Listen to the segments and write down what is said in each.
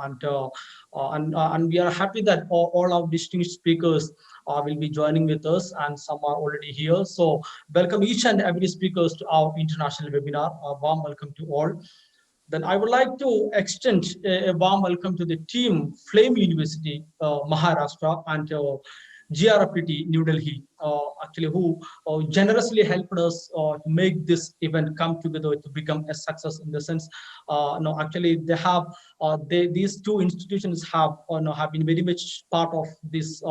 and we are happy that all our distinguished speakers will be joining with us, and some are already here. So welcome each and every speakers to our international webinar. Warm welcome to all. Then I would like to extend a warm welcome to the team, Flame University, Maharashtra, and GRFDT, New Delhi, actually, who generously helped us to make this event come together to become a success. In the sense, no, actually, they have these two institutions have been very much part of this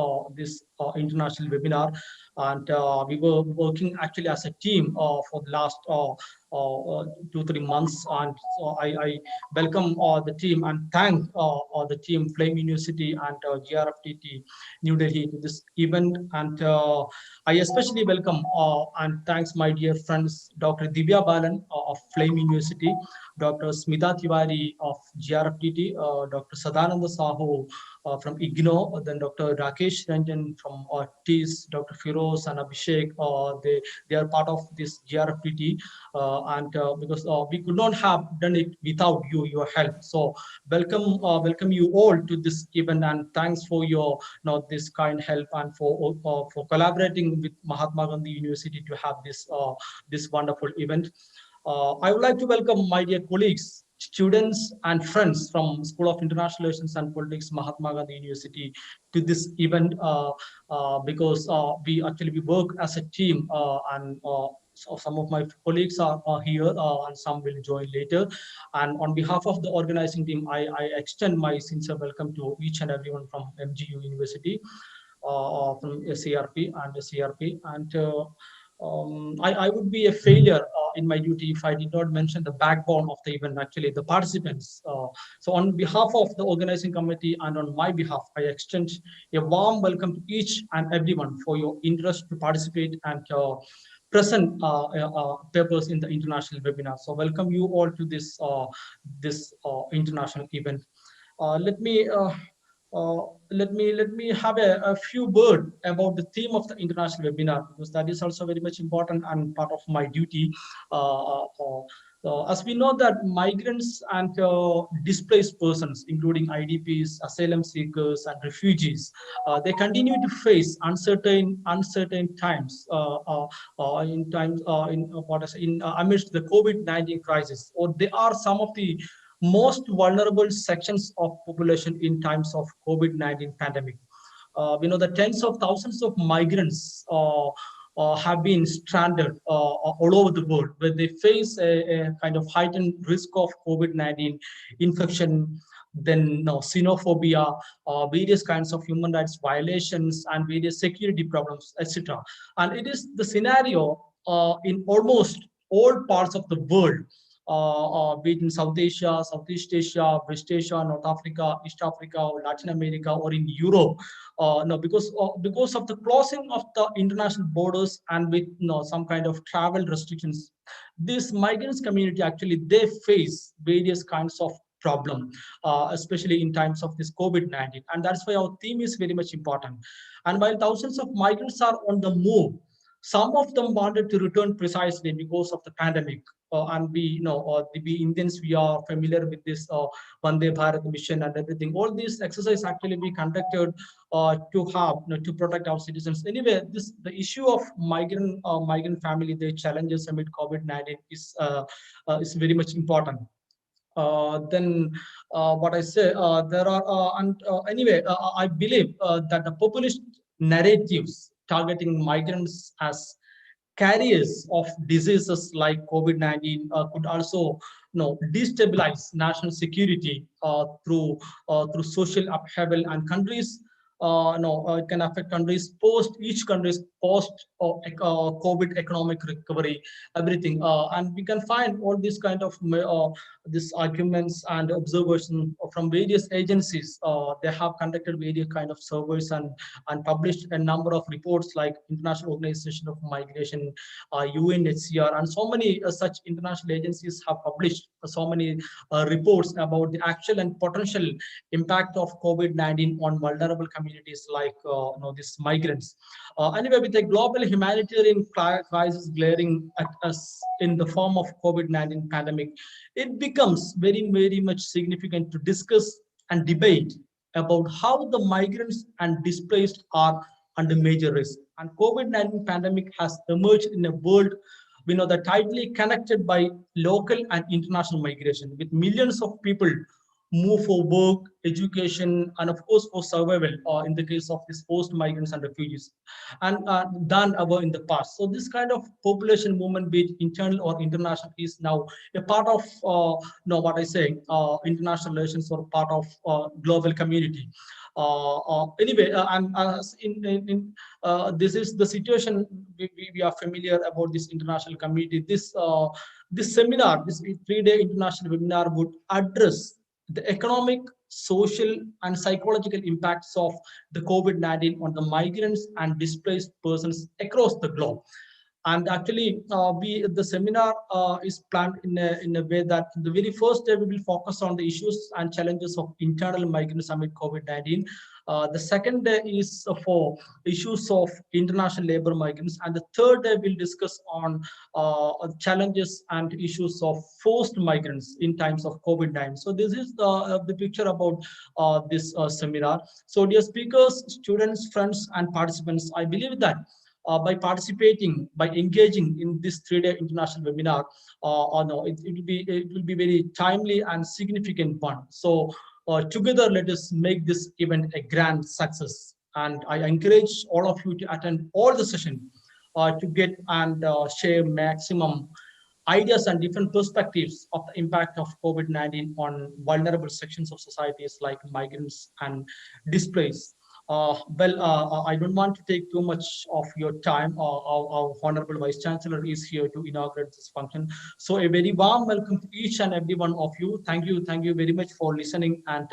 international webinar, and we were working actually as a team for the last 2-3 months. And so I welcome the team and thank the team, Flame University and GRFTT New Delhi, to this event. And I especially welcome and thanks my dear friends, Dr. Divya Balan of Flame University, Dr. Smita Tiwari of GRFTT, Dr. Sadananda Sahu from IGNO, then Dr. Rakesh Ranjan from TIS, Dr. Firoz and Abhishek. They are part of this GRFTT, and because we could not have done it without your help. So welcome you all to this event, and thanks for your this kind help, and for collaborating with Mahatma Gandhi University to have this wonderful event. I would like to welcome my dear colleagues, students and friends from School of International Relations and Politics, Mahatma Gandhi University, to this event, because we work as a team, and so some of my colleagues are here, and some will join later. And on behalf of the organizing team, I extend my sincere welcome to each and everyone from MGU University, from CRP and CRP. And I would be a failure in my duty if I did not mention the backbone of the event, actually, the participants. So on behalf of the organizing committee and on my behalf, I extend a warm welcome to each and everyone for your interest to participate and present papers in the international webinar. So welcome you all to this international event. Let me have a few words about the theme of the international webinar, because that is also very much important and part of my duty. As we know that migrants and displaced persons, including IDPs, asylum seekers, and refugees, they continue to face uncertain times amidst the COVID-19 crisis, or they are some of the most vulnerable sections of population in times of COVID-19 pandemic. We know that tens of thousands of migrants have been stranded all over the world, where they face a kind of heightened risk of COVID-19 infection, then xenophobia, various kinds of human rights violations, and various security problems, etc. And it is the scenario in almost all parts of the world, be it in South Asia, Southeast Asia, West Asia, North Africa, East Africa, or Latin America, or in Europe. No, because of the closing of the international borders and with some kind of travel restrictions, this migrants community actually they face various kinds of problem, especially in times of this COVID-19, and that's why our theme is very much important. And while thousands of migrants are on the move, some of them wanted to return precisely because of the pandemic. And we Indians, we are familiar with this Vande Bharat mission and everything. All these exercise actually be conducted to protect our citizens. Anyway, the issue of migrant family, their challenges amid COVID-19 is very much important. Then what I say, there are anyway, I believe that the populist narratives targeting migrants as carriers of diseases like COVID-19 could also destabilize national security through social upheaval, and countries it can affect countries each country's post COVID economic recovery, everything. And we can find all these kind of these arguments and observations from various agencies. They have conducted various kind of surveys and published a number of reports like International Organization of Migration, UNHCR, and so many such international agencies have published so many reports about the actual and potential impact of COVID-19 on vulnerable communities like these migrants. Anyway, with a global humanitarian crisis glaring at us in the form of COVID-19 pandemic, it becomes very, very much significant to discuss and debate about how the migrants and displaced are under major risk. And COVID-19 pandemic has emerged in a world that tightly connected by local and international migration, with millions of people move for work, education, and of course for survival, in the case of displaced migrants and refugees, and than ever in the past. So this kind of population movement, be it internal or international, is now a part of what I say, international relations, or part of global community. Anyway, this is the situation. We are familiar about this international community. This seminar, this 3-day international webinar, would address the economic, social, and psychological impacts of the COVID-19 on the migrants and displaced persons across the globe. And actually, the seminar is planned in a way that the very first day we will focus on the issues and challenges of internal migrants amid COVID-19. The second day is for issues of international labor migrants, and the third day we'll discuss on challenges and issues of forced migrants in times of COVID-19. So this is the picture about this seminar. So dear speakers, students, friends, and participants, I believe that by participating, by engaging in this 3-day international webinar, no, it will be very timely and significant one. So together, let us make this event a grand success. And I encourage all of you to attend all the session to get and share maximum ideas and different perspectives of the impact of COVID-19 on vulnerable sections of societies like migrants and displaced. I don't want to take too much of your time. Our Honorable Vice Chancellor is here to inaugurate this function. So a very warm welcome to each and every one of you. Thank you very much for listening, and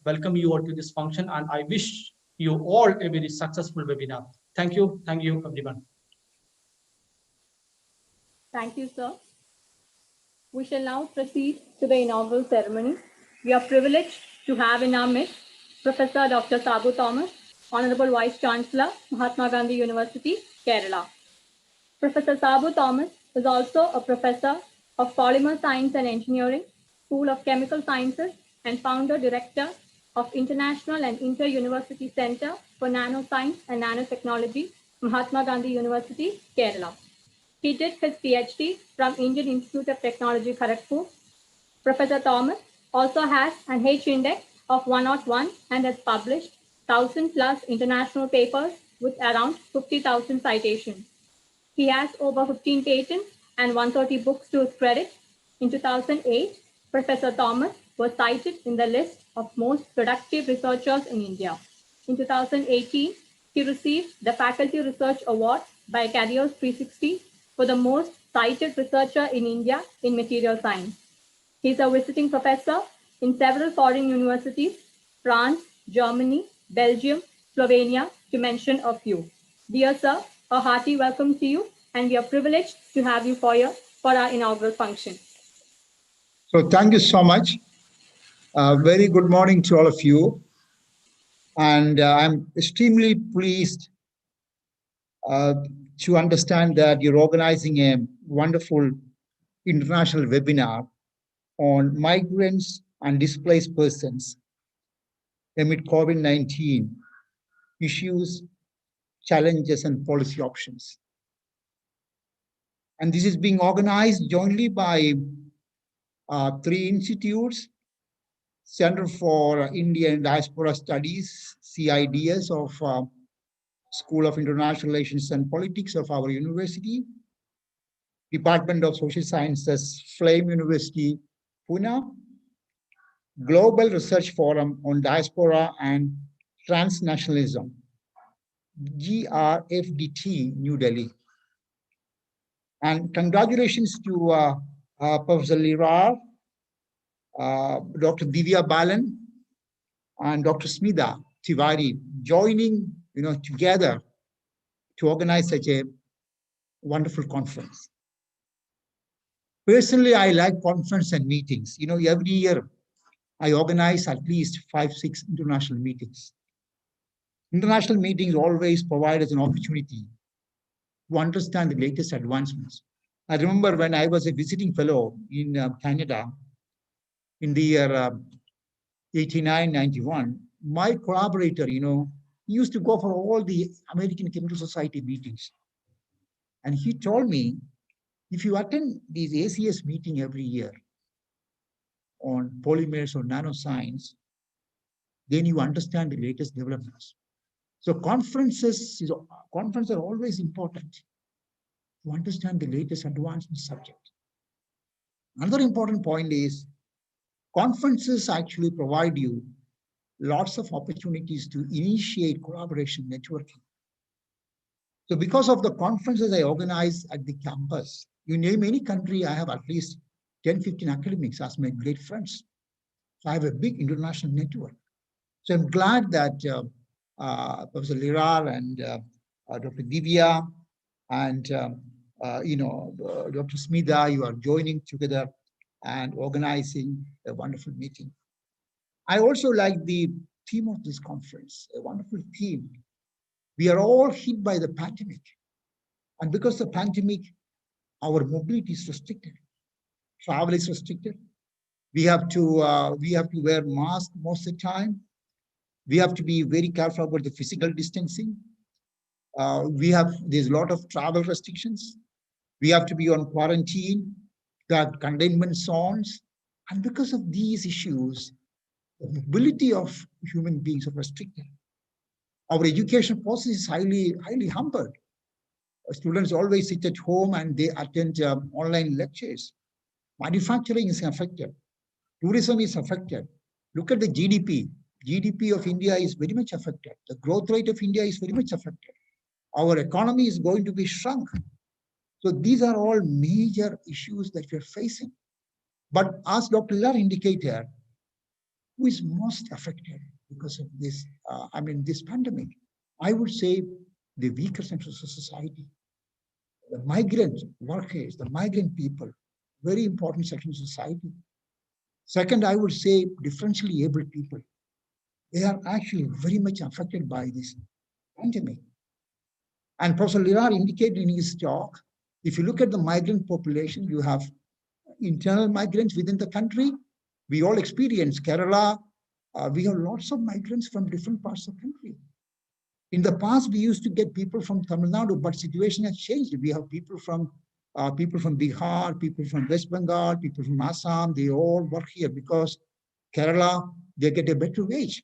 welcome you all to this function. And I wish you all a very successful webinar. Thank you, everyone. Thank you, sir. We shall now proceed to the inaugural ceremony. We are privileged to have in our midst Professor Dr. Sabu Thomas, Honorable Vice Chancellor, Mahatma Gandhi University, Kerala. Professor Sabu Thomas is also a professor of Polymer Science and Engineering, School of Chemical Sciences, and founder-director of International and Inter-University Center for Nanoscience and Nanotechnology, Mahatma Gandhi University, Kerala. He did his PhD from Indian Institute of Technology, Kharagpur. Professor Thomas also has an H-index of 101 and has published 1,000+ international papers with around 50,000 citations. He has over 15 patents and 130 books to his credit. In 2008, Professor Thomas was cited in the list of most productive researchers in India. In 2018, he received the Faculty Research Award by Careers 360 for the most cited researcher in India in material science. He is a visiting professor in several foreign universities, France, Germany, Belgium, Slovenia, to mention a few. Dear sir, a hearty welcome to you, and we are privileged to have you for our inaugural function. So thank you so much. Very good morning to all of you. And I'm extremely pleased to understand that you're organizing a wonderful international webinar on migrants and displaced persons amid COVID-19 issues, challenges, and policy options. And this is being organized jointly by 3 institutes: Center for Indian Diaspora Studies, CIDS, of School of International Relations and Politics of our university, Department of Social Sciences, FLAME University, Pune, Global Research Forum on Diaspora and Transnationalism, GRFDT, New Delhi. And congratulations to Professor Lirar, Dr. Divya Balan, and Dr. Smita Tiwari joining together to organize such a wonderful conference. Personally, I like conference and meetings. Every year I organize at least 5-6 international meetings. International meetings always provide us an opportunity to understand the latest advancements. I remember when I was a visiting fellow in Canada, in the year 89, 91, my collaborator, he used to go for all the American Chemical Society meetings. And he told me, if you attend these ACS meeting every year on polymers or nanoscience, then you understand the latest developments. So conferences are always important to understand the latest advancement subject. Another important point is conferences actually provide you lots of opportunities to initiate collaboration networking. So because of the conferences I organize at the campus, you name any country, I have at least 10, 15 academics as my great friends. So I have a big international network. So I'm glad that Professor Lirar and Dr. Divya and Dr. Smita, you are joining together and organizing a wonderful meeting. I also like the theme of this conference, a wonderful theme. We are all hit by the pandemic. And because of the pandemic, our mobility is restricted. Travel is restricted. We have to wear masks most of the time. We have to be very careful about the physical distancing. There's a lot of travel restrictions. We have to be on quarantine. There are containment zones. And because of these issues, the mobility of human beings are restricted. Our education process is highly hampered. Students always sit at home and they attend online lectures. Manufacturing is affected. Tourism is affected. Look at the GDP. GDP of India is very much affected. The growth rate of India is very much affected. Our economy is going to be shrunk. So these are all major issues that we're facing. But as Dr. Lar indicated, who is most affected because of this, this pandemic? I would say the weaker sections of society, the migrant workers, the migrant people, very important section of society. Second, I would say differentially able people. They are actually very much affected by this pandemic. And Professor Lirar indicated in his talk, if you look at the migrant population, you have internal migrants within the country. We all experience Kerala. We have lots of migrants from different parts of the country. In the past, we used to get people from Tamil Nadu, but situation has changed. We have people from Bihar, people from West Bengal, people from Assam. They all work here because Kerala, they get a better wage.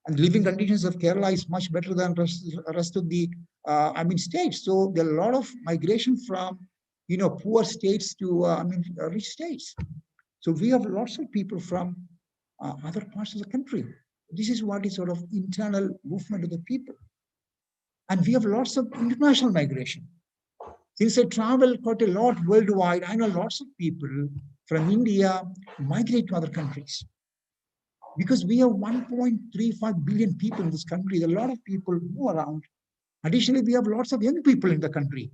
And living conditions of Kerala is much better than rest of the states. So there are a lot of migration from poor states to rich states. So we have lots of people from other parts of the country. This is what is sort of internal movement of the people. And we have lots of international migration. Since I travel quite a lot worldwide, I know lots of people from India migrate to other countries. Because we have 1.35 billion people in this country, there are a lot of people move around. Additionally, we have lots of young people in the country.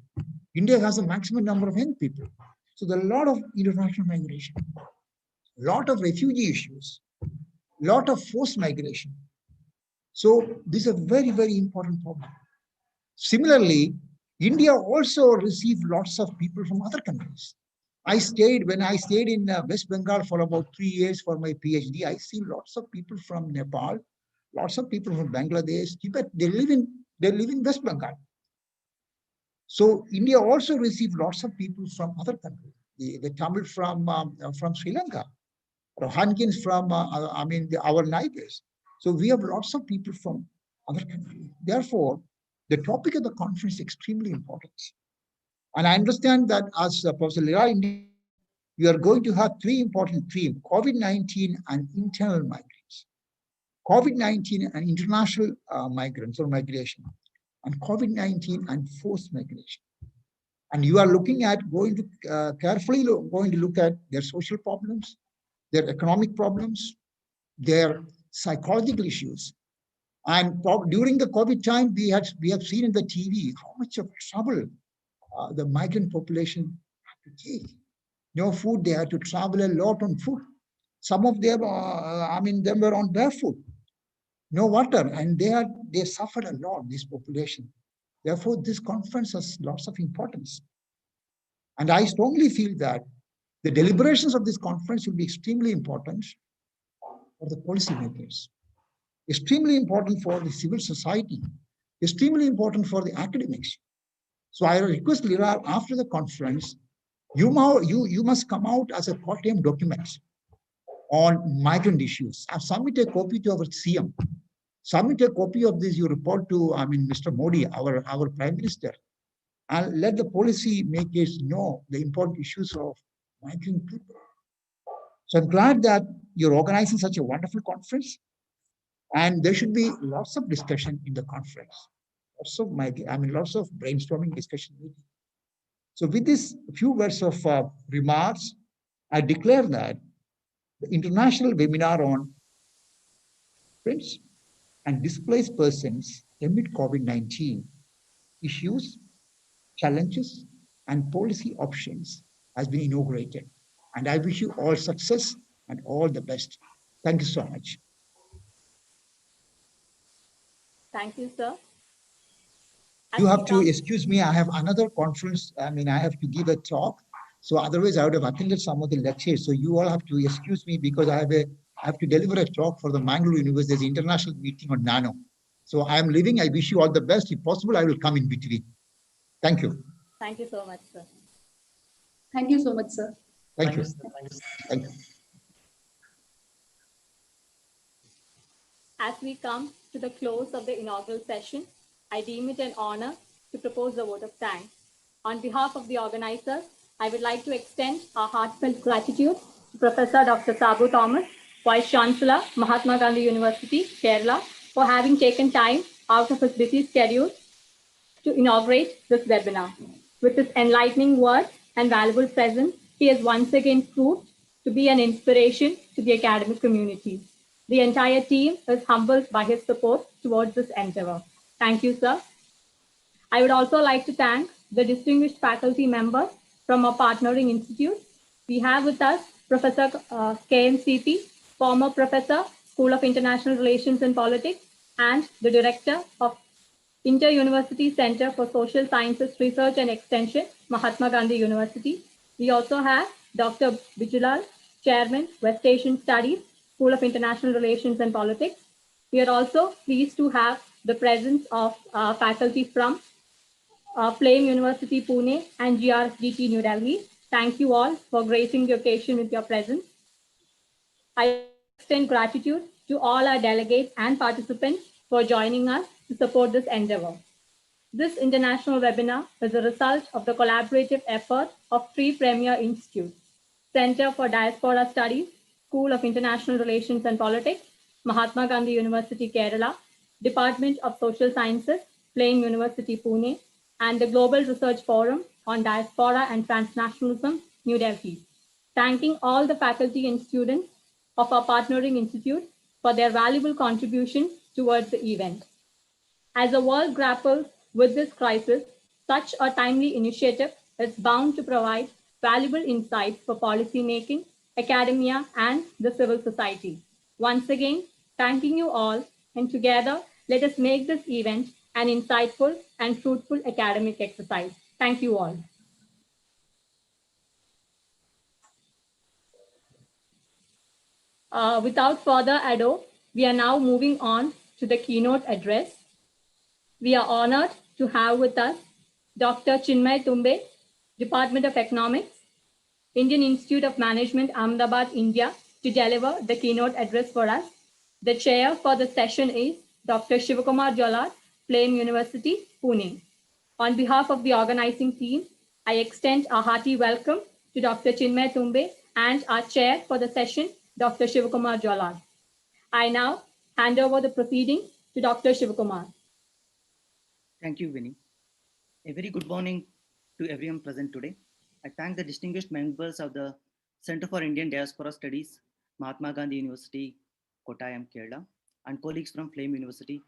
India has a maximum number of young people. So there are a lot of international migration, a lot of refugee issues, a lot of forced migration. So this is a very, very important problem. Similarly, India also received lots of people from other countries. When I stayed in West Bengal for about 3 years for my PhD, I see lots of people from Nepal, lots of people from Bangladesh, Tibet. They live in West Bengal. So India also received lots of people from other countries. The Tamil from Sri Lanka, Rohingyans from our neighbors. So we have lots of people from other countries. Therefore, the topic of the conference is extremely important. And I understand that as Professor Lira indicated, we are going to have three important themes: COVID-19 and internal migrants, COVID-19 and international migrants or migration, and COVID-19 and forced migration. And you are looking at carefully going to look at their social problems, their economic problems, their psychological issues. And during the COVID time, we have seen in the TV how much of trouble the migrant population had to take. No food, they had to travel a lot on foot. Some of them, them were on barefoot. No water, and they suffered a lot, this population. Therefore, this conference has lots of importance. And I strongly feel that The deliberations of this conference will be extremely important for the policymakers, extremely important for the civil society, extremely important for the academics. So I request Lira, after the conference, you must come out as a part-time document on migrant issues. Submit a copy to our CM. Submit a copy of this, you report to, Mr. Modi, our Prime Minister, and let the policy makers know the important issues of migrant people. So I'm glad that you're organizing such a wonderful conference, and there should be lots of discussion in the conference. Lots of brainstorming discussion meeting. So with this few words of remarks, I declare that the international webinar on migrants and displaced persons amid COVID-19 issues, challenges, and policy options has been inaugurated. And I wish you all success and all the best. Thank you so much. Thank you, sir. You have to excuse me. I have another conference. I have to give a talk. So otherwise, I would have attended some of the lectures. So you all have to excuse me because I have to deliver a talk for the Mangalore University. There's an international meeting on nano. So I am leaving. I wish you all the best. If possible, I will come in between. Thank you. Thank you so much, sir. Thank you so much, sir. Thank you. Thank you. As we come to the close of the inaugural session, I deem it an honor to propose a vote of thanks. On behalf of the organizers, I would like to extend our heartfelt gratitude to Professor Dr. Sabu Thomas, Vice Chancellor, Mahatma Gandhi University, Kerala, for having taken time out of his busy schedule to inaugurate this webinar. With his enlightening words and valuable presence, he has once again proved to be an inspiration to the academic community. The entire team is humbled by his support towards this endeavor. Thank you, sir. I would also like to thank the distinguished faculty members from our partnering institutes. We have with us Professor KMCP, former Professor, School of International Relations and Politics, and the Director of Inter-University Center for Social Sciences Research and Extension, Mahatma Gandhi University. We also have Dr. Bijulal, Chairman, West Asian Studies, School of International Relations and Politics. We are also pleased to have the presence of faculty from FLAME University, Pune, and GRFDT, New Delhi. Thank you all for gracing the occasion with your presence. I extend gratitude to all our delegates and participants for joining us to support this endeavor. This international webinar is a result of the collaborative effort of three premier institutes: Center for Diaspora Studies, School of International Relations and Politics, Mahatma Gandhi University, Kerala, Department of Social Sciences, FLAME University, Pune, and the Global Research Forum on Diaspora and Transnationalism, New Delhi. Thanking all the faculty and students of our partnering institute for their valuable contributions towards the event. As the world grapples with this crisis, such a timely initiative is bound to provide valuable insights for policymaking, academia, and the civil society. Once again, thanking you all, and together, let us make this event an insightful and fruitful academic exercise. Thank you all. Without further ado, we are now moving on to the keynote address. We are honored to have with us Dr. Chinmay Tumbe, Department of Economics, Indian Institute of Management, Ahmedabad, India, to deliver the keynote address for us. The chair for the session is Dr. Shivakumar Jalal, FLAME University, Pune. On behalf of the organizing team, I extend a hearty welcome to Dr. Chinmay Tumbe and our chair for the session, Dr. Shivakumar Jalal. I now hand over the proceedings to Dr. Shivakumar. Thank you, Vinny. A very good morning to everyone present today. I thank the distinguished members of the Center for Indian Diaspora Studies, Mahatma Gandhi University, Kottayam, Kerala, and colleagues from FLAME University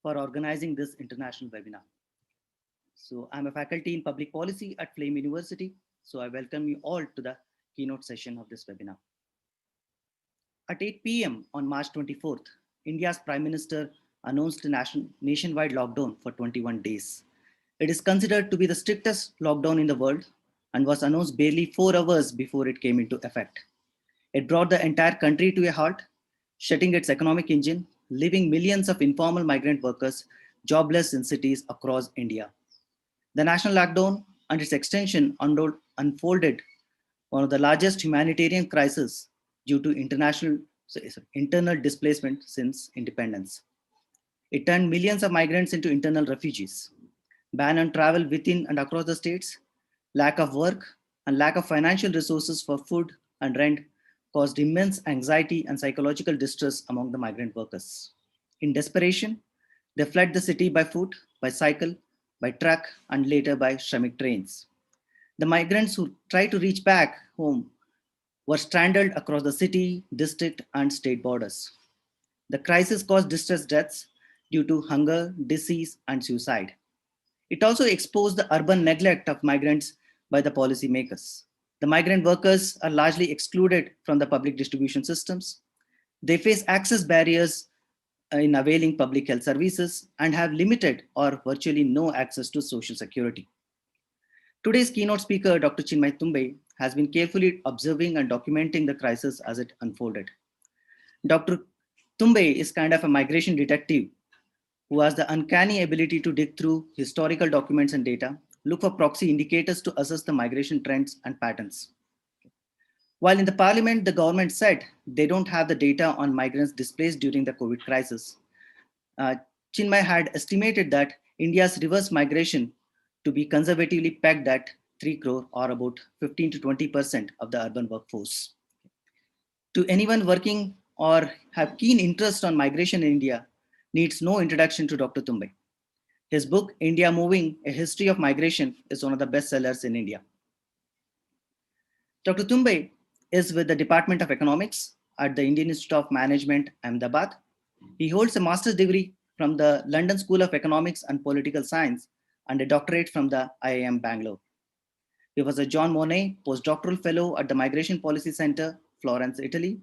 for organizing this international webinar. So I'm a faculty in public policy at FLAME University. So I welcome you all to the keynote session of this webinar. At 8 p.m. on March 24th, India's Prime Minister announced a nationwide lockdown for 21 days. It is considered to be the strictest lockdown in the world and was announced barely 4 hours before it came into effect. It brought the entire country to a halt, shutting its economic engine, leaving millions of informal migrant workers jobless in cities across India. The national lockdown and its extension unfolded one of the largest humanitarian crises due to internal displacement since independence. It turned millions of migrants into internal refugees. Ban on travel within and across the states, lack of work, and lack of financial resources for food and rent caused immense anxiety and psychological distress among the migrant workers. In desperation, they fled the city by foot, by cycle, by truck, and later by Shramik Trains. The migrants who tried to reach back home were stranded across the city, district, and state borders. The crisis caused distress deaths due to hunger, disease, and suicide. It also exposed the urban neglect of migrants by the policymakers. The migrant workers are largely excluded from the public distribution systems. They face access barriers in availing public health services and have limited or virtually no access to social security. Today's keynote speaker, Dr. Chinmay Tumbe, has been carefully observing and documenting the crisis as it unfolded. Dr. Tumbe is kind of a migration detective who has the uncanny ability to dig through historical documents and data, look for proxy indicators to assess the migration trends and patterns. While in the parliament, the government said they don't have the data on migrants displaced during the COVID crisis, Chinmay had estimated that India's reverse migration to be conservatively pegged at 3 crore or about 15 to 20% of the urban workforce. To anyone working or have keen interest on migration in India needs no introduction to Dr. Tumbe. His book, India Moving, A History of Migration, is one of the best sellers in India. Dr. Tumbe is with the Department of Economics at the Indian Institute of Management, Ahmedabad. He holds a master's degree from the London School of Economics and Political Science and a doctorate from the IIM Bangalore. He was a John Monnet postdoctoral fellow at the Migration Policy Center, Florence, Italy.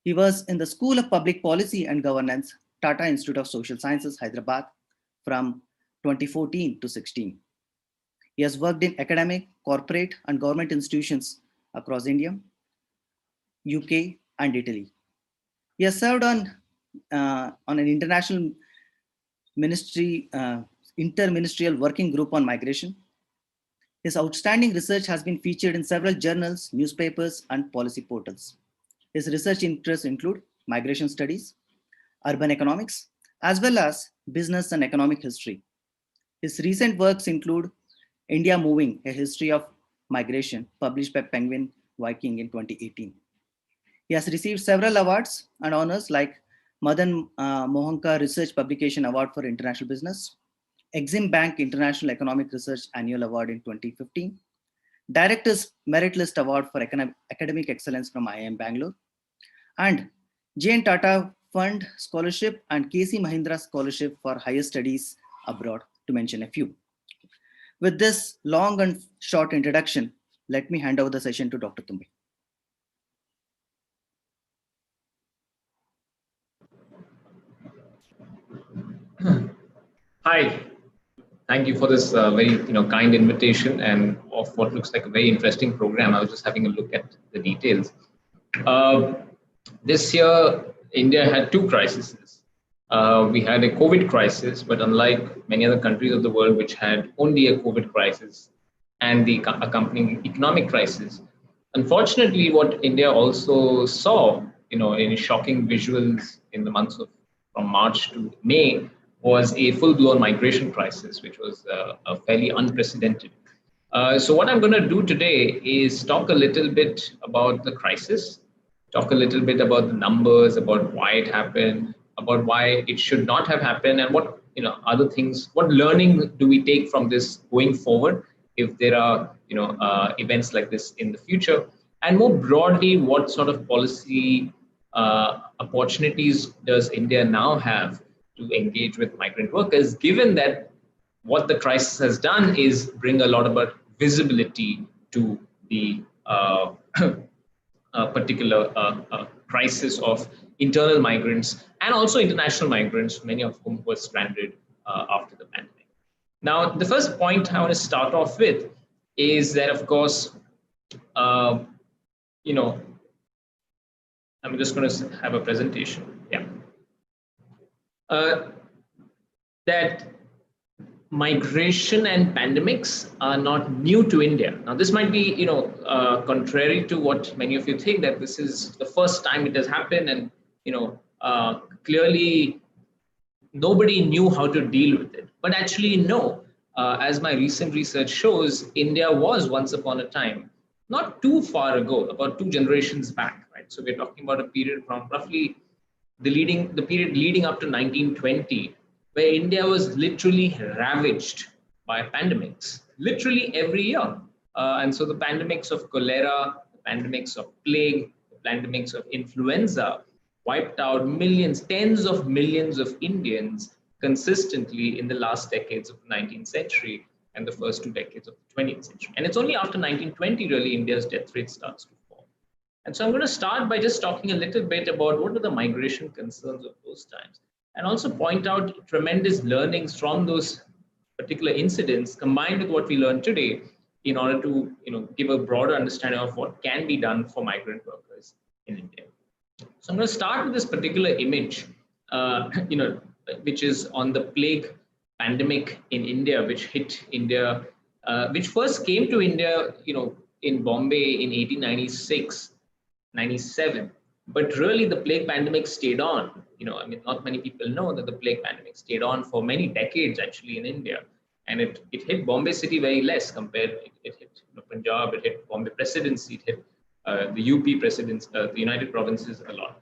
He was in the School of Public Policy and Governance, Tata Institute of Social Sciences, Hyderabad, from 2014 to 16. He has worked in academic, corporate, and government institutions across India, UK, and Italy. He has served on an international interministerial working group on migration. His outstanding research has been featured in several journals, newspapers, and policy portals. His research interests include migration studies, urban economics, as well as business and economic history. His recent works include India Moving, A History of Migration, published by Penguin Viking in 2018. He has received several awards and honors like Madan Mohanka Research Publication Award for International Business, Exim Bank International Economic Research Annual Award in 2015, Director's Merit List Award for Academic Excellence from IIM Bangalore, and J.N. Tata Fund Scholarship and K.C. Mahindra Scholarship for Higher Studies Abroad, to mention a few. With this long and short introduction, let me hand over the session to Dr. Tumbe. Hi, thank you for this very kind invitation and of what looks like a very interesting program. I was just having a look at the details. This year, India had two crises. We had a COVID crisis, but unlike many other countries of the world which had only a COVID crisis and the accompanying economic crisis, unfortunately, what India also saw, in shocking visuals in the months of from March to May, was a full-blown migration crisis, which was fairly unprecedented. So what I'm going to do today is talk a little bit about the crisis, talk a little bit about the numbers, about why it happened, about why it should not have happened, and what other things, what learning do we take from this going forward if there are events like this in the future, and more broadly, what sort of policy opportunities does India now have to engage with migrant workers, given that what the crisis has done is bring a lot about visibility to the particular crisis of internal migrants and also international migrants, many of whom were stranded after the pandemic. Now, the first point I want to start off with is that, of course, you know, I'm just going to have a presentation. Yeah. That migration and pandemics are not new to India. Now, this might be, contrary to what many of you think, that this is the first time it has happened, and clearly nobody knew how to deal with it. But actually, no. As my recent research shows, India was once upon a time, not too far ago, about 2 generations back, right? So we're talking about a period from roughly the period leading up to 1920, where India was literally ravaged by pandemics, literally every year. And so the pandemics of cholera, the pandemics of plague, the pandemics of influenza wiped out millions, tens of millions of Indians consistently in the last decades of the 19th century and the first 2 decades of the 20th century. And it's only after 1920 really India's death rate starts to fall. And so I'm going to start by just talking a little bit about what are the migration concerns of those times, and also point out tremendous learnings from those particular incidents combined with what we learn today in order to give a broader understanding of what can be done for migrant workers in India. So I'm going to start with this particular image, which is on the plague pandemic in India, which hit India, which first came to India, in Bombay in 1896, 97. But really, the plague pandemic stayed on. Not many people know that the plague pandemic stayed on for many decades actually in India, and it hit Bombay city very less compared. It hit Punjab, it hit Bombay Presidency, it hit the UP Presidency, the United Provinces a lot.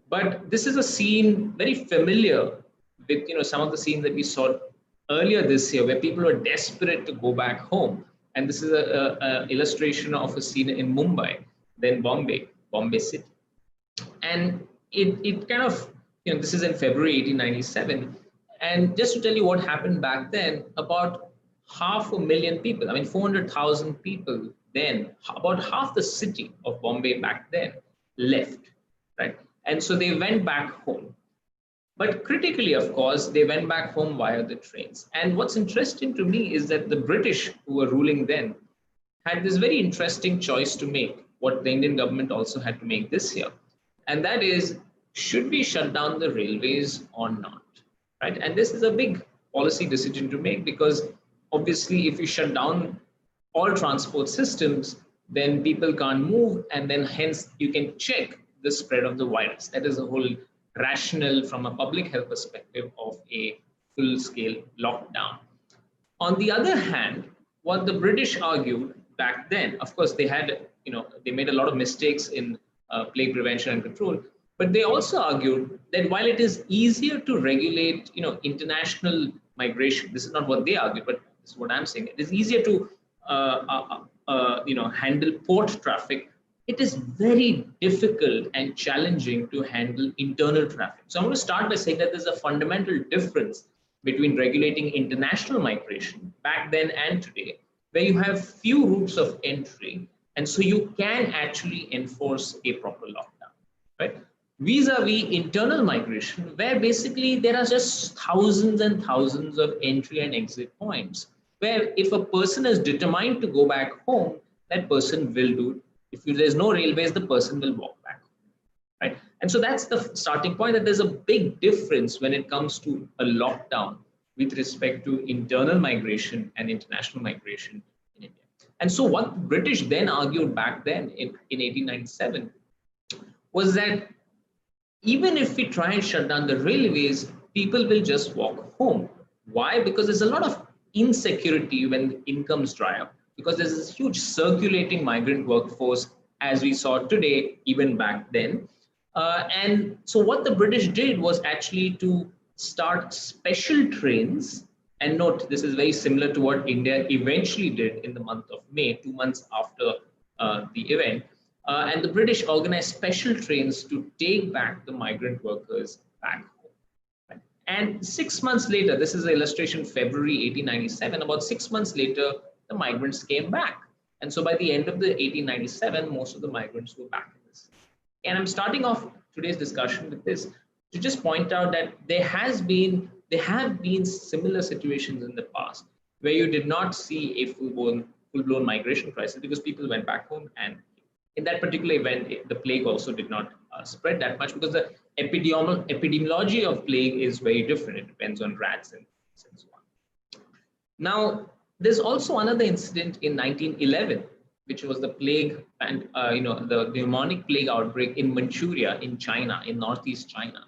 But this is a scene very familiar with some of the scenes that we saw earlier this year, where people were desperate to go back home. And this is a illustration of a scene in Mumbai, then Bombay city. And it kind of, this is in February 1897. And just to tell you what happened back then, about 500,000 people, 400,000 people then, about half the city of Bombay back then left, right? And so they went back home. But critically, of course, they went back home via the trains. And what's interesting to me is that the British, who were ruling then, had this very interesting choice to make, what the Indian government also had to make this year. And that is, should we shut down the railways or not, right? And this is a big policy decision to make, because obviously if you shut down all transport systems, then people can't move, and then hence you can check the spread of the virus. That is the whole rationale from a public health perspective of a full-scale lockdown. On the other hand, what the British argued back then, of course, they had, they made a lot of mistakes in plague prevention and control, but they also argued that while it is easier to regulate, international migration, this is not what they argued, but this is what I'm saying. It is easier to, handle port traffic. It is very difficult and challenging to handle internal traffic. So I'm going to start by saying that there's a fundamental difference between regulating international migration back then and today, where you have few routes of entry, and so you can actually enforce a proper lockdown, right? Vis-a-vis internal migration, where basically there are just thousands and thousands of entry and exit points, where if a person is determined to go back home, that person will do it. If there's no railways, the person will walk back, right? And so that's the starting point, that there's a big difference when it comes to a lockdown with respect to internal migration and international migration in India. And so what the British then argued back then in 1897 was that even if we try and shut down the railways, people will just walk home. Why? Because there's a lot of insecurity when incomes dry up, because there's this huge circulating migrant workforce, as we saw today, even back then. And so what the British did was actually to start special trains. And note, this is very similar to what India eventually did in the month of May, 2 months after the event. And the British organized special trains to take back the migrant workers back home. Right? And 6 months later, this is an illustration, February 1897, about 6 months later, the migrants came back. And so by the end of the 1897, most of the migrants were back in this. And I'm starting off today's discussion with this to just point out that there have been similar situations in the past where you did not see a full full-blown migration crisis because people went back home, and in that particular event, the plague also did not spread that much because the epidemiology of plague is very different. It depends on rats and so on. Now, there's also another incident in 1911, which was the plague and the pneumonic plague outbreak in Manchuria in China, in northeast China.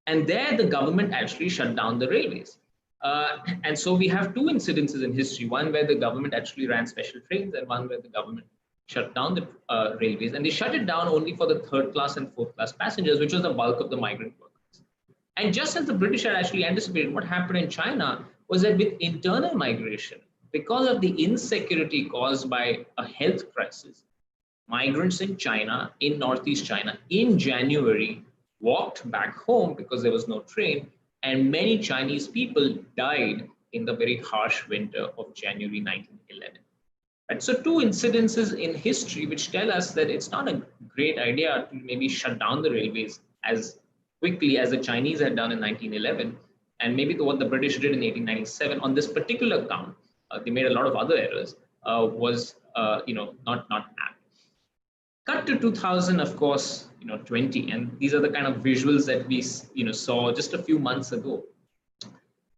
And there the government actually shut down the railways. And so we have two incidences in history, one where the government actually ran special trains and one where the government shut down the railways. And they shut it down only for the third class and fourth class passengers, which was the bulk of the migrant workers. And just as the British had actually anticipated, what happened in China was that with internal migration, because of the insecurity caused by a health crisis, migrants in China, in northeast China, in January, walked back home because there was no train, and many Chinese people died in the very harsh winter of January 1911. And so two incidences in history which tell us that it's not a great idea to maybe shut down the railways as quickly as the Chinese had done in 1911, and maybe what the British did in 1897 on this particular count. They made a lot of other errors, was not apt. Cut to 2000, of course, 20, and these are the kind of visuals that we saw just a few months ago.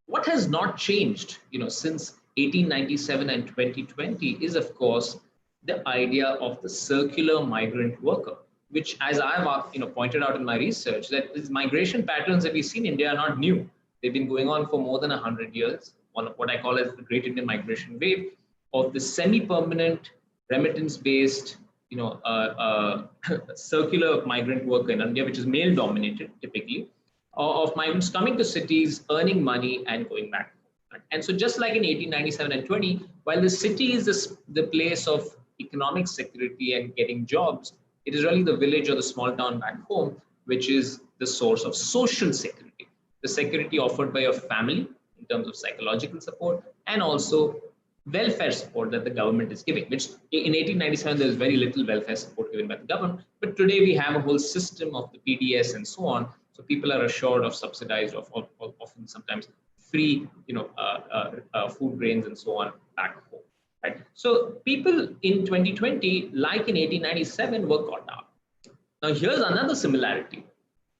What has not changed, since 1897 and 2020 is, of course, the idea of the circular migrant worker, which, as I've pointed out in my research, that these migration patterns that we see in India are not new. They've been going on for more than 100 years. One of what I call as the Great Indian Migration Wave of the semi-permanent, remittance-based, circular migrant worker in India, which is male-dominated typically, of migrants coming to cities, earning money, and going back. And so, just like in 1897 and 20, while the city is the place of economic security and getting jobs, it is really the village or the small town back home which is the source of social security, the security offered by your family in terms of psychological support, and also welfare support that the government is giving, which in 1897, there was very little welfare support given by the government. But today we have a whole system of the PDS and so on. So people are assured of subsidized or often sometimes free, food grains and so on back home. Right? So people in 2020, like in 1897, were caught up. Now here's another similarity.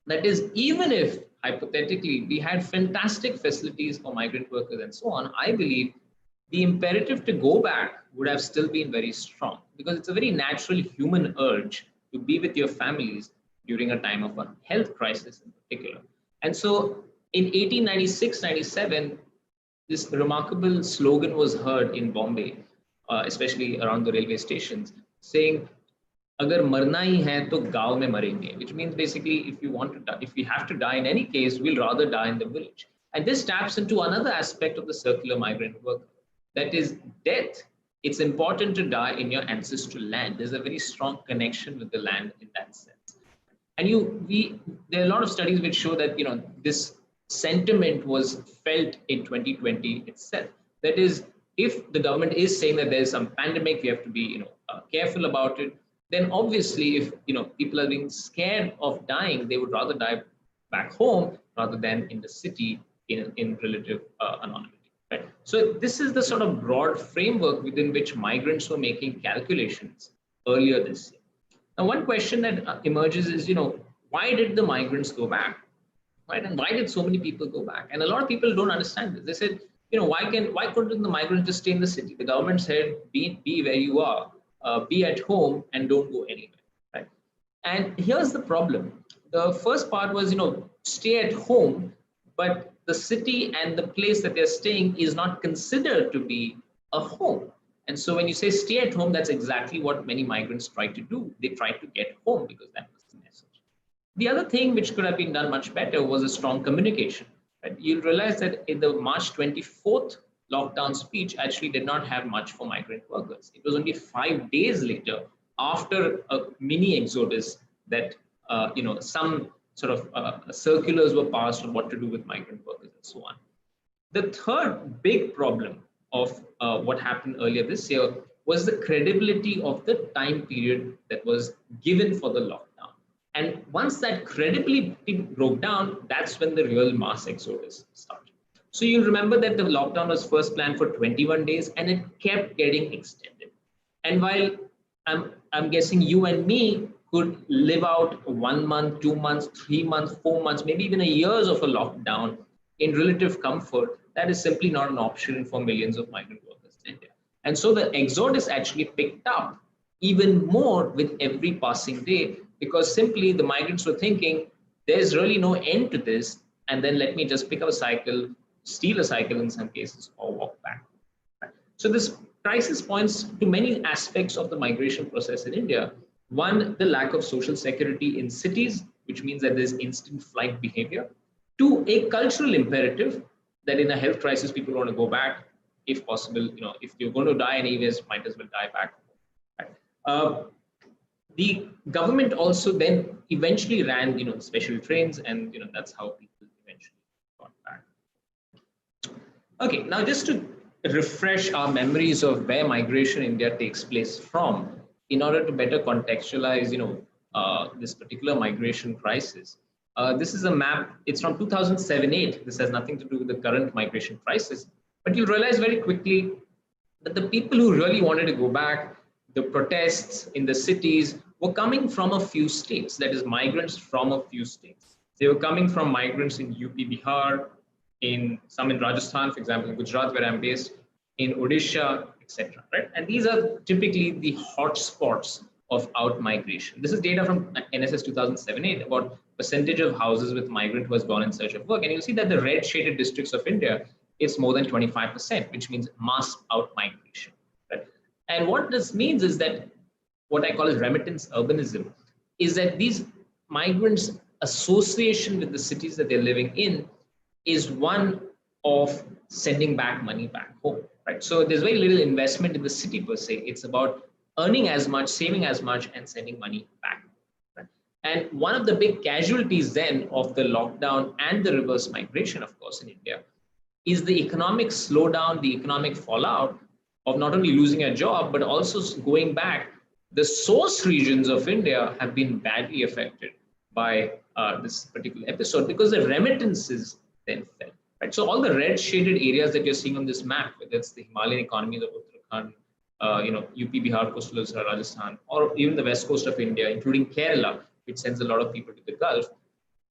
That is, even if hypothetically we had fantastic facilities for migrant workers and so on, I believe the imperative to go back would have still been very strong, because it's a very natural human urge to be with your families during a time of a health crisis in particular. And so in 1896-97, this remarkable slogan was heard in Bombay, especially around the railway stations, saying, "Agar marna hi hai to gaon mein marenge," which means basically, if you want to die, if we have to die in any case, we'll rather die in the village. And this taps into another aspect of the circular migrant worker. That is death. It's important to die in your ancestral land. There's a very strong connection with the land in that sense. And there are a lot of studies which show that this sentiment was felt in 2020 itself. That is, if the government is saying that there's some pandemic, we have to be careful about it, then obviously if people are being scared of dying, they would rather die back home rather than in the city in relative anonymity. Right? So this is the sort of broad framework within which migrants were making calculations earlier this year. Now, one question that emerges is, why did the migrants go back? Right? And why did so many people go back? And a lot of people don't understand this. They said, why couldn't the migrants just stay in the city? The government said, be where you are, be at home and don't go anywhere. Right? And here's the problem. The first part was, stay at home, but the city and the place that they're staying is not considered to be a home. And so when you say stay at home, that's exactly what many migrants try to do. They try to get home because that was the message. The other thing which could have been done much better was a strong communication. Right? You'll realize that in the March 24th lockdown speech actually did not have much for migrant workers. It was only 5 days later, after a mini exodus, that some sort of circulars were passed on what to do with migrant workers and so on. The third big problem of what happened earlier this year was the credibility of the time period that was given for the lockdown. And once that credibility broke down, that's when the real mass exodus started. So you'll remember that the lockdown was first planned for 21 days and it kept getting extended. And while I'm guessing you and me could live out 1 month, 2 months, 3 months, 4 months, maybe even a years of a lockdown in relative comfort, that is simply not an option for millions of migrant workers in India. And so the exodus actually picked up even more with every passing day, because simply the migrants were thinking, there's really no end to this, and then let me just pick up a cycle, steal a cycle in some cases, or walk back. So this crisis points to many aspects of the migration process in India. One, the lack of social security in cities, which means that there's instant flight behavior. Two, a cultural imperative that in a health crisis, people want to go back, if possible. If you're going to die anyways, might as well die back. The government also then eventually ran, special trains, and that's how people eventually got back. Okay, now just to refresh our memories of where migration in India takes place from, in order to better contextualize, this particular migration crisis. This is a map. It's from 2007-8. This has nothing to do with the current migration crisis, but you'll realize very quickly that the people who really wanted to go back, the protests in the cities, were coming from a few states, that is migrants from a few states. They were coming from migrants in UP, Bihar, some in Rajasthan, for example, in Gujarat, where I'm based, in Odisha, etc. Right? And these are typically the hotspots of out migration. This is data from NSS 2007-8 about percentage of houses with migrant who has gone in search of work. And you'll see that the red shaded districts of India, it's more than 25%, which means mass out migration. Right? And what this means is that what I call as remittance urbanism is that these migrants' association with the cities that they're living in is one of sending back money back home, right? So there's very little investment in the city per se. It's about earning as much, saving as much, and sending money back. Right? And one of the big casualties then of the lockdown and the reverse migration, of course, in India, is the economic slowdown, the economic fallout of not only losing a job, but also going back. The source regions of India have been badly affected by this particular episode because the remittances then fell. Right? So all the red shaded areas that you're seeing on this map, whether it's the Himalayan economies of Uttarakhand, UP, Bihar, coastal Rajasthan, or even the west coast of India, including Kerala, which sends a lot of people to the Gulf,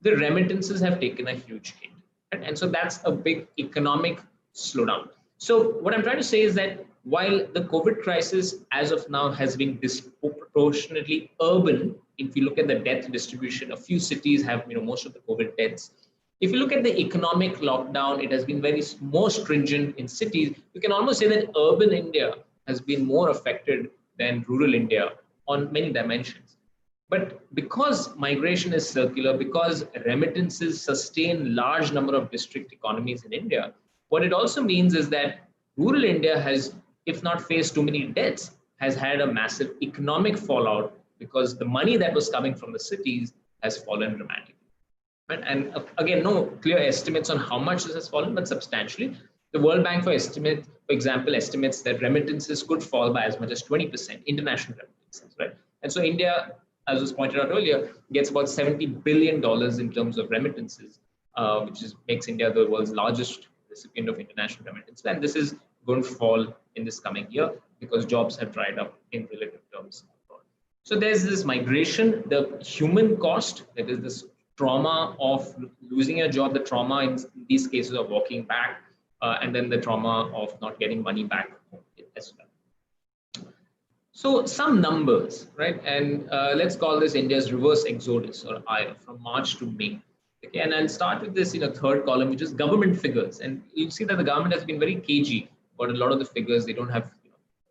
the remittances have taken a huge hit. Right? And so that's a big economic slowdown. So what I'm trying to say is that while the COVID crisis as of now has been disproportionately urban, if you look at the death distribution, a few cities have most of the COVID deaths. If you look at the economic lockdown, it has been more stringent in cities. You can almost say that urban India has been more affected than rural India on many dimensions. But because migration is circular, because remittances sustain large number of district economies in India, what it also means is that rural India has, if not faced too many deaths, has had a massive economic fallout because the money that was coming from the cities has fallen dramatically. Right? And again, no clear estimates on how much this has fallen, but substantially. The World Bank, for example, estimates that remittances could fall by as much as 20%, international remittances, right? And so India, as was pointed out earlier, gets about $70 billion in terms of remittances, which makes India the world's largest recipient of international remittances. And this is going to fall in this coming year because jobs have dried up in relative terms. So there's this migration, the human cost, that is this trauma of losing a job, the trauma in these cases of walking back, and then the trauma of not getting money back as well. So some numbers, right? And let's call this India's reverse exodus, or IR, from March to May. Okay, and I'll start with this third column, which is government figures. And you'll see that the government has been very cagey about a lot of the figures. They don't have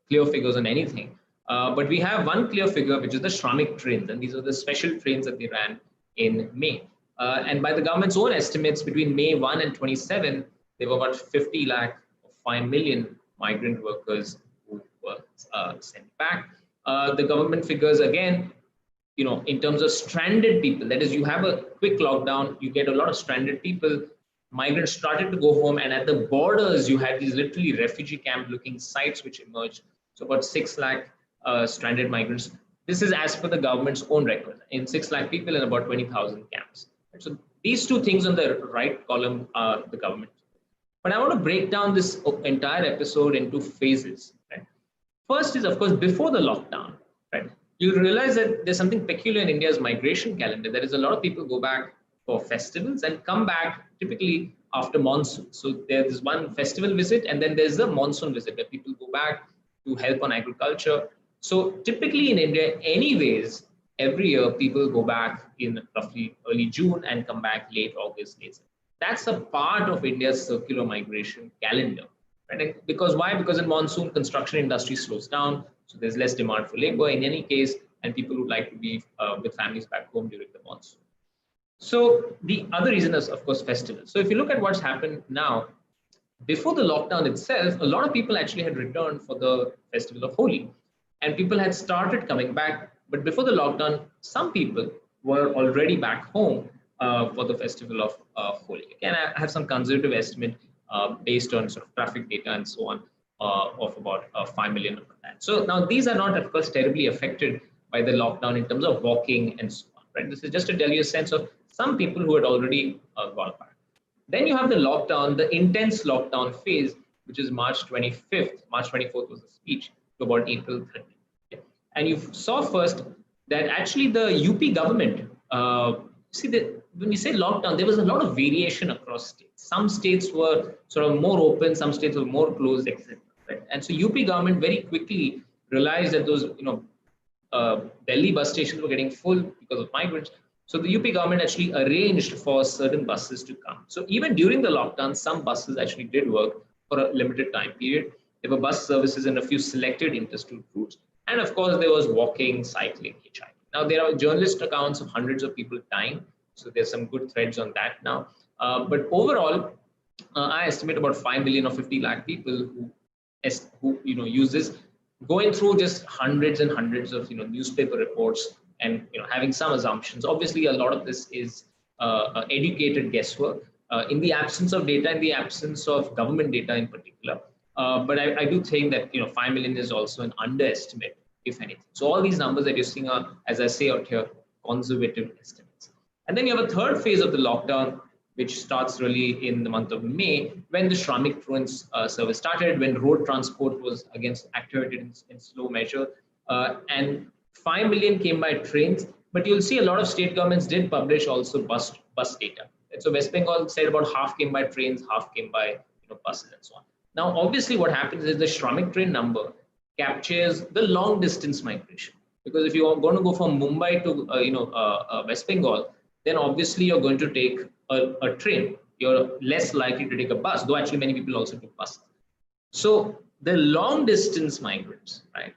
clear figures on anything. But we have one clear figure, which is the Shramik Trains. And these are the special trains that they ran in May. And by the government's own estimates, between May 1 and 27, there were about 50 lakh or 5 million migrant workers who were sent back. The government figures, again, in terms of stranded people, that is, you have a quick lockdown, you get a lot of stranded people, migrants started to go home, and at the borders, you had these literally refugee camp looking sites which emerged. So about 6 lakh stranded migrants. This is as per the government's own record, in 6 lakh people in about 20,000 camps. So these two things on the right column are the government. But I want to break down this entire episode into phases. Right? First is, of course, before the lockdown, right? You realize that there's something peculiar in India's migration calendar. There is a lot of people go back for festivals and come back typically after monsoon. So there's one festival visit and then there's a monsoon visit where people go back to help on agriculture. So typically in India, anyways, every year people go back in roughly early June and come back late August, late September. That's a part of India's circular migration calendar. Right? Because why? Because in monsoon, construction industry slows down, so there's less demand for labor in any case, and people would like to be with families back home during the monsoon. So the other reason is, of course, festivals. So if you look at what's happened now, before the lockdown itself, a lot of people actually had returned for the festival of Holi, and people had started coming back. But before the lockdown, some people were already back home for the festival of Holi. Again, I have some conservative estimate based on sort of traffic data and so on of about 5 million of that. So now these are not, of course, terribly affected by the lockdown in terms of walking and so on. Right? This is just to tell you a sense of some people who had already gone back. Then you have the lockdown, the intense lockdown phase, which is March 25th. March 24th was the speech to about April 30th. And you saw first that actually the UP government, see that when we say lockdown, there was a lot of variation across states. Some states were sort of more open, some states were more closed, etc. Right? And so UP government very quickly realized that those, Delhi bus stations were getting full because of migrants. So the UP government actually arranged for certain buses to come. So even during the lockdown, some buses actually did work for a limited time period. There were bus services in a few selected interstate routes. And of course, there was walking, cycling, hitchhiking. Now, there are journalist accounts of hundreds of people dying. So there's some good threads on that now. But overall, I estimate about 5 million or 50 lakh people who use this, going through just hundreds and hundreds of newspaper reports and having some assumptions. Obviously, a lot of this is educated guesswork in the absence of data, in the absence of government data in particular. But I do think that 5 million is also an underestimate, if anything. So all these numbers that you're seeing are, as I say out here, conservative estimates. And then you have a third phase of the lockdown, which starts really in the month of May, when the Shramik Trains service started, when road transport was again activated in slow measure, and 5 million came by trains. But you'll see a lot of state governments did publish also bus data. And so West Bengal said about half came by trains, half came by buses and so on. Now, obviously, what happens is the Shramik train number captures the long distance migration, because if you are going to go from Mumbai to West Bengal, then obviously you're going to take a train. You're less likely to take a bus, though actually many people also took buses. So the long distance migrants, right,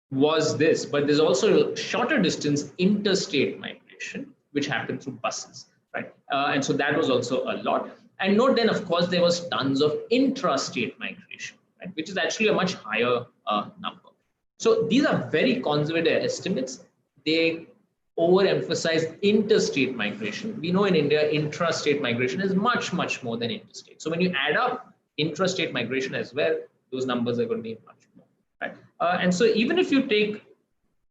was this, but there's also shorter distance interstate migration, which happened through buses, right? And so that was also a lot. And note then, of course, there was tons of intrastate migration, right, which is actually a much higher number. So these are very conservative estimates. They overemphasize interstate migration. We know in India, intrastate migration is much, much more than interstate. So when you add up intrastate migration as well, those numbers are going to be much more, right? And so even if you take,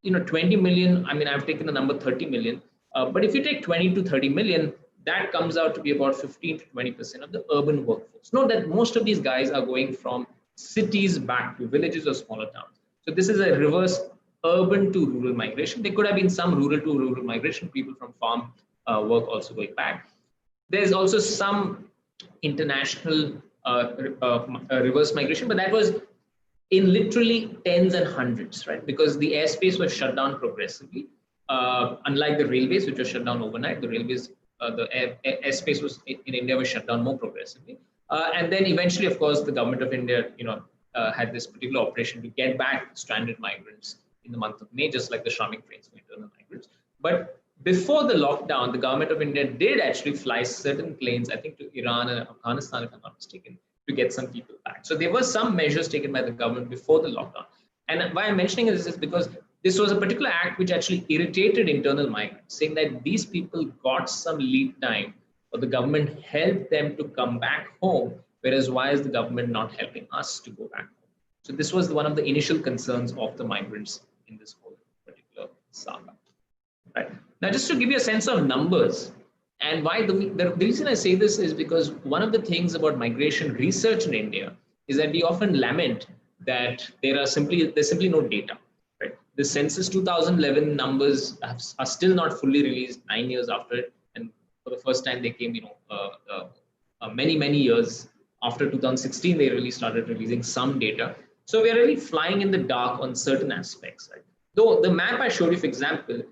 20 million, I mean, I've taken the number 30 million, but if you take 20 to 30 million, that comes out to be about 15 to 20% of the urban workforce. Note that most of these guys are going from cities back to villages or smaller towns. So this is a reverse urban to rural migration. There could have been some rural to rural migration, people from farm work also going back. There's also some international reverse migration, but that was in literally tens and hundreds, right? Because the airspace was shut down progressively. Unlike the railways, which were shut down overnight, the railways, the airspace was in India was shut down more progressively. And then eventually, of course, the government of India, had this particular operation to get back stranded migrants in the month of May, just like the Shramik Trains for internal migrants. But before the lockdown, the government of India did actually fly certain planes, I think to Iran and Afghanistan, if I'm not mistaken, to get some people back. So there were some measures taken by the government before the lockdown. And why I'm mentioning this is because this was a particular act which actually irritated internal migrants, saying that these people got some lead time, or the government helped them to come back home, whereas why is the government not helping us to go back home? So this was one of the initial concerns of the migrants in this whole particular saga. Right. Now, just to give you a sense of numbers, and why the reason I say this is because one of the things about migration research in India is that we often lament that there's simply no data. Right? The census 2011 numbers are still not fully released 9 years after it, and for the first time they came, many years after 2016 they really started releasing some data. So we are really flying in the dark on certain aspects. Right? Though the map I showed you, for example,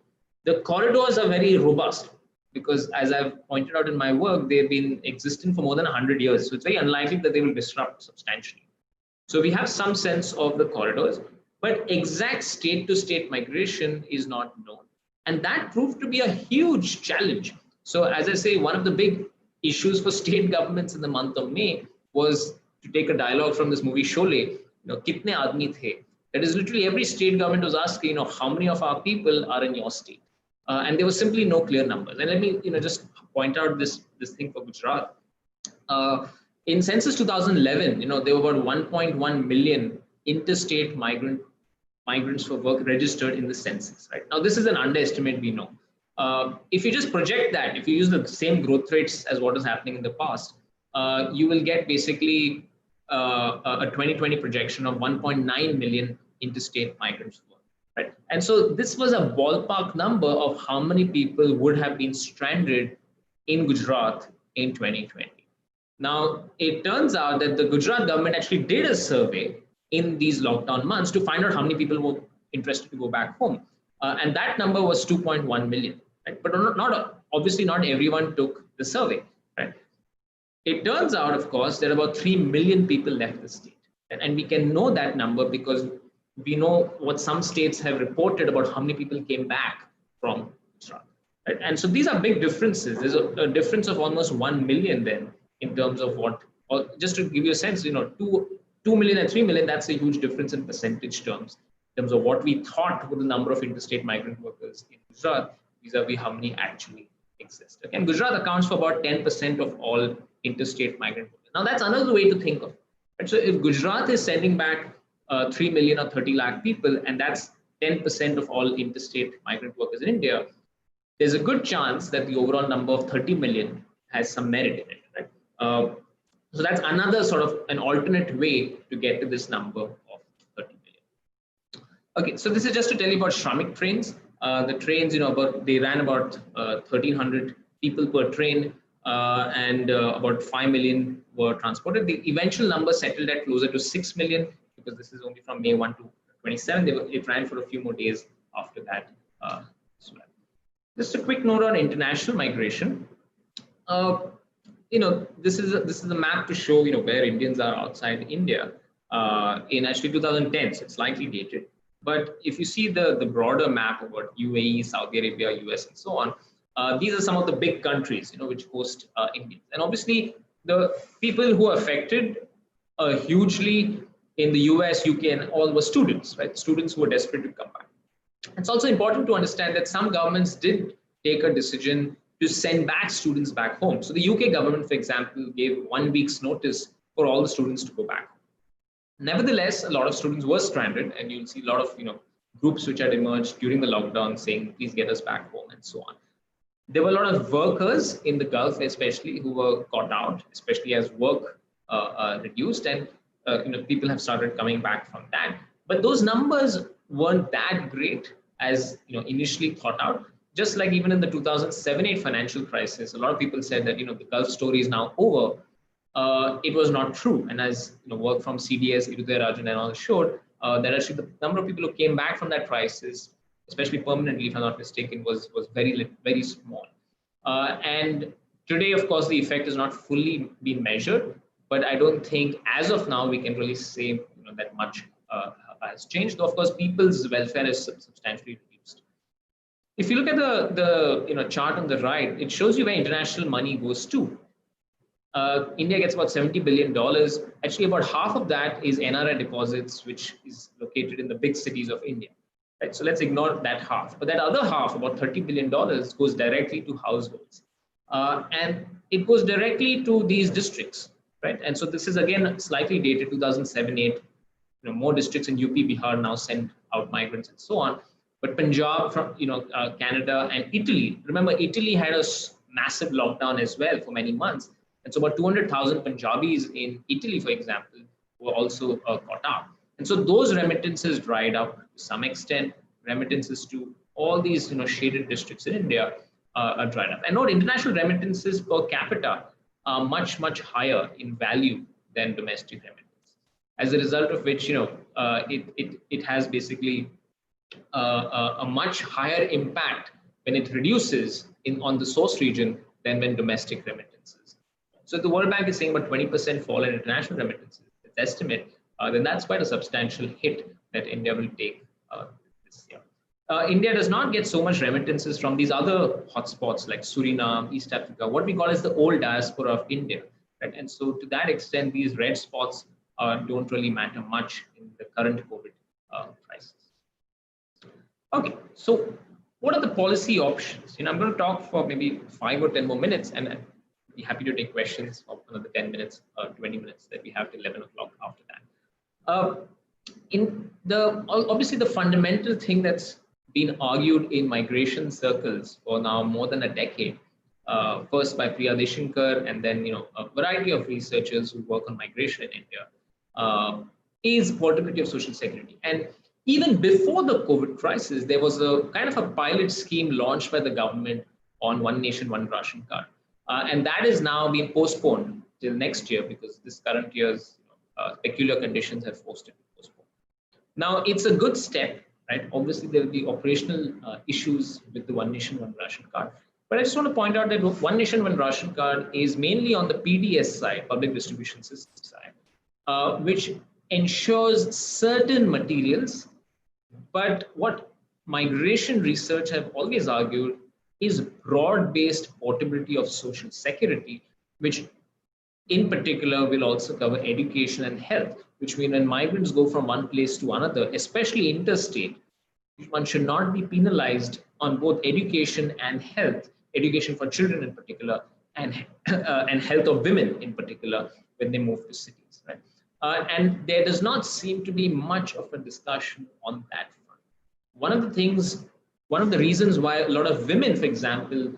the corridors are very robust because, as I've pointed out in my work, they've been existing for more than 100 years. So it's very unlikely that they will disrupt substantially. So we have some sense of the corridors, but exact state-to-state migration is not known. And that proved to be a huge challenge. So as I say, one of the big issues for state governments in the month of May was, to take a dialogue from this movie Sholay, kitne aadmi the? That is, literally every state government was asking, how many of our people are in your state? And there was simply no clear numbers. And let me, just point out this thing for Gujarat. In census 2011, there were about 1.1 million interstate migrants for work registered in the census. Right now, this is an underestimate, we know. If you just project that, if you use the same growth rates as what was happening in the past, you will get basically a 2020 projection of 1.9 million interstate migrants for work. Right? And so this was a ballpark number of how many people would have been stranded in Gujarat in 2020. Now, it turns out that the Gujarat government actually did a survey in these lockdown months to find out how many people were interested to go back home. And that number was 2.1 million. Right? But obviously not everyone took the survey. Right? It turns out, of course, that about 3 million people left the state. And we can know that number because we know what some states have reported about how many people came back from Gujarat. Right? And so these are big differences. There's a difference of almost 1 million then in terms of what, or just to give you a sense, 2 million and 3 million, that's a huge difference in percentage terms, in terms of what we thought were the number of interstate migrant workers in Gujarat vis-a-vis how many actually exist. Okay? And Gujarat accounts for about 10% of all interstate migrant workers. Now that's another way to think of it. Right? So if Gujarat is sending back 3 million or 30 lakh people, and that's 10% of all interstate migrant workers in India, there's a good chance that the overall number of 30 million has some merit in it. Right? So that's another sort of an alternate way to get to this number of 30 million. Okay, so this is just to tell you about Shramik Trains. The trains, they ran about 1,300 people per train, and about 5 million were transported. The eventual number settled at closer to 6 million because this is only from May 1 to 27. It ran for a few more days after that. Just a quick note on international migration. This is a map to show where Indians are outside India in actually 2010, so it's slightly dated. But if you see the broader map about UAE, Saudi Arabia, US, and so on, these are some of the big countries which host Indians. And obviously, the people who are affected hugely in the US, UK, and all were students, right? Students who were desperate to come back. It's also important to understand that some governments did take a decision to send back students back home. So the UK government, for example, gave 1 week's notice for all the students to go back home. Nevertheless, a lot of students were stranded, and you'll see a lot of groups which had emerged during the lockdown saying, please get us back home, and so on. There were a lot of workers in the Gulf, especially, who were caught out, especially as work reduced, and people have started coming back from that. But those numbers weren't that great as initially thought out. Just like even in the 2007-8 financial crisis, a lot of people said that the Gulf story is now over. It was not true, and as work from CDS, Irudaya Rajan, and all showed that actually the number of people who came back from that crisis, especially permanently, if I'm not mistaken, was very small. And today, of course, the effect has not fully been measured, but I don't think as of now we can really say that much has changed. Though of course, people's welfare is substantially reduced. If you look at the chart on the right, it shows you where international money goes to. India gets about $70 billion. Actually, about half of that is NRI deposits, which is located in the big cities of India. Right? So let's ignore that half. But that other half, about $30 billion, goes directly to households. And it goes directly to these districts. Right? And so this is, again, slightly dated 2007-8. More districts in UP, Bihar now send out migrants and so on. But Punjab, from Canada, and Italy. Remember, Italy had a massive lockdown as well for many months. And so about 200,000 Punjabis in Italy, for example, were also caught out. And so those remittances dried up to some extent. Remittances to all these shaded districts in India are dried up. And note, international remittances per capita are much, much higher in value than domestic remittances. As a result of which, it has basically a much higher impact when it reduces on the source region than when domestic remittances. So the World Bank is saying about 20% fall in international remittances, its estimate, then that's quite a substantial hit that India will take this year. India does not get so much remittances from these other hotspots like Suriname, East Africa, what we call as the old diaspora of India. Right? And so to that extent, these red spots don't really matter much in the current COVID crisis. Okay, so what are the policy options? I'm going to talk for maybe 5 or 10 more minutes, and I'd be happy to take questions for another 10 minutes or 20 minutes that we have till 11 o'clock after that. Obviously the fundamental thing that's been argued in migration circles for now more than a decade, first by Priya Deshankar and then a variety of researchers who work on migration in India, is portability of social security. And even before the COVID crisis, there was a kind of a pilot scheme launched by the government on One Nation, One Ration Card. And that is now being postponed till next year because this current year's peculiar conditions have forced it to postpone. Now, it's a good step, right? Obviously, there will be operational issues with the One Nation, One Ration Card. But I just want to point out that One Nation, One Ration Card is mainly on the PDS side, public distribution system side, which ensures certain materials. But what migration research have always argued is broad-based portability of social security, which in particular will also cover education and health, which means when migrants go from one place to another, especially interstate, one should not be penalized on both education and health, education for children in particular, and health of women in particular when they move to cities, right? And there does not seem to be much of a discussion on that front. One of the reasons why a lot of women, for example,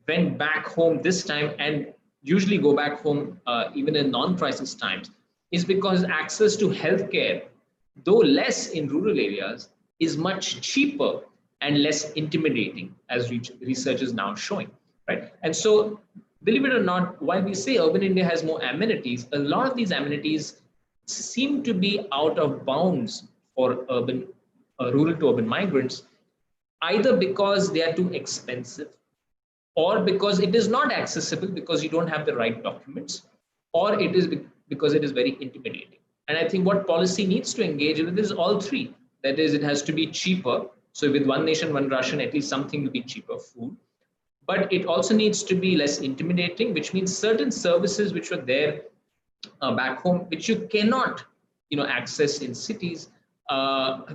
went back home this time and usually go back home even in non-crisis times is because access to healthcare, though less in rural areas, is much cheaper and less intimidating, as research is now showing, right? And so, believe it or not, while we say urban India has more amenities, a lot of these amenities seem to be out of bounds for rural to urban migrants, either because they are too expensive, or because it is not accessible because you don't have the right documents, or it is because it is very intimidating. And I think what policy needs to engage with is all three. That is, it has to be cheaper. So with One Nation, One Ration, at least something will be cheaper, food. But it also needs to be less intimidating, which means certain services which were there back home, which you cannot access in cities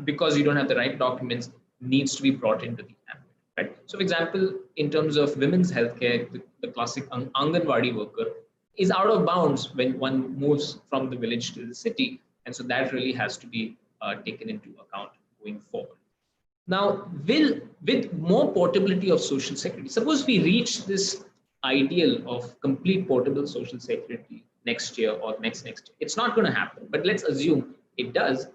because you don't have the right documents, needs to be brought into the ambit. Right? So, for example, in terms of women's healthcare, the classic Anganwadi worker is out of bounds when one moves from the village to the city. And so that really has to be taken into account going forward. Now, with more portability of social security, suppose we reach this ideal of complete portable social security next year or next year. It's not going to happen, but let's assume it does.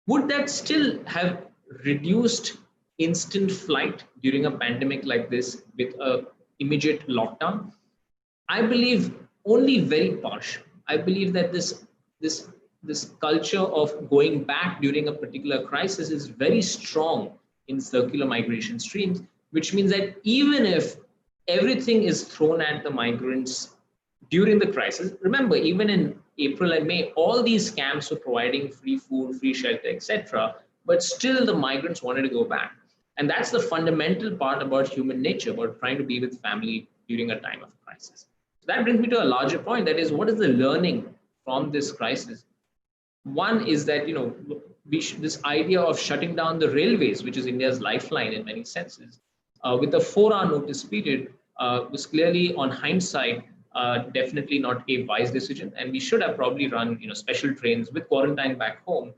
Would that still have reduced instant flight during a pandemic like this with an immediate lockdown? I believe only very partial. I believe that this culture of going back during a particular crisis is very strong in circular migration streams, which means that even if everything is thrown at the migrants during the crisis, remember, even in April and May, all these camps were providing free food, free shelter, etc. But still the migrants wanted to go back. And that's the fundamental part about human nature, about trying to be with family during a time of crisis. So that brings me to a larger point, that is, what is the learning from this crisis? One is that, this idea of shutting down the railways, which is India's lifeline in many senses, with a 4-hour notice period, was clearly, on hindsight, definitely not a wise decision. And we should have probably run, special trains with quarantine back home,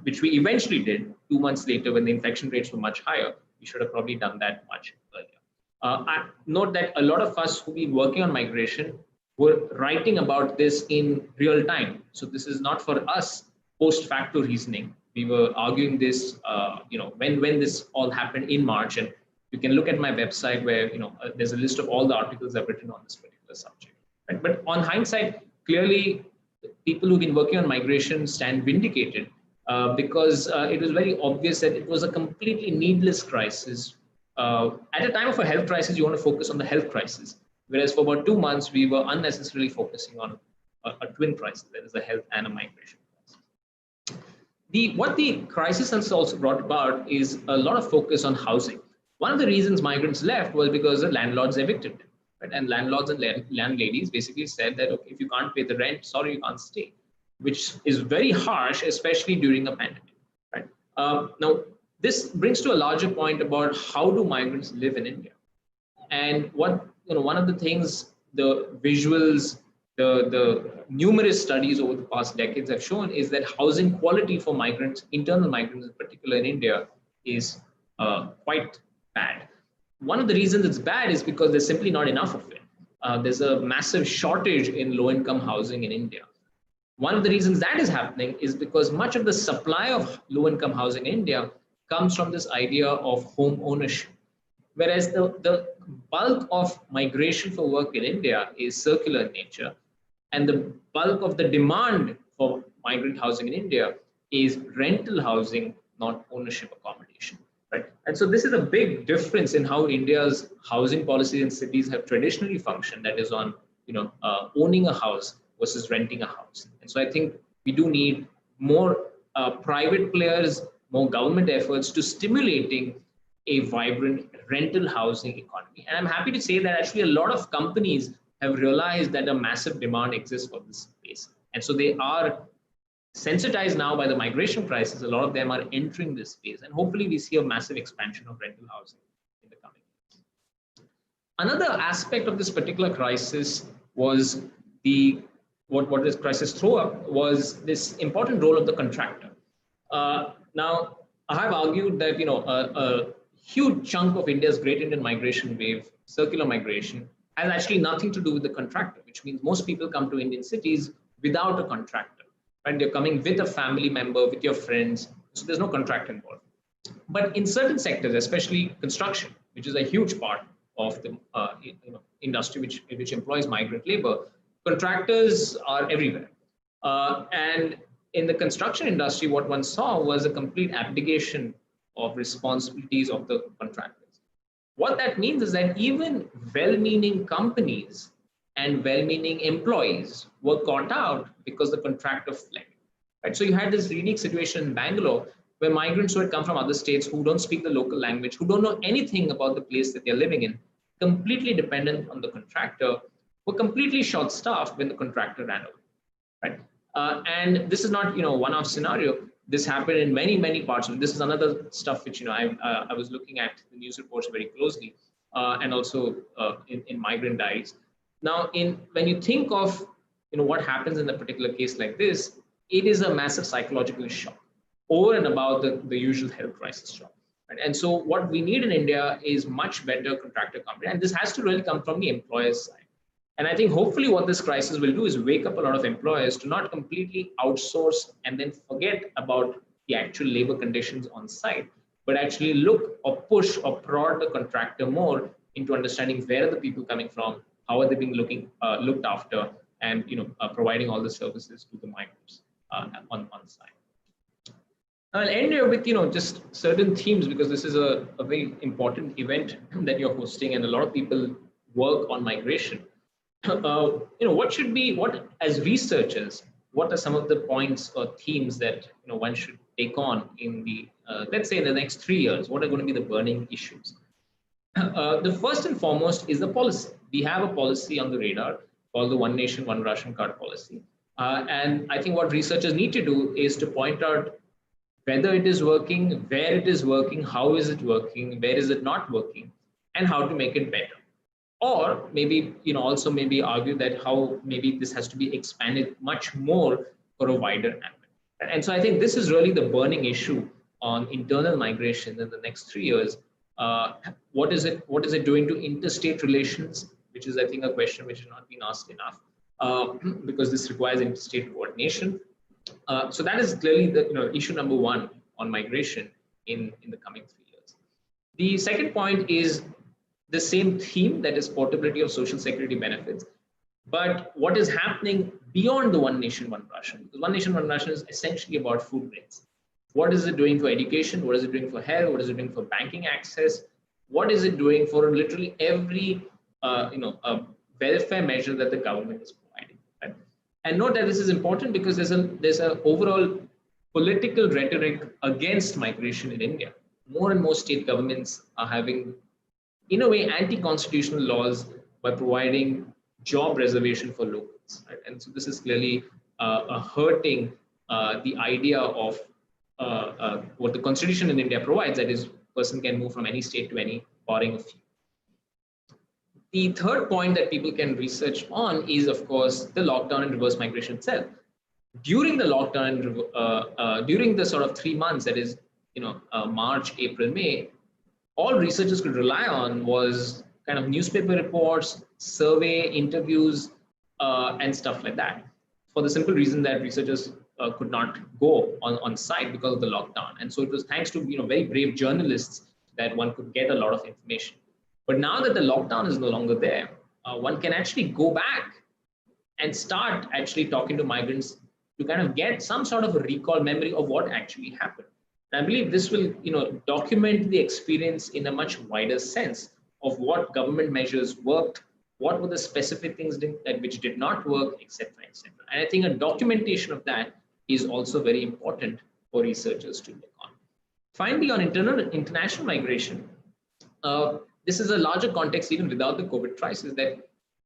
which we eventually did 2 months later when the infection rates were much higher. We should have probably done that much earlier. I note that a lot of us who've been working on migration were writing about this in real time. So this is not for us post facto reasoning. We were arguing this, when this all happened in March, and you can look at my website where there's a list of all the articles I've written on this particular subject. Right? But on hindsight, clearly, people who've been working on migration stand vindicated because it was very obvious that it was a completely needless crisis. At a time of a health crisis, you want to focus on the health crisis, whereas for about 2 months, we were unnecessarily focusing on a twin crisis, that is a health and a migration crisis. What the crisis has also brought about is a lot of focus on housing. One of the reasons migrants left was because the landlords evicted them. Right? And landlords and landladies basically said that, okay, if you can't pay the rent, sorry, you can't stay, which is very harsh, especially during a pandemic. Right? Now, this brings to a larger point about how do migrants live in India. And what, one of the things, the visuals, the numerous studies over the past decades have shown is that housing quality for migrants, internal migrants in particular in India, is quite bad. One of the reasons it's bad is because there's simply not enough of it. There's a massive shortage in low-income housing in India. One of the reasons that is happening is because much of the supply of low-income housing in India comes from this idea of home ownership. Whereas the bulk of migration for work in India is circular in nature, and the bulk of the demand for migrant housing in India is rental housing, not ownership accommodation. Right? And so this is a big difference in how India's housing policies in cities have traditionally functioned, that is on owning a house versus renting a house. And so I think we do need more private players, more government efforts to stimulating a vibrant rental housing economy. And I'm happy to say that actually a lot of companies have realized that a massive demand exists for this space. And so they are sensitized now by the migration crisis. A lot of them are entering this space, and hopefully we see a massive expansion of rental housing in the coming years. Another aspect of this particular crisis was what this crisis threw up was this important role of the contractor. Now, I have argued that a huge chunk of India's Great Indian Migration wave, circular migration, has actually nothing to do with the contractor, which means most people come to Indian cities without a contractor. Right? They're coming with a family member, with your friends, so there's no contractor involved. But in certain sectors, especially construction, which is a huge part of the industry which employs migrant labor, contractors are everywhere. And in the construction industry, what one saw was a complete abdication of responsibilities of the contractors. What that means is that even well-meaning companies and well-meaning employees were caught out because the contractor fled. Right? So you had this unique situation in Bangalore where migrants who had come from other states who don't speak the local language, who don't know anything about the place that they're living in, completely dependent on the contractor, were completely short-staffed when the contractor ran away. Right? And this is not one-off scenario. This happened in many parts. This is another stuff which I was looking at the news reports very closely, and also in migrant diaries. Now, when you think of what happens in a particular case like this, it is a massive psychological shock over and above the usual health crisis shock. Right? And so what we need in India is much better contractor company, and this has to really come from the employer's side. And I think hopefully what this crisis will do is wake up a lot of employers to not completely outsource and then forget about the actual labor conditions on site, but actually look or push or prod the contractor more into understanding where are the people coming from, how are they being looked after, and providing all the services to the migrants on site. I'll end here with just certain themes, because this is a very important event that you're hosting, and a lot of people work on migration. What as researchers, what are some of the points or themes that one should take on in the let's say in the next 3 years? What are going to be the burning issues? The first and foremost is the policy. We have a policy on the radar called the One Nation, One Ration Card policy. And I think what researchers need to do is to point out whether it is working, where it is working, how is it working, where is it not working, and how to make it better. Or maybe, also maybe argue that how maybe this has to be expanded much more for a wider ambit. And so I think this is really the burning issue on internal migration in the next 3 years. What is it doing to interstate relations, which is, I think, a question which has not been asked enough, because this requires interstate coordination. So that is clearly the issue number one on migration in the coming 3 years. The second point is the same theme, that is portability of social security benefits. But what is happening beyond the one nation, one ration? Because one nation, one ration is essentially about food grains. What is it doing for education? What is it doing for health? What is it doing for banking access? What is it doing for literally every welfare measure that the government is providing? Right? And note that this is important because there's a overall political rhetoric against migration in India. More and more state governments are having, in a way, anti-constitutional laws by providing job reservation for locals. Right? And so this is clearly hurting the idea of what the constitution in India provides, that is, person can move from any state to any, barring a few. The third point that people can research on is, of course, the lockdown and reverse migration itself. During the lockdown, during the sort of 3 months, that is, March, April, May, all researchers could rely on was kind of newspaper reports, survey, interviews, and stuff like that, for the simple reason that researchers could not go on site because of the lockdown. And so it was thanks to very brave journalists that one could get a lot of information. But now that the lockdown is no longer there, one can actually go back and start actually talking to migrants to kind of get some sort of a recall memory of what actually happened. And I believe this will document the experience in a much wider sense of what government measures worked, what were the specific things which did not work, etc., etc. And I think a documentation of that is also very important for researchers to look on. Finally, on international migration, this is a larger context even without the COVID crisis, that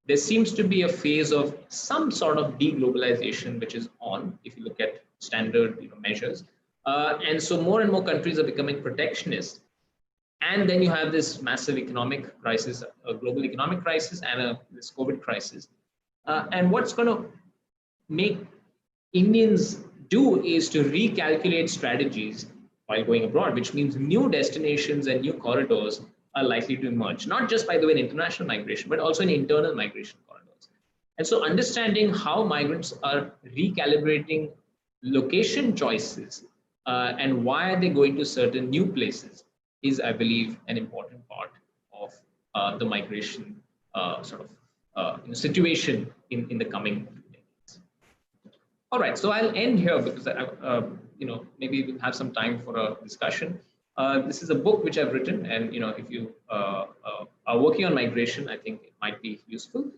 there seems to be a phase of some sort of deglobalization which is on, if you look at standard measures. And so more and more countries are becoming protectionist. And then you have this massive economic crisis, a global economic crisis, and this COVID crisis. And what's going to make Indians do is to recalculate strategies while going abroad, which means new destinations and new corridors are likely to emerge, not just, by the way, in international migration, but also in internal migration corridors. And so understanding how migrants are recalibrating location choices and why are they going to certain new places is, I believe, an important part of the migration situation in the coming decades. All right, so I'll end here because maybe we'll have some time for a discussion. This is a book which I've written, and if you are working on migration, I think it might be useful.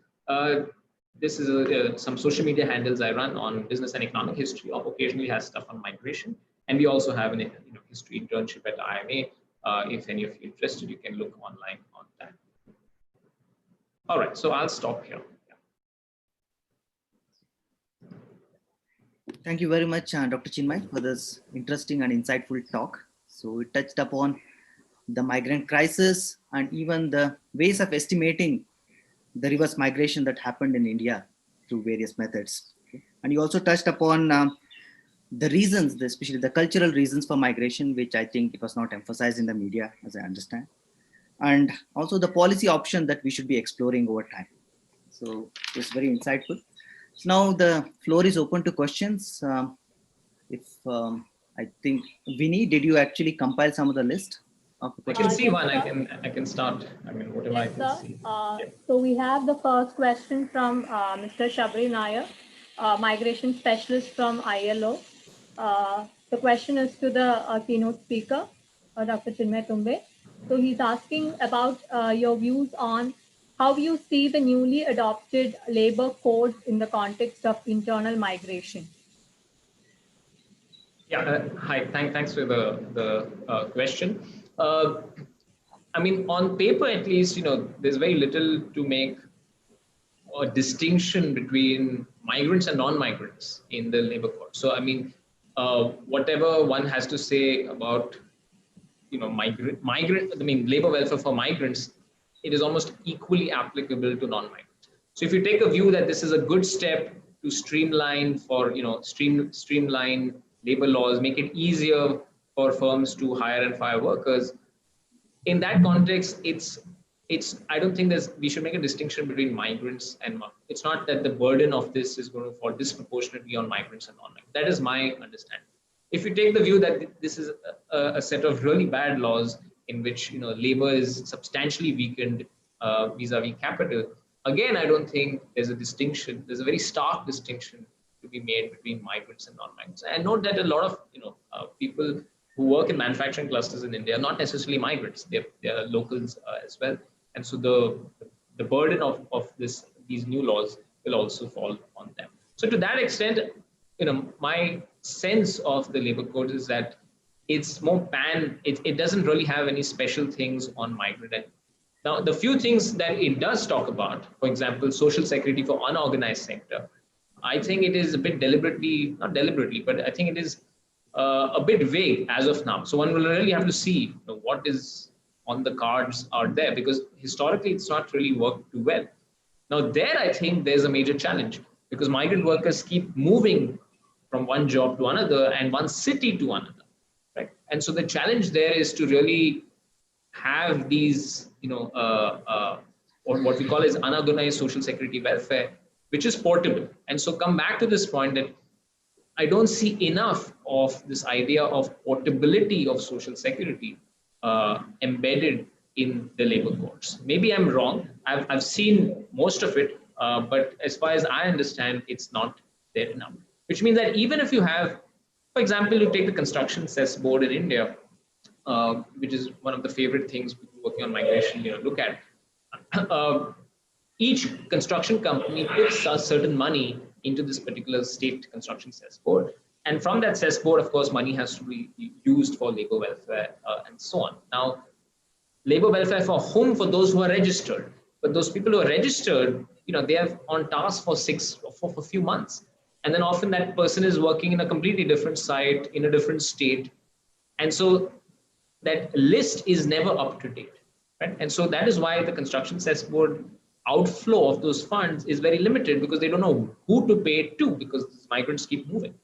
This is some social media handles I run on business and economic history, or occasionally has stuff on migration, and we also have an history internship at IMA. If any of you are interested, you can look online on that. All right, so I'll stop here. Thank you very much, Dr. Chinmay, for this interesting and insightful talk. So it touched upon the migrant crisis and even the ways of estimating the reverse migration that happened in India through various methods. Okay. And you also touched upon the reasons, especially the cultural reasons for migration, which I think it was not emphasized in the media, as I understand. And also the policy option that we should be exploring over time. So it's very insightful. So now the floor is open to questions. I think, Vinny, did you actually compile some of the list? I can see one. I can start. I mean, whatever I can see. So we have the first question from Mr. Shabri Nair, migration specialist from ILO. The question is to the keynote speaker, Dr. Chinmay Tumbe. So he's asking about your views on how you see the newly adopted labor codes in the context of internal migration. Yeah, hi, thanks for the question. I mean, on paper, at least, there's very little to make a distinction between migrants and non-migrants in the labor code. So, I mean, whatever one has to say about, labor welfare for migrants, it is almost equally applicable to non-migrants. So if you take a view that this is a good step to streamline streamline labor laws, make it easier for firms to hire and fire workers, in that context, it's I don't think we should make a distinction between migrants and it's not that the burden of this is going to fall disproportionately on migrants and non-migrants. That is my understanding. If you take the view that this is a set of really bad laws in which labor is substantially weakened vis-a-vis capital, again, I don't think there's a distinction. There's a very stark distinction to be made between migrants and non-migrants. And note that a lot of people who work in manufacturing clusters in India are not necessarily migrants. They're locals as well. And so the burden of these new laws will also fall on them. So to that extent, my sense of the labor code is that it's more it doesn't really have any special things on migrant. Now, the few things that it does talk about, for example, social security for unorganized sector, I think it is a bit not deliberately, but I think it is a bit vague as of now. So one will really have to see what is on the cards out there, because historically it's not really worked too well. Now there, I think there's a major challenge because migrant workers keep moving from one job to another and one city to another, right? And so the challenge there is to really have these, or what we call as unorganized social security welfare, which is portable. And so come back to this point that I don't see enough of this idea of portability of social security embedded in the labor codes. Maybe I'm wrong. I've seen most of it, but as far as I understand, it's not there enough. Which means that even if you have, for example, you take the construction cess board in India, which is one of the favorite things people working on migration look at. Each construction company puts a certain money into this particular state construction cess board. And from that cess board, of course, money has to be used for labor welfare and so on. Now, labor welfare for whom? For those who are registered. But those people who are registered, they are on task for for a few months. And then often that person is working in a completely different site, in a different state. And so that list is never up to date, right? And so that is why the construction cess board outflow of those funds is very limited, because they don't know who to pay it to, because these migrants keep moving.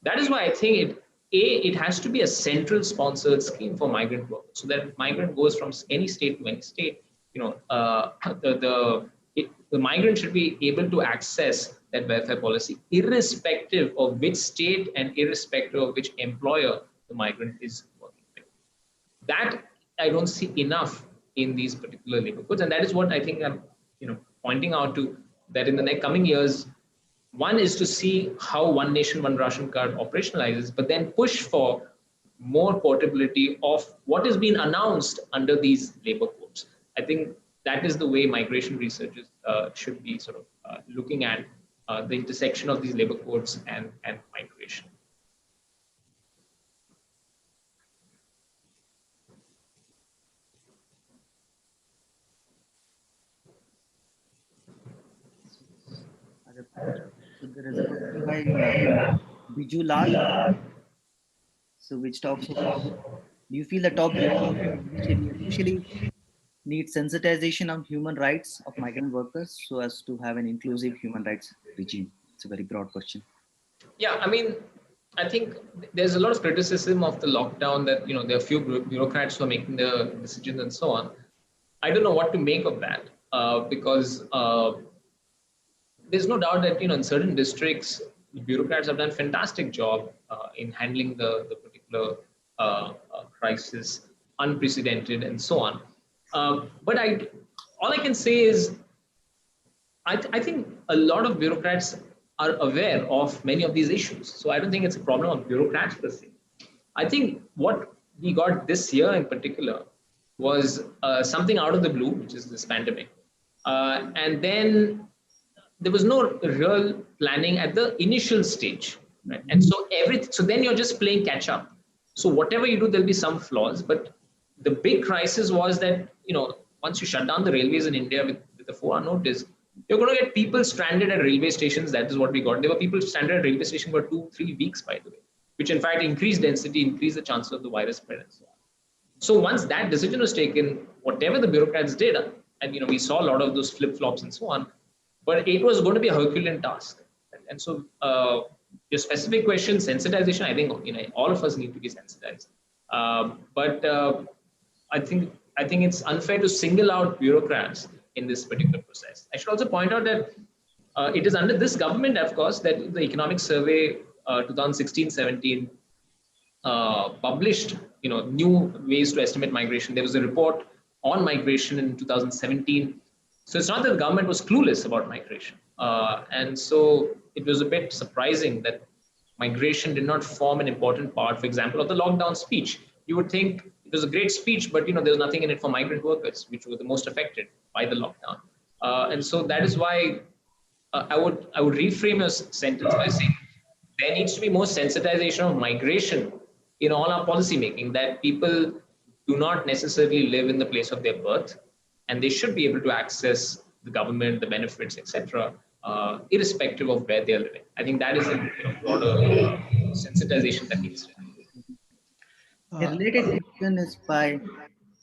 That is why I think it has to be a central sponsored scheme for migrant workers, so that if migrant goes from any state to any state, the migrant should be able to access that welfare policy, irrespective of which state and irrespective of which employer the migrant is working with. That I don't see enough in these particular labor codes, and that is what I think I'm pointing out to, that in the next coming years, one is to see how one nation, one ration card operationalizes, but then push for more portability of what has been announced under these labor codes. I think that is the way migration researchers should be sort of looking at the intersection of these labor codes and migration. So there is a question by Biju Lal, so which talks about, do you feel the top especially need sensitization on human rights of migrant workers so as to have an inclusive human rights regime? It's a very broad question. Yeah, I mean, I think there's a lot of criticism of the lockdown that, there are few bureaucrats who are making the decisions and so on. I don't know what to make of that because there's no doubt that, in certain districts, the bureaucrats have done a fantastic job in handling the particular crisis, unprecedented and so on. But all I can say is, I think a lot of bureaucrats are aware of many of these issues. So I don't think it's a problem of bureaucrats per se. I think what we got this year in particular was something out of the blue, which is this pandemic. And then there was no real planning at the initial stage, right? And so then you're just playing catch up. So whatever you do, there'll be some flaws. But the big crisis was that, once you shut down the railways in India with the 4-hour notice, you're going to get people stranded at railway stations. That is what we got. There were people stranded at railway station for 2-3 weeks, by the way, which in fact increased density, increased the chances of the virus spread and so on. So once that decision was taken, whatever the bureaucrats did, and we saw a lot of those flip-flops and so on, but it was going to be a Herculean task. And so your specific question, sensitization, I think all of us need to be sensitized. But I think I think it's unfair to single out bureaucrats in this particular process. I should also point out that it is under this government, of course, that the economic survey 2016-17 published, new ways to estimate migration. There was a report on migration in 2017. So it's not that the government was clueless about migration. And so it was a bit surprising that migration did not form an important part, for example, of the lockdown speech. You would think it was a great speech, but there was nothing in it for migrant workers, which were the most affected by the lockdown. And so that is why I would reframe your sentence by saying there needs to be more sensitization of migration in all our policy making, that people do not necessarily live in the place of their birth, and they should be able to access the government, the benefits, etc., irrespective of where they're living. I think that is a broader sensitization that needs to happen. A related question is by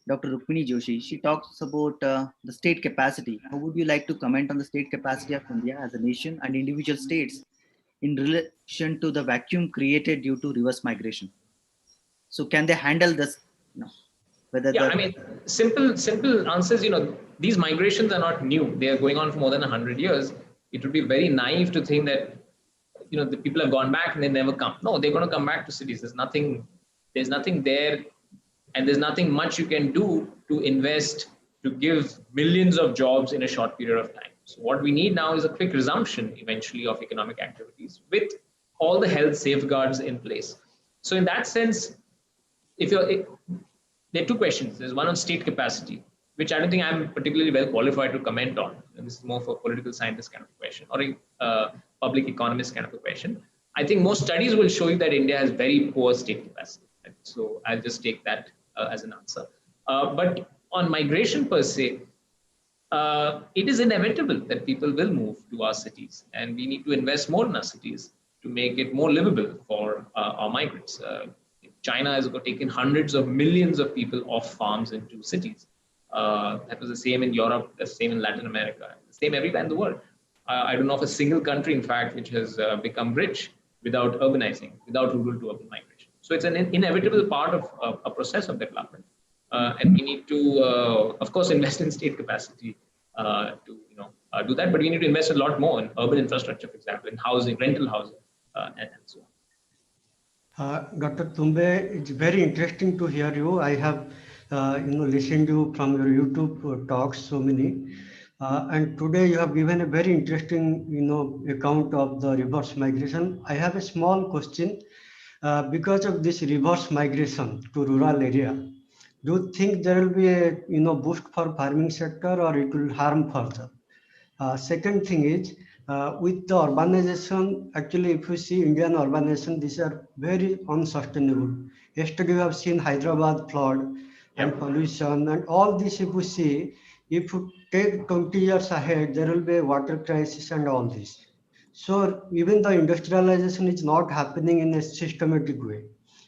Dr. Rukmini Joshi. She talks about the state capacity. How would you like to comment on the state capacity of India as a nation and individual states in relation to the vacuum created due to reverse migration? So can they handle this? Simple answers, these migrations are not new. They are going on for more than 100 years. It would be very naive to think that, the people have gone back and they never come. No, they're going to come back to cities. There's nothing there, and there's nothing much you can do to invest to give millions of jobs in a short period of time. So what we need now is a quick resumption eventually of economic activities with all the health safeguards in place. So in that sense, there are two questions. There's one on state capacity, which I don't think I'm particularly well qualified to comment on. And this is more for a political scientist kind of a question, or a public economist kind of a question. I think most studies will show you that India has very poor state capacity. Right? So I'll just take that as an answer. But on migration per se, it is inevitable that people will move to our cities, and we need to invest more in our cities to make it more livable for our migrants. China has taken hundreds of millions of people off farms into cities. That was the same in Europe, the same in Latin America, the same everywhere in the world. I don't know of a single country, in fact, which has become rich without urbanizing, without rural to urban migration. So it's an inevitable part of a process of development. And we need to, of course, invest in state capacity to do that. But we need to invest a lot more in urban infrastructure, for example, in housing, rental housing, and so on. Dr. Tumbe, it's very interesting to hear you. I have, listened to you from your YouTube talks, so many. And today you have given a very interesting, account of the reverse migration. I have a small question. Because of this reverse migration to rural area, do you think there will be a, boost for farming sector, or it will harm further? Second thing is, with the urbanization, actually, if you see Indian urbanization, these are very unsustainable. Yesterday, we have seen Hyderabad flood and pollution, and all this, if we see, if you take 20 years ahead, there will be a water crisis and all this. So even the industrialization is not happening in a systematic way.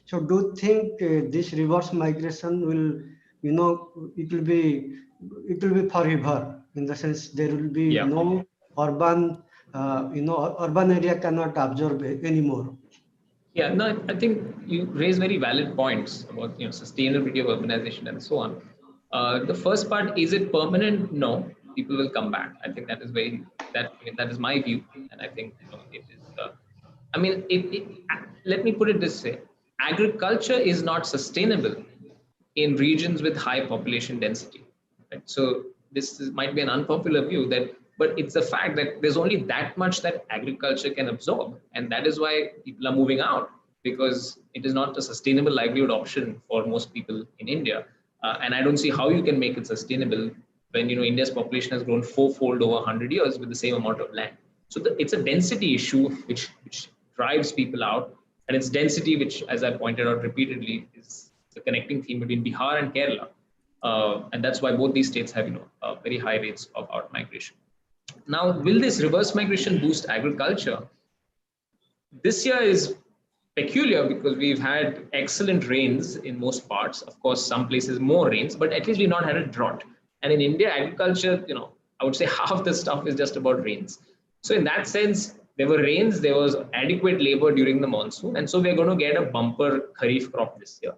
So do you think this reverse migration will, it will be forever, in the sense there will be no urban, urban area cannot absorb anymore? Yeah, no, I think you raise very valid points about sustainability of urbanization and so on. The first part, is it permanent? No, people will come back. I think that is that is my view, and I think it is. Let me put it this way: agriculture is not sustainable in regions with high population density. Right? So might be an unpopular view, but it's the fact that there's only that much that agriculture can absorb, and that is why people are moving out, because it is not a sustainable livelihood option for most people in India. And I don't see how you can make it sustainable when India's population has grown fourfold over 100 years with the same amount of land. So it's a density issue which drives people out, and it's density which, as I pointed out repeatedly, is the connecting theme between Bihar and Kerala, and that's why both these states have very high rates of out migration. Now, will this reverse migration boost agriculture? This year is peculiar because we've had excellent rains in most parts. Of course, some places more rains, but at least we've not had a drought. And in India, agriculture, I would say half the stuff is just about rains. So in that sense, there were rains, there was adequate labor during the monsoon. And so we're going to get a bumper Kharif crop this year.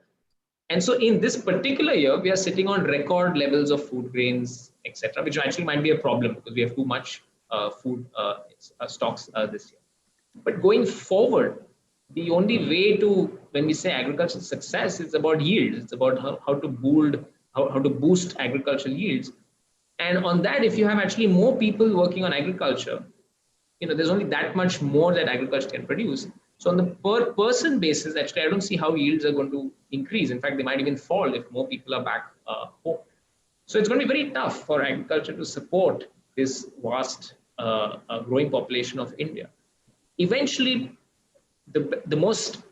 And so in this particular year, we are sitting on record levels of food grains, etc., which actually might be a problem because we have too much food stocks this year. But going forward, the only way to, when we say agricultural success, it's about yields. It's about how to boost agricultural yields. And on that, if you have actually more people working on agriculture, there's only that much more that agriculture can produce. So on the per person basis, actually, I don't see how yields are going to increase. In fact, they might even fall if more people are back home. So it's going to be very tough for agriculture to support this vast growing population of India. Eventually, the most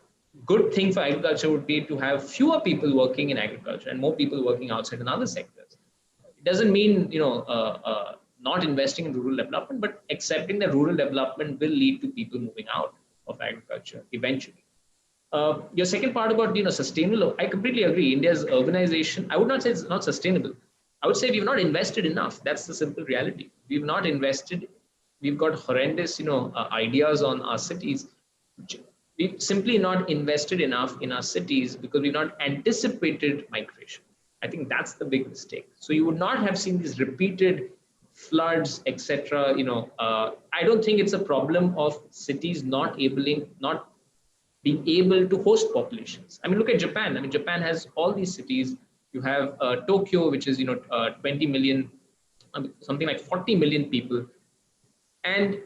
good thing for agriculture would be to have fewer people working in agriculture and more people working outside in other sectors. It doesn't mean not investing in rural development, but accepting that rural development will lead to people moving out of agriculture eventually. Your second part about sustainable, I completely agree. India's urbanization, I would not say it's not sustainable. I would say we've not invested enough. That's the simple reality. We've not invested. We've got horrendous ideas on our cities. We've simply not invested enough in our cities because we've not anticipated migration. I think that's the big mistake. So you would not have seen these repeated floods, etc. I don't think it's a problem of cities not being able to host populations. I mean, look at Japan. I mean, Japan has all these cities. You have Tokyo, which is 20 million, something like 40 million people, and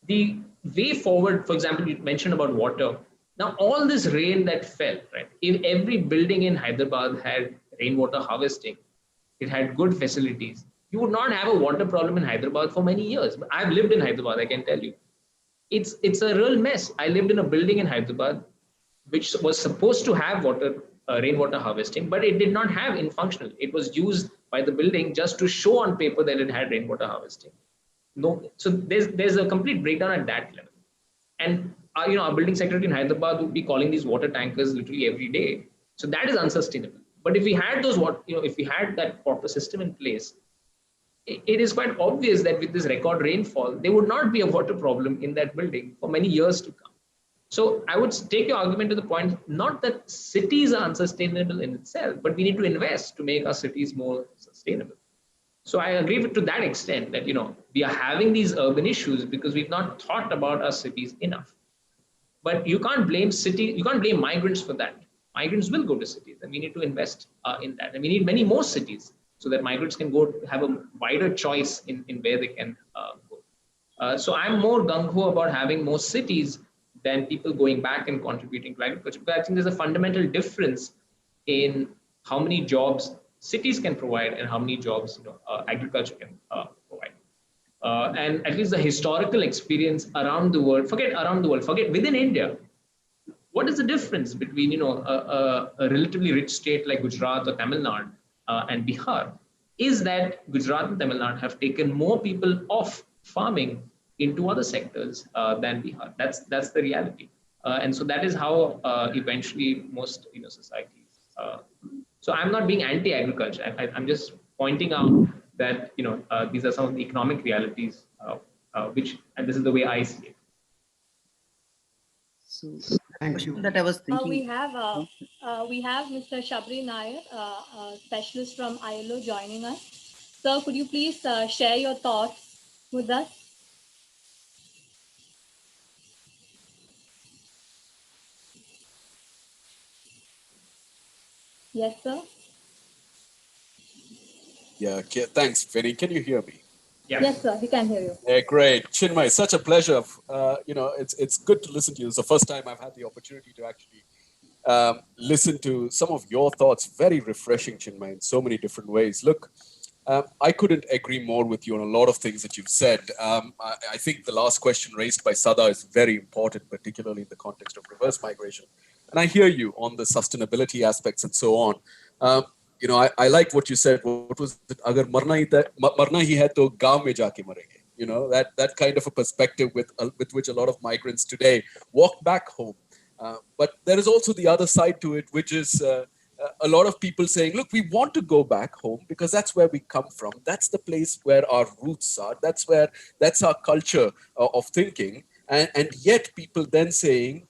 the way forward. For example, you mentioned about water. Now, all this rain that fell, right? If every building in Hyderabad had rainwater harvesting, it had good facilities, you would not have a water problem in Hyderabad for many years. But I've lived in Hyderabad, I can tell you. It's a real mess. I lived in a building in Hyderabad, which was supposed to have rainwater harvesting, but it did not have in functional. It was used by the building just to show on paper that it had rainwater harvesting. No, so there's a complete breakdown at that level. And our building secretary in Hyderabad would be calling these water tankers literally every day. So that is unsustainable. But if we had if we had that proper system in place, it is quite obvious that with this record rainfall, there would not be a water problem in that building for many years to come. So I would take your argument to the point, not that cities are unsustainable in itself, but we need to invest to make our cities more sustainable. So I agree to that extent that, we are having these urban issues because we've not thought about our cities enough. But you can't blame migrants for that. Migrants will go to cities, and we need to invest in that. And we need many more cities so that migrants can go have a wider choice in where they can go. So I'm more gung-ho about having more cities than people going back and contributing to agriculture. But I think there's a fundamental difference in how many jobs cities can provide and how many jobs agriculture can provide. And at least the historical experience around the world, forget within India, what is the difference between a relatively rich state like Gujarat or Tamil Nadu and Bihar? Is that Gujarat and Tamil Nadu have taken more people off farming into other sectors than Bihar. That's the reality. And so that is how eventually most societies. So I'm not being anti-agriculture. I'm just pointing out that these are some of the economic realities, and this is the way I see it. So, Thank you. that I was thinking. We have Mr. Shabri Nair, a specialist from ILO, joining us. Sir, could you please share your thoughts with us? Yes, sir. Yeah, thanks, Vinny. Can you hear me? Yeah. Yes, sir. We can hear you. Yeah, great. Chinmay, such a pleasure. It's good to listen to you. It's the first time I've had the opportunity to actually listen to some of your thoughts. Very refreshing, Chinmay, in so many different ways. Look, I couldn't agree more with you on a lot of things that you've said. I think the last question raised by Sada is very important, particularly in the context of reverse migration. And I hear you on the sustainability aspects and so on. I like what you said. What was it? Agar marna hi hai to gaon mein jaake marenge. That kind of a perspective with which a lot of migrants today walk back home. But there is also the other side to it, which is a lot of people saying, look, we want to go back home because that's where we come from. That's the place where our roots are. That's our culture of thinking. And yet people then saying,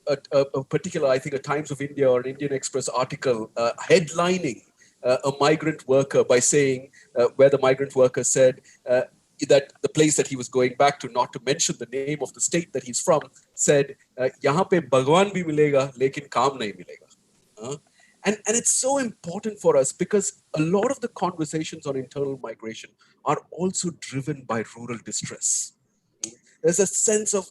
a particular, I think, a Times of India or an Indian Express article headlining a migrant worker by saying, where the migrant worker said that the place that he was going back to, not to mention the name of the state that he's from, said, "Yahan pe Bhagwan bhi milega, lekin kaam nahi milega." And it's so important for us because a lot of the conversations on internal migration are also driven by rural distress. There's a sense of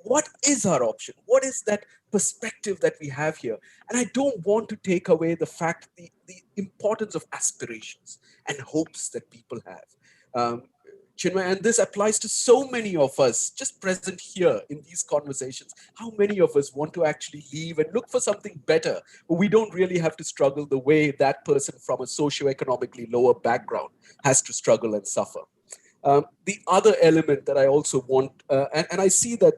what is our option? What is that perspective that we have here? And I don't want to take away the fact, the importance of aspirations and hopes that people have. Chinmay, and this applies to so many of us just present here in these conversations. How many of us want to actually leave and look for something better, but we don't really have to struggle the way that person from a socioeconomically lower background has to struggle and suffer. The other element that I also want, and I see that,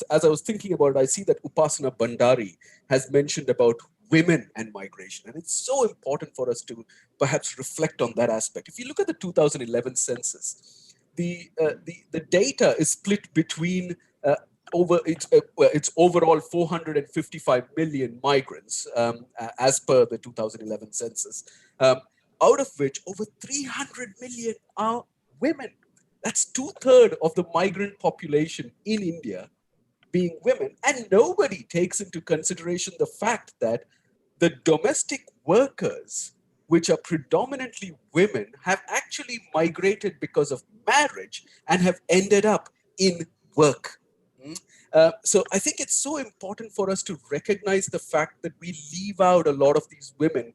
as I was thinking about it, I see that Upasana Bandari has mentioned about women and migration. And it's so important for us to perhaps reflect on that aspect. If you look at the 2011 census, the data is split between it's overall 455 million migrants as per the 2011 census, out of which over 300 million are women. That's 2/3 of the migrant population in India being women. And nobody takes into consideration the fact that the domestic workers, which are predominantly women, have actually migrated because of marriage and have ended up in work. So I think it's so important for us to recognize the fact that we leave out a lot of these women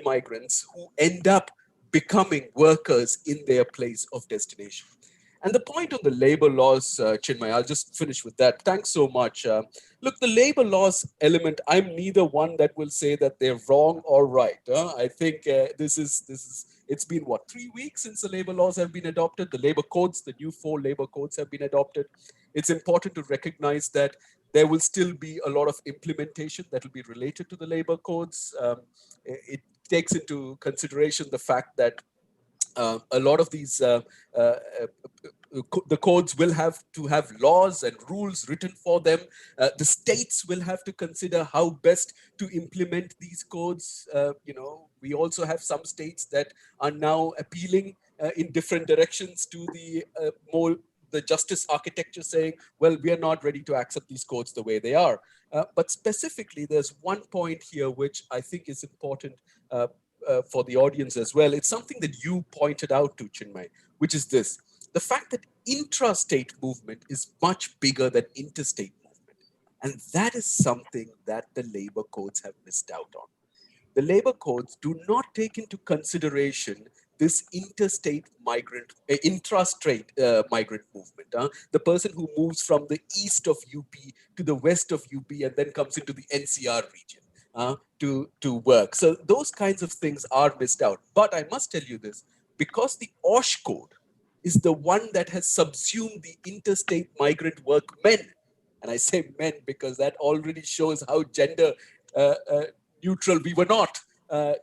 migrants who end up becoming workers in their place of destination. And the point on the labor laws, Chinmay, I'll just finish with that. Thanks so much. Look, the labor laws element, I'm neither one that will say that they're wrong or right. I think it's been, what, 3 weeks since the labor laws have been adopted. The labor codes, the new 4 labor codes have been adopted. It's important to recognize that there will still be a lot of implementation that will be related to the labor codes. It takes into consideration the fact that a lot of these the codes will have to have laws and rules written for them. The states will have to consider how best to implement these codes. We also have some states that are now appealing in different directions to the justice architecture, saying, well, we are not ready to accept these codes the way they are. But specifically, there's one point here which I think is important for the audience as well. It's something that you pointed out to, Chinmay, which is this: the fact that intrastate movement is much bigger than interstate movement. And that is something that the labor codes have missed out on. The labor codes do not take into consideration this intrastate migrant movement. The person who moves from the east of UP to the west of UP and then comes into the NCR region to work. So those kinds of things are missed out. But I must tell you this, because the OSH code is the one that has subsumed the interstate migrant workmen, and I say men because that already shows how gender neutral we were not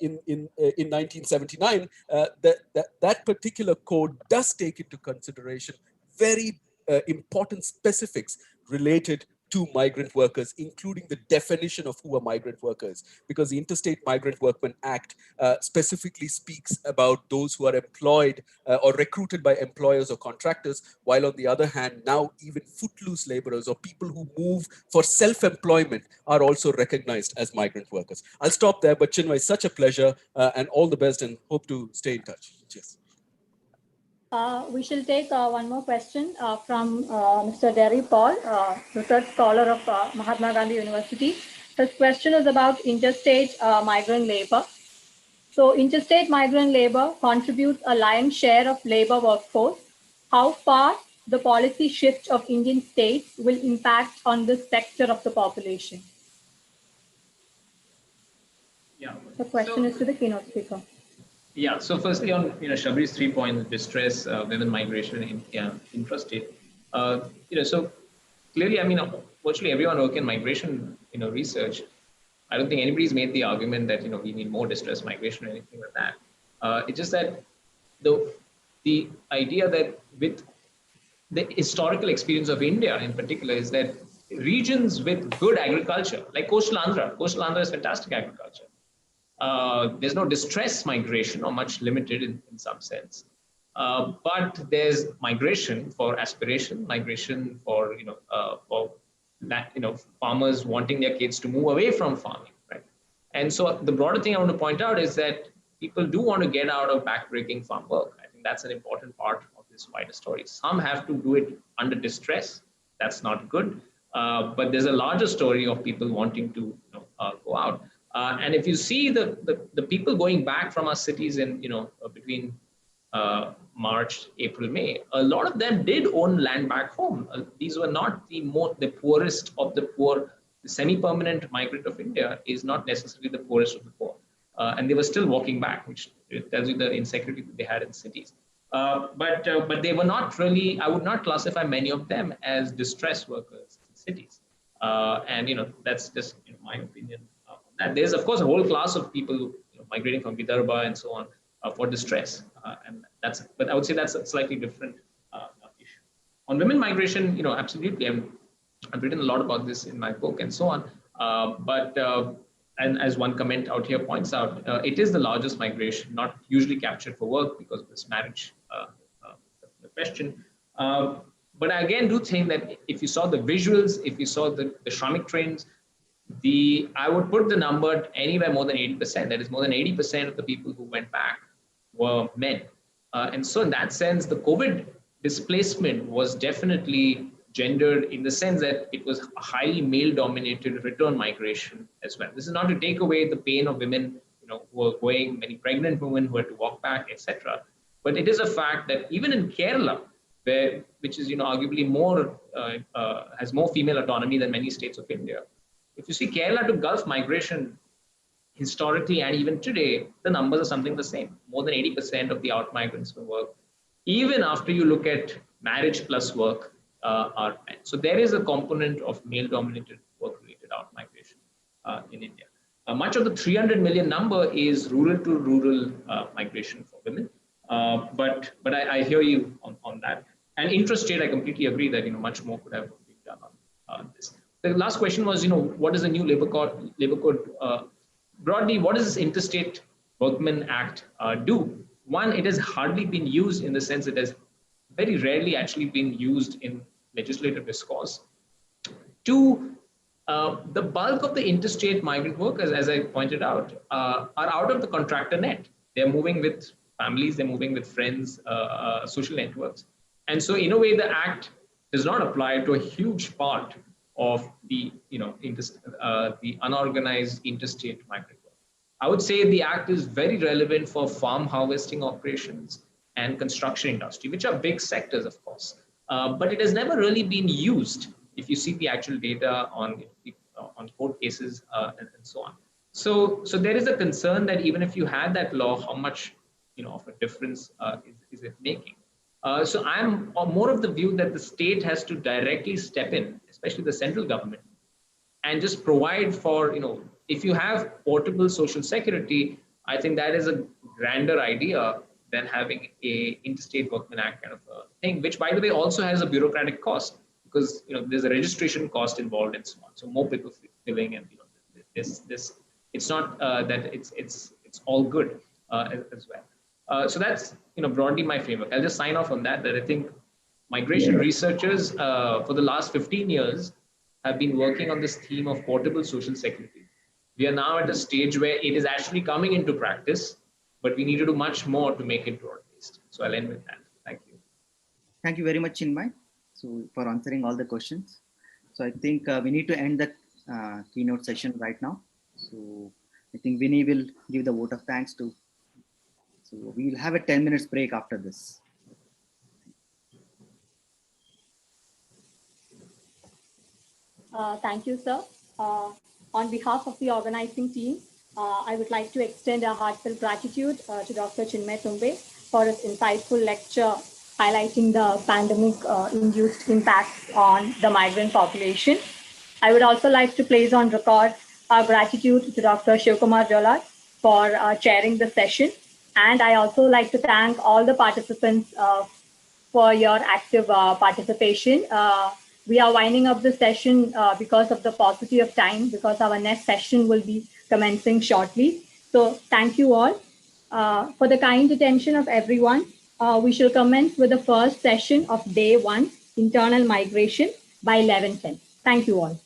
in 1979. That particular code does take into consideration very important specifics related to migrant workers, including the definition of who are migrant workers, because the Interstate Migrant Workmen Act specifically speaks about those who are employed or recruited by employers or contractors, while on the other hand, now even footloose laborers or people who move for self-employment are also recognized as migrant workers. I'll stop there, but Chinmay, such a pleasure and all the best, and hope to stay in touch. Cheers. We shall take one more question from Mr. Derry Paul, research scholar of Mahatma Gandhi University. His question is about interstate migrant labor. So interstate migrant labor contributes a lion's share of labor workforce. How far the policy shift of Indian states will impact on this sector of the population? Yeah. The question is to the keynote speaker. Yeah. So firstly, on Shabir's 3 points: distress, women migration, intrastate. So clearly, I mean, virtually everyone working in migration, research, I don't think anybody's made the argument that we need more distress migration or anything like that. It's just that the idea that with the historical experience of India in particular is that regions with good agriculture, like coastal Andhra. Coastal Andhra is fantastic agriculture. There's no distress migration or much limited in some sense. But there's migration for aspiration, migration for, farmers wanting their kids to move away from farming, right? And so the broader thing I want to point out is that people do want to get out of backbreaking farm work. I think that's an important part of this wider story. Some have to do it under distress. That's not good. But there's a larger story of people wanting to go out. And if you see the people going back from our cities in, between March, April, May, a lot of them did own land back home. These were not the poorest of the poor. The semi-permanent migrant of India is not necessarily the poorest of the poor. And they were still walking back, which tells you the insecurity that they had in cities. But they were not really, I would not classify many of them as distress workers in cities. And, that's just my opinion. And there's, of course, a whole class of people migrating from Vidarbha and so on for distress. But I would say that's a slightly different issue. On women migration, absolutely. I've written a lot about this in my book and so on. And as one comment out here points out, it is the largest migration, not usually captured for work because of this marriage question. But I again do think that if you saw the visuals, if you saw the Shramik Trains, I would put the number anywhere more than 80%. That is more than 80% of the people who went back were men. And so in that sense, the COVID displacement was definitely gendered in the sense that it was a highly male-dominated return migration as well. This is not to take away the pain of women, who are going, many pregnant women who had to walk back, etc. But it is a fact that even in Kerala, which is arguably more has more female autonomy than many states of India. If you see Kerala to Gulf migration, historically and even today, the numbers are something the same. More than 80% of the out migrants for work, even after you look at marriage plus work, are men. So there is a component of male-dominated work-related out migration in India. Much of the 300 million number is rural to rural migration for women. But I hear you on that. And intrastate, I completely agree that much more could have been done on this. The last question was, what is the new labor code? Broadly, what does this Interstate Workmen Act do? One, it has hardly been used in the sense it has very rarely actually been used in legislative discourse. Two, the bulk of the interstate migrant workers, as I pointed out, are out of the contractor net. They're moving with families, they're moving with friends, social networks. And so in a way, the act does not apply to a huge part of the, the unorganized interstate migrant work. I would say the act is very relevant for farm harvesting operations and construction industry, which are big sectors, of course. But it has never really been used if you see the actual data on court cases and so on. So there is a concern that even if you had that law, how much of a difference is it making? So I'm more of the view that the state has to directly step in, especially the central government, and just provide for, if you have portable social security, I think that is a grander idea than having a Interstate Workmen Act kind of a thing, which by the way also has a bureaucratic cost because there's a registration cost involved and so on. So more people filling and this it's not that it's all good as well. So that's broadly my framework. I'll just sign off on that. That I think migration researchers for the last 15 years have been working on this theme of portable social security. We are now at a stage where it is actually coming into practice, but we need to do much more to make it broad-based. So I'll end with that. Thank you. Thank you very much, Chinmay, for answering all the questions. So I think we need to end the keynote session right now. So I think Vinny will give the vote of thanks to. So we'll have a 10 minutes break after this. Thank you, sir. On behalf of the organizing team, I would like to extend a heartfelt gratitude to Dr. Chinmay Tumbe for his insightful lecture highlighting the pandemic-induced impacts on the migrant population. I would also like to place on record our gratitude to Dr. Shivkumar Jola for chairing the session. And I also like to thank all the participants for your active participation. We are winding up the session because of the paucity of time, because our next session will be commencing shortly. So thank you all. For the kind attention of everyone, we shall commence with the first session of day 1, internal migration, by 11:10. Thank you all.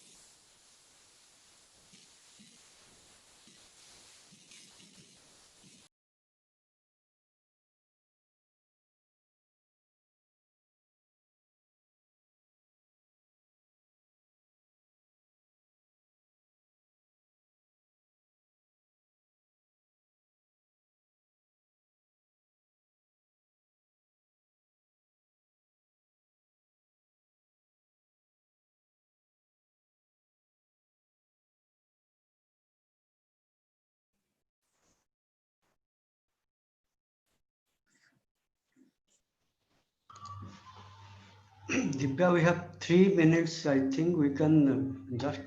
Divya, we have 3 minutes. I think we can just,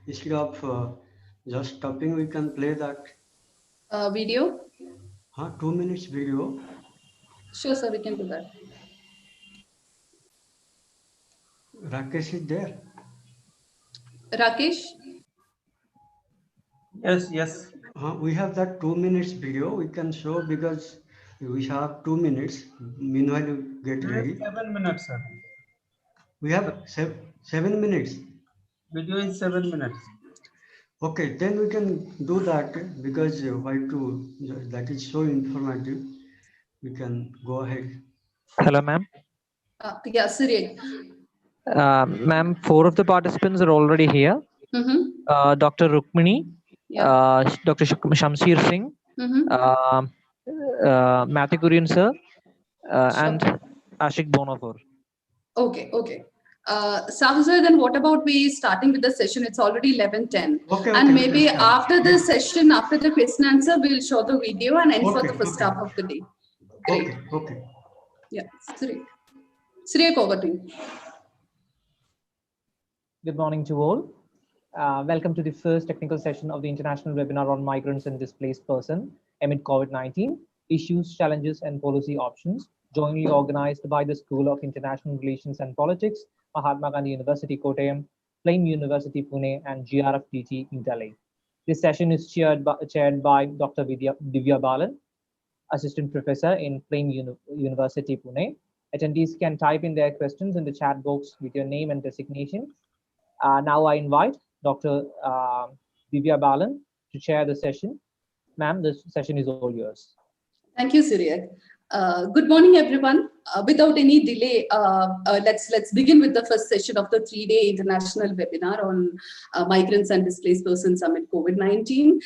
instead of just stopping, we can play that. Video? 2 minutes video. Sure, sir, we can do that. Rakesh is there. Rakesh? Yes. We have that 2 minutes video we can show because we have 2 minutes. Meanwhile, you get ready. 7 minutes, sir. We have 7 minutes. Video is 7 minutes. Okay, then we can do that because that is so informative. We can go ahead. Hello, ma'am. Yeah, Surya. Ma'am, 4 of the participants are already here. Dr. Rukmini, Dr. Shamsir Singh, Matthew Kurian sir, and Ashik Bonofor. Okay. Sahu sir, then what about we starting with the session? It's already 11:10. Okay, and maybe after the session, after the question answer, we'll show the video and end for the first half of the day. Great. Okay. Yeah, Surya, over to you. Good morning to all. Welcome to the first technical session of the international webinar on migrants and displaced persons amid COVID-19, issues, challenges, and policy options, jointly organized by the School of International Relations and Politics, Mahatma Gandhi University, Kottayam, FLAME University, Pune, and GRFDT, Delhi. This session is chaired by Dr. Divya Balan, Assistant Professor in FLAME University, Pune. Attendees can type in their questions in the chat box with your name and designation. Now I invite Dr. Divya Balan to chair the session. Ma'am, the session is all yours. Thank you, Surya. Good morning, everyone. Without any delay, let's begin with the first session of the 3-day international webinar on migrants and displaced persons amid COVID-19.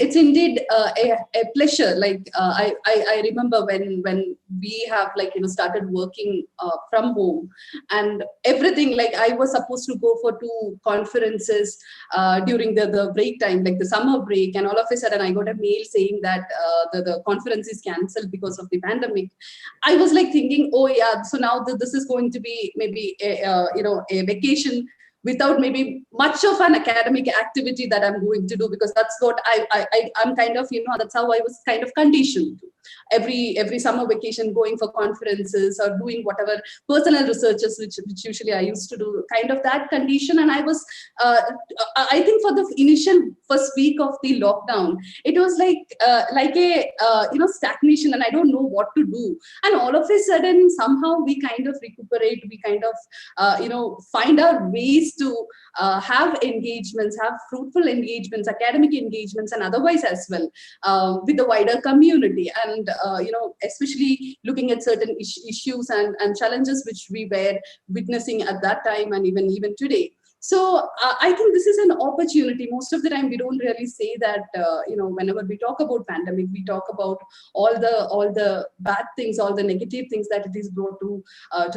It's indeed a pleasure. I remember when we have started working from home and everything. I was supposed to go for 2 conferences during the break time, the summer break, and all of a sudden I got a mail saying that the conference is cancelled because of the pandemic. I was thinking, oh yeah, so now this is going to be maybe a vacation without maybe much of an academic activity that I'm going to do, because that's what I'm kind of, that's how I was kind of conditioned to. Every summer vacation going for conferences or doing whatever personal researches, which usually I used to do, kind of that condition. And I was, I think for the initial first week of the lockdown, it was like a stagnation, and I don't know what to do. And all of a sudden, somehow we kind of recuperate, we kind of, find our ways to have engagements, have fruitful engagements, academic engagements, and otherwise as well with the wider community. And especially looking at certain issues and challenges which we were witnessing at that time and even today. So I think this is an opportunity. Most of the time we don't really say that, whenever we talk about pandemic, we talk about all the bad things, all the negative things that it is brought to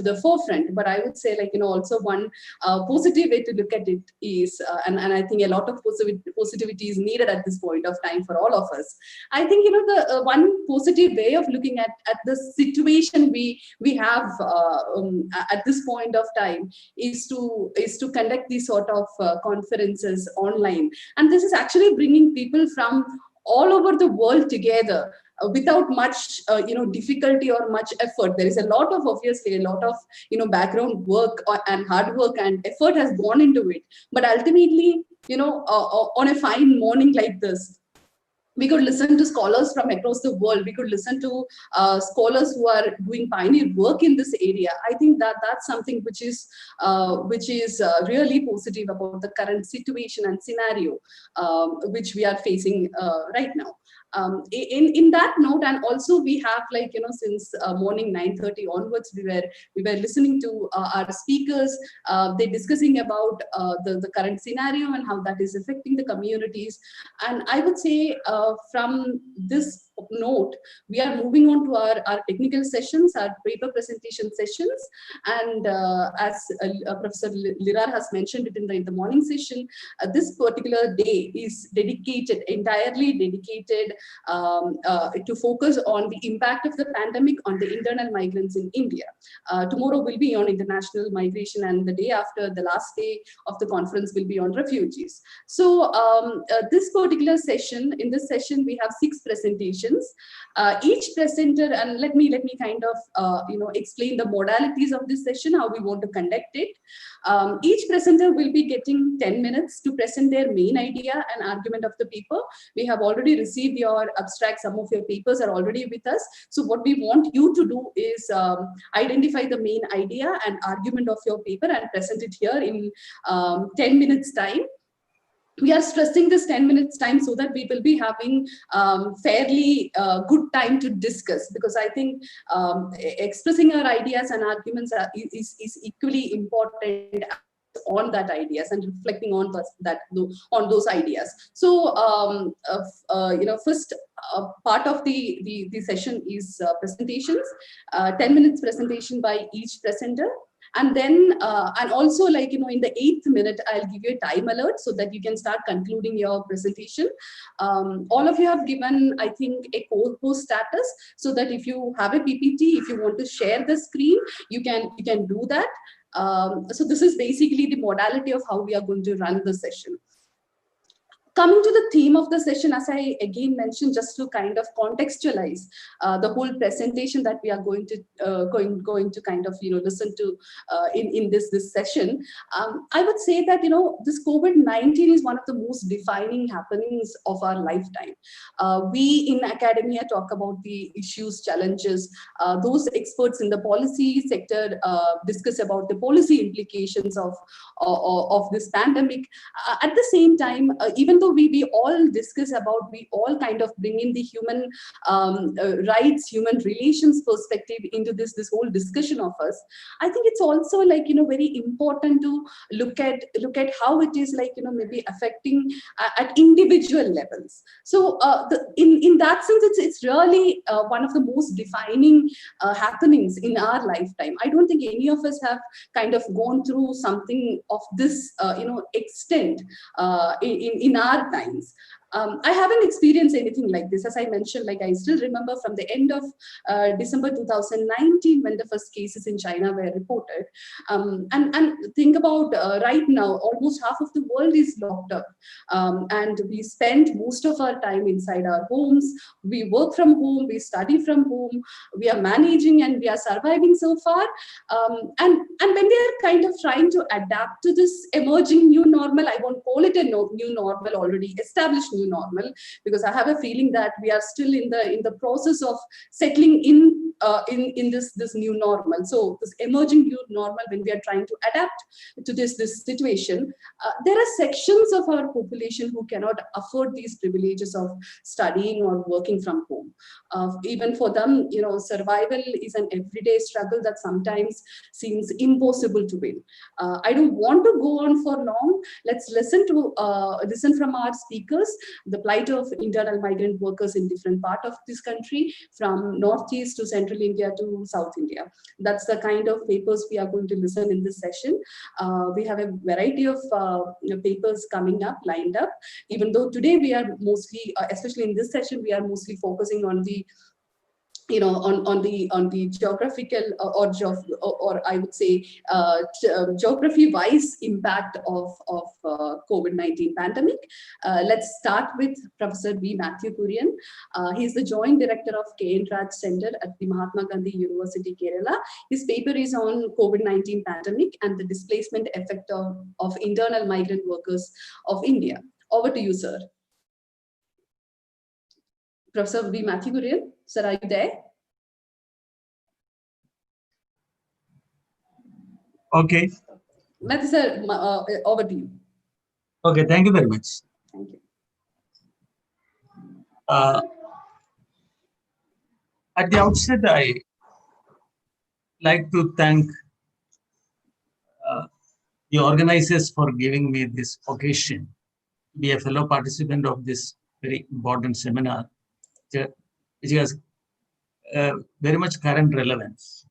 the forefront. But I would say, also one positive way to look at it is, and I think a lot of positivity is needed at this point of time for all of us. I think, the one positive way of looking at the situation we have at this point of time is to conduct these sort of conferences online. And this is actually bringing people from all over the world together without much difficulty or much effort. There is a lot of, obviously, a lot of background work and hard work and effort has gone into it. But ultimately, on a fine morning like this, we could listen to scholars from across the world. We could listen to scholars who are doing pioneer work in this area. I think that that's something which is really positive about the current situation and scenario which we are facing right now. In that note, and also we have, like, since morning 9:30 onwards, we were listening to our speakers. They're discussing about the current scenario and how that is affecting the communities. And I would say from this note, we are moving on to our technical sessions, our paper presentation sessions. And as Professor Lirar has mentioned it in the morning session, this particular day is entirely dedicated to focus on the impact of the pandemic on the internal migrants in India. Tomorrow will be on international migration, and the day after, the last day of the conference, will be on refugees. So this particular session, in this session, we have 6 presentations. Each presenter, and let me kind of explain the modalities of this session, how we want to conduct it. Each presenter will be getting 10 minutes to present their main idea and argument of the paper. We have already received your abstract. Some of your papers are already with us. So what we want you to do is identify the main idea and argument of your paper and present it here in 10 minutes time. We are stressing this 10 minutes time so that we will be having fairly good time to discuss, because I think expressing our ideas and arguments is equally important on that ideas and reflecting on those ideas. So first part of the session is presentations, 10 minutes presentation by each presenter. And then, and also, like, in the 8th minute, I'll give you a time alert so that you can start concluding your presentation. All of you have given, I think, a co-host status, so that if you have a PPT, if you want to share the screen, you can do that. So this is basically the modality of how we are going to run the session. Coming to the theme of the session, as I again mentioned, just to kind of contextualize the whole presentation that we are going to kind of listen to in this session, I would say that this COVID-19 is one of the most defining happenings of our lifetime. We in academia talk about the issues, challenges. Those experts in the policy sector discuss about the policy implications of this pandemic. At the same time, even though we all discuss about, we all kind of bring in the human rights, human relations perspective into this whole discussion of us, I think it's also, like, very important to look at how it is, like, maybe affecting at individual levels. So in that sense, it's really one of the most defining happenings in our lifetime. I don't think any of us have kind of gone through something of this extent in our times. I haven't experienced anything like this. As I mentioned, like, I still remember from the end of December 2019 when the first cases in China were reported. And think about right now, almost half of the world is locked up. And we spend most of our time inside our homes. We work from home, we study from home, we are managing and we are surviving so far. And when we are kind of trying to adapt to this emerging new normal, I won't call it a new normal, already established new normal, because I have a feeling that we are still in the process of settling in this new normal. So this emerging new normal, when we are trying to adapt to this situation, there are sections of our population who cannot afford these privileges of studying or working from home. Even for them, survival is an everyday struggle that sometimes seems impossible to win. I don't want to go on for long. Let's listen from our speakers, the plight of internal migrant workers in different parts of this country, from Northeast to Central India to South India. That's the kind of papers we are going to listen in this session. We have a variety of papers coming up, lined up, even though today we are mostly, especially in this session, we are mostly focusing on the on the geographical or I would say geography-wise impact of COVID-19 pandemic. Let's start with Professor B. Matthew Kurian. He's the Joint Director of K. Raj Center at the Mahatma Gandhi University, Kerala. His paper is on COVID-19 pandemic and the displacement effect of internal migrant workers of India. Over to you, sir. Professor B. Matthew Kurian, sir, are you there? Okay. Matthew, sir, over to you. Okay, thank you very much. Thank you. At the outset, I like to thank the organizers for giving me this occasion to be a fellow participant of this very important seminar, which has very much current relevance.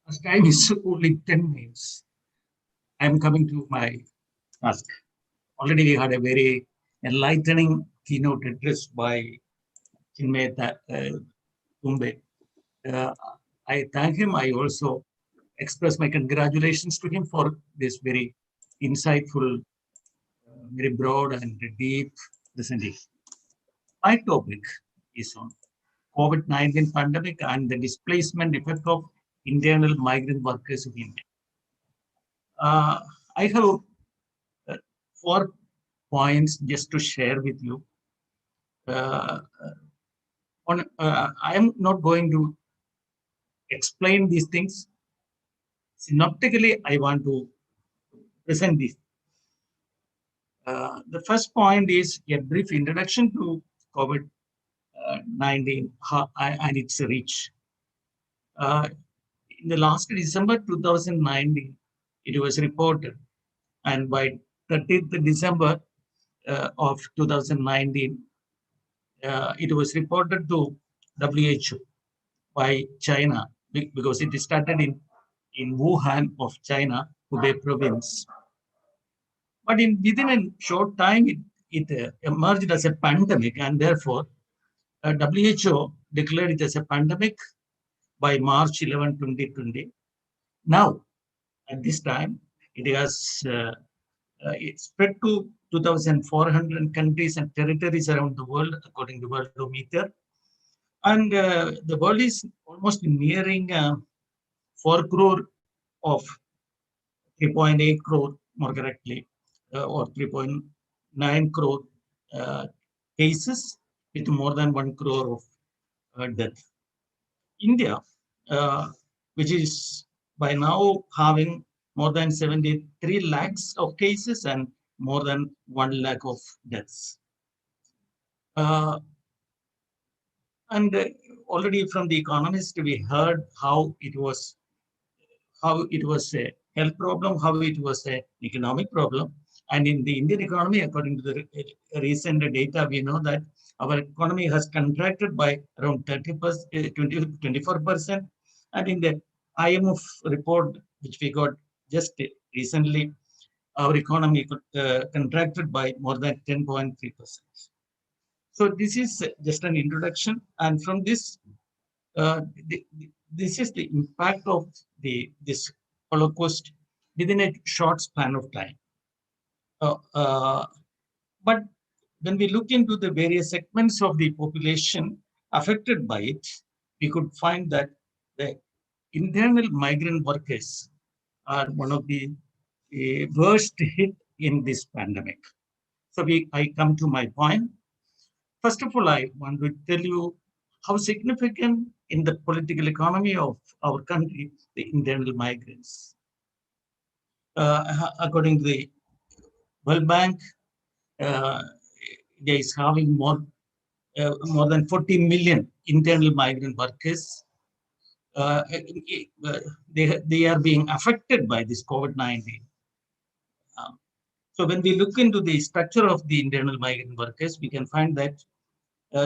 As time is only 10 minutes, I'm coming to my task. Already we had a very enlightening keynote address by Chinmay Tumbe. I thank him. I also express my congratulations to him for this very insightful, very broad and deep presentation. My topic is on COVID-19 pandemic and the displacement effect of internal migrant workers of India. I have 4 points just to share with you. I am not going to explain these things. Synoptically, I want to present this. The first point is a brief introduction to COVID-19 and its reach. In the last December 2019, it was reported, and by 30th December of 2019, it was reported to WHO by China because it started in Wuhan of China, Hubei province. But within a short time, it emerged as a pandemic, and therefore WHO declared it as a pandemic by March 11, 2020. Now, at this time, it has it spread to 2,400 countries and territories around the world, according to Worldometer. And the world is almost nearing 4 crore of 3.8 crore, more correctly, or 3.9 crore cases with more than 1 crore of death. India, which is by now having more than 73 lakhs of cases and more than 1 lakh of deaths. Already from the economist, we heard how it was a health problem, how it was an economic problem. And in the Indian economy, according to the recent data, we know that our economy has contracted by around 24%. And in the IMF report, which we got just recently, our economy contracted by more than 10.3%. So this is just an introduction. And from this, this is the impact of this Holocaust within a short span of time. But when we look into the various segments of the population affected by it, we could find that the internal migrant workers are one of the worst hit in this pandemic. So I come to my point. First of all, I want to tell you how significant in the political economy of our country the internal migrants. According to the World Bank, India is having more than 40 million internal migrant workers. They are being affected by this COVID-19. So when we look into the structure of the internal migrant workers, we can find that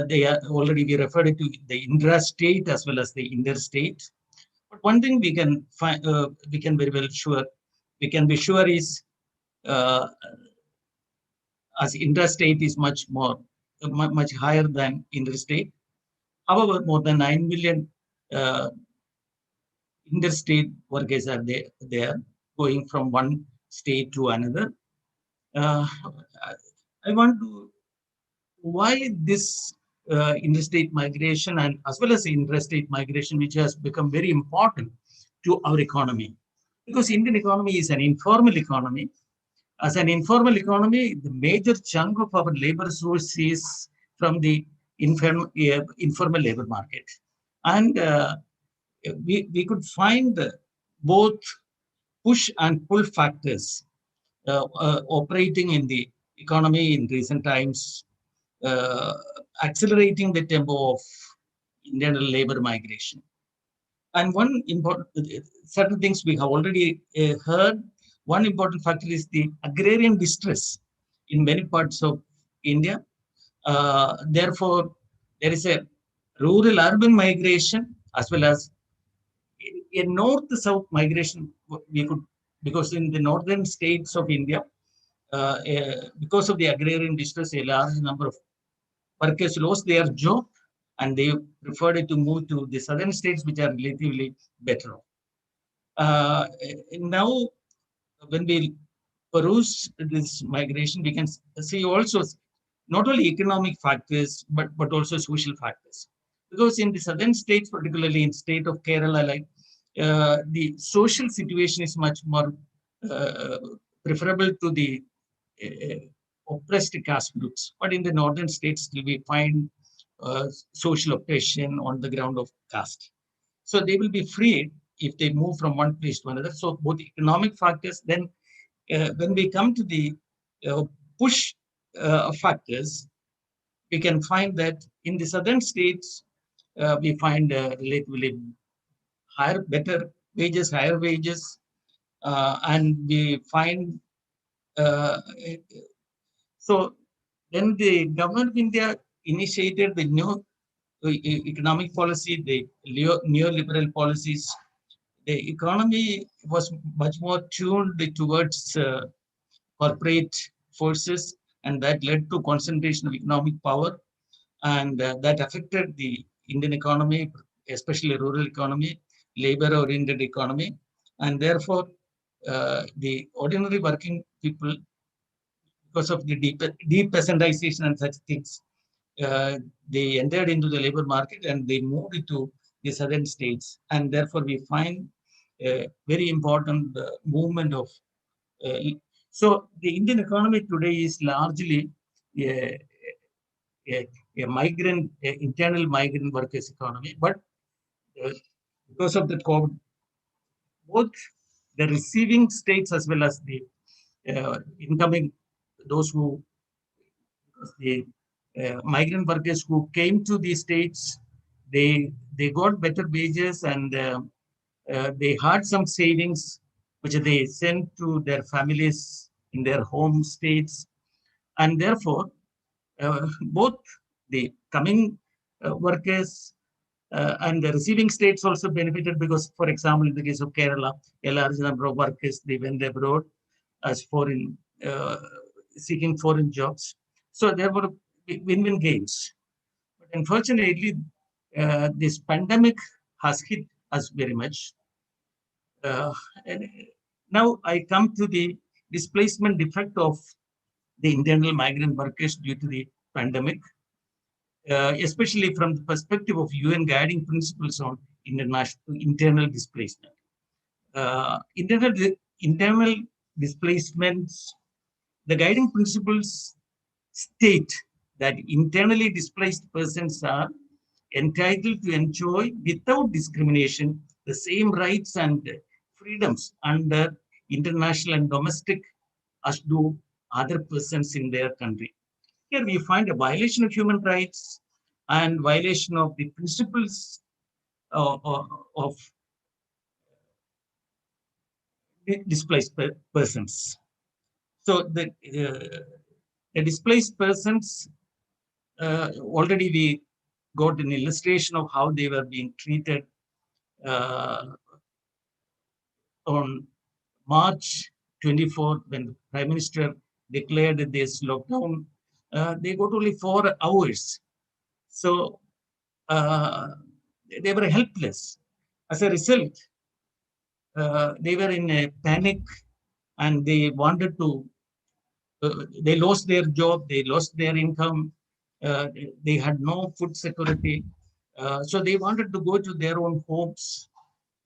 they are already, we referred to the intra-state as well as the interstate. But one thing we can find, we can be sure is as intrastate is much more much higher than interstate. However, more than 9 million interstate workers are there going from one state to another. I want to why this interstate migration and as well as interstate migration, which has become very important to our economy, because Indian economy is an informal economy. As an informal economy, the major chunk of our labor source is from the informal labor market, and we could find both push and pull factors operating in the economy in recent times, accelerating the tempo of Indian labor migration. And one important, certain things we have already heard, one important factor is the agrarian distress in many parts of India. Therefore, there is a rural-urban migration as well as a north-south migration. We could, because in the northern states of India, because of the agrarian distress, a large number of workers lost their job and they preferred to move to the southern states, which are relatively better off. Now, when we peruse this migration, we can see also not only economic factors, but also social factors. Because in the southern states, particularly in state of Kerala, like the social situation is much more preferable to the oppressed caste groups. But in the northern states, still we find social oppression on the ground of caste. So they will be freed if they move from one place to another. So both economic factors, then when we come to the push factors, we can find that in the southern states, we find relatively better wages, higher wages, and we find so then the government of India initiated the new economic policy, the neoliberal policies. The economy was much more tuned towards corporate forces, and that led to concentration of economic power, and that affected the Indian economy, especially rural economy, labor-oriented economy, and therefore the ordinary working people, because of the depeasantization and such things, they entered into the labor market and they moved to the southern states, and therefore we find a very important movement of. So the Indian economy today is largely a, a migrant, internal migrant workers economy, but because of the COVID, both the receiving states as well as the incoming, those who, the migrant workers who came to these states, they got better wages and they had some savings which they sent to their families in their home states, and therefore both the coming workers and the receiving states also benefited because, for example, in the case of Kerala, a large number of workers, they went abroad as foreign, seeking foreign jobs. So there were win-win gains. But unfortunately, this pandemic has hit us very much. And now I come to the displacement effect of the internal migrant workers due to the pandemic, especially from the perspective of UN guiding principles on internal displacement. Internal displacements, the guiding principles state that internally displaced persons are entitled to enjoy without discrimination the same rights and freedoms under international and domestic as do other persons in their country. Here we find a violation of human rights and violation of the principles of displaced persons. So the displaced persons, already we got an illustration of how they were being treated on March 24, when the Prime Minister declared this lockdown they got only 4 hours. So they were helpless. As a result, they were in a panic and they wanted to, they lost their job, they lost their income, they had no food security. So they wanted to go to their own homes,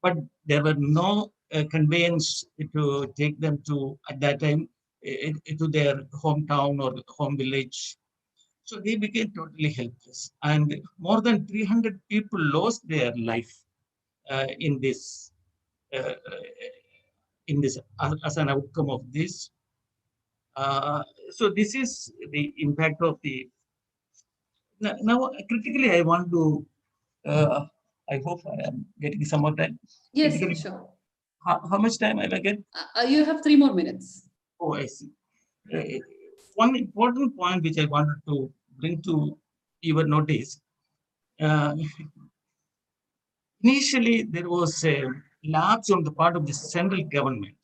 but there were no conveyance to take them to, at that time, to their hometown or home village. So they became totally helpless. And more than 300 people lost their life in this, uh, as an outcome of this. So this is the impact of the. Now, critically, I want to. I hope I am getting some of that. Yes, Critically, sure. how much time I will get? You have 3 more minutes. Oh, I see. One important point which I wanted to bring to your notice. Initially, there was a lapse on the part of the central government.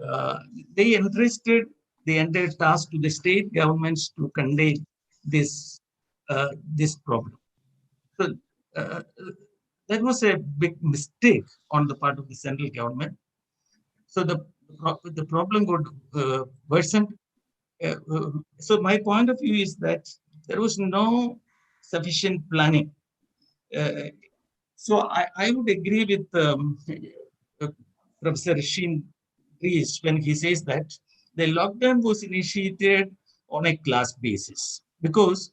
Uh, they entrusted the entire task to the state governments to contain this this problem. So that was a big mistake on the part of the central government. So the problem would worsen. So my point of view is that there was no sufficient planning. So I would agree with Professor Shin Rees when he says that the lockdown was initiated on a class basis because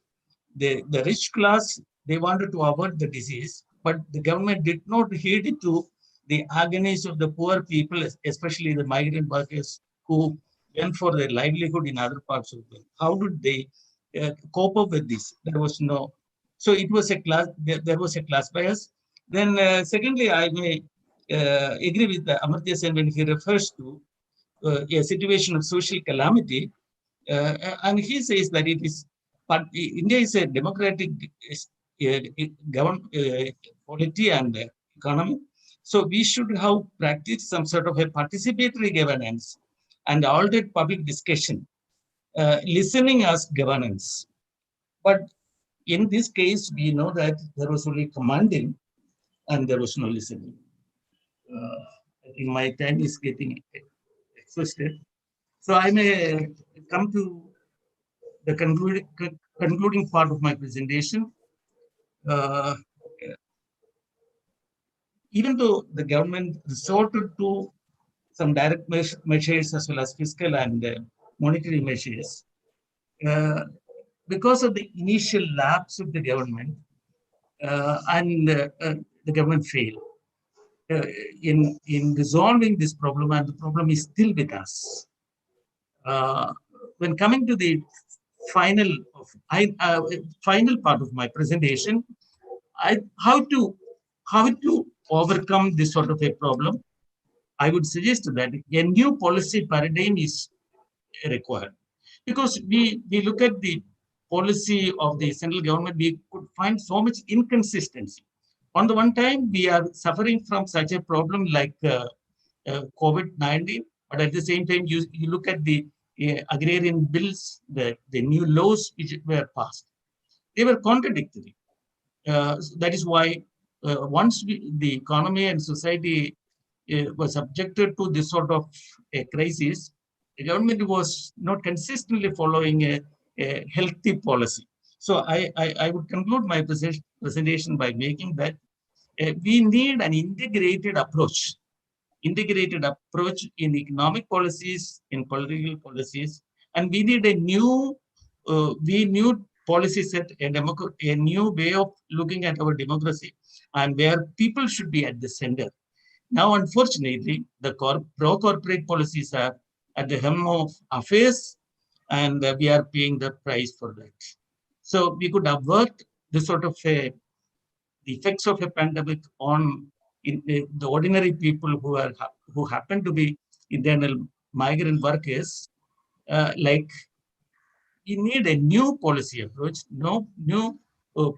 the rich class, they wanted to avoid the disease, but the government did not heed to the agonies of the poor people, especially the migrant workers who went for their livelihood in other parts of the world. How did they cope up with this? There was no. So it was a class. There was a class bias. Then, secondly, I may agree with Amartya Sen when he refers to a situation of social calamity, and he says that it is. But India is a democratic polity and economy, so we should have practiced some sort of a participatory governance and all that public discussion, listening as governance. But in this case, we know that there was only commanding and there was no listening. I think my time is getting exhausted. So I may come to the concluding part of my presentation. Uh, Even though the government resorted to some direct measures as well as fiscal and monetary measures, because of the initial lapse of the government and the government failed in resolving this problem, and the problem is still with us. When coming to the final final part of my presentation, how to overcome this sort of a problem. I would suggest that a new policy paradigm is required, because we look at the policy of the central government, we could find so much inconsistency. On the one time, we are suffering from such a problem like COVID-19, but at the same time, you look at the agrarian bills, the new laws which were passed, they were contradictory. That is why once the economy and society was subjected to this sort of a crisis, the government was not consistently following a healthy policy. So I would conclude my presentation by making that we need an integrated approach in economic policies, in political policies, and we need a new policy set, a new way of looking at our democracy, and where people should be at the center. Now, unfortunately, the pro-corporate policies are at the helm of affairs, and we are paying the price for that. So we could avert the sort of the effects of a pandemic on the ordinary people who happen to be internal migrant workers. Like we need a new policy approach, no new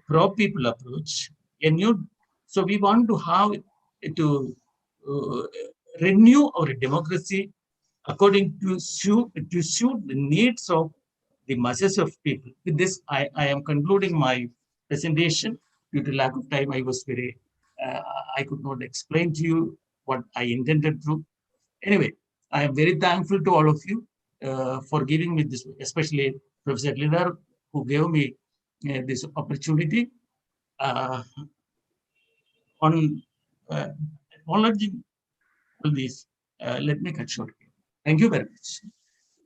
pro-people approach, a new. So we want to have to uh, renew our democracy according to suit the needs of the masses of people. With this, I am concluding my presentation. Due to lack of time, I could not explain to you what I intended to. Anyway, I am very thankful to all of you for giving me this, especially Professor Lidar, who gave me this opportunity. On acknowledging all this, let me cut short here. Thank you very much.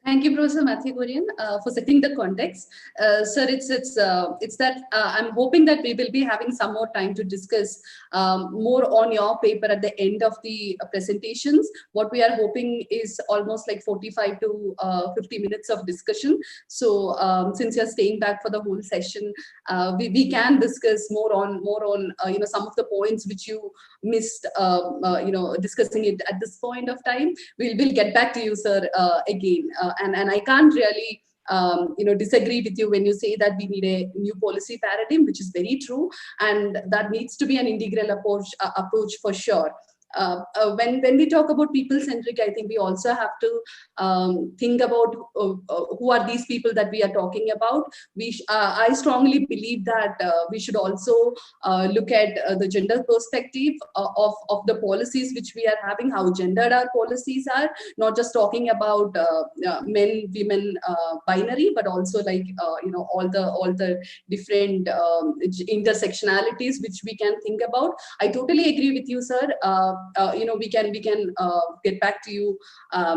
Thank you, Professor Matthew Gurian, for setting the context. Sir, it's that I'm hoping that we will be having some more time to discuss more on your paper at the end of the presentations. What we are hoping is almost like 45 to 50 minutes of discussion. So since you're staying back for the whole session, we can discuss more on some of the points which you missed discussing it at this point of time. We'll get back to you, sir, again. And I can't really disagree with you when you say that we need a new policy paradigm, which is very true, and that needs to be an integral approach for sure. When we talk about people-centric, I think we also have to think about who are these people that we are talking about. I strongly believe that we should also look at the gender perspective of the policies which we are having, how gendered our policies are, not just talking about men, women, binary, but also like all the different intersectionalities which we can think about. I totally agree with you, sir. We can get back to you.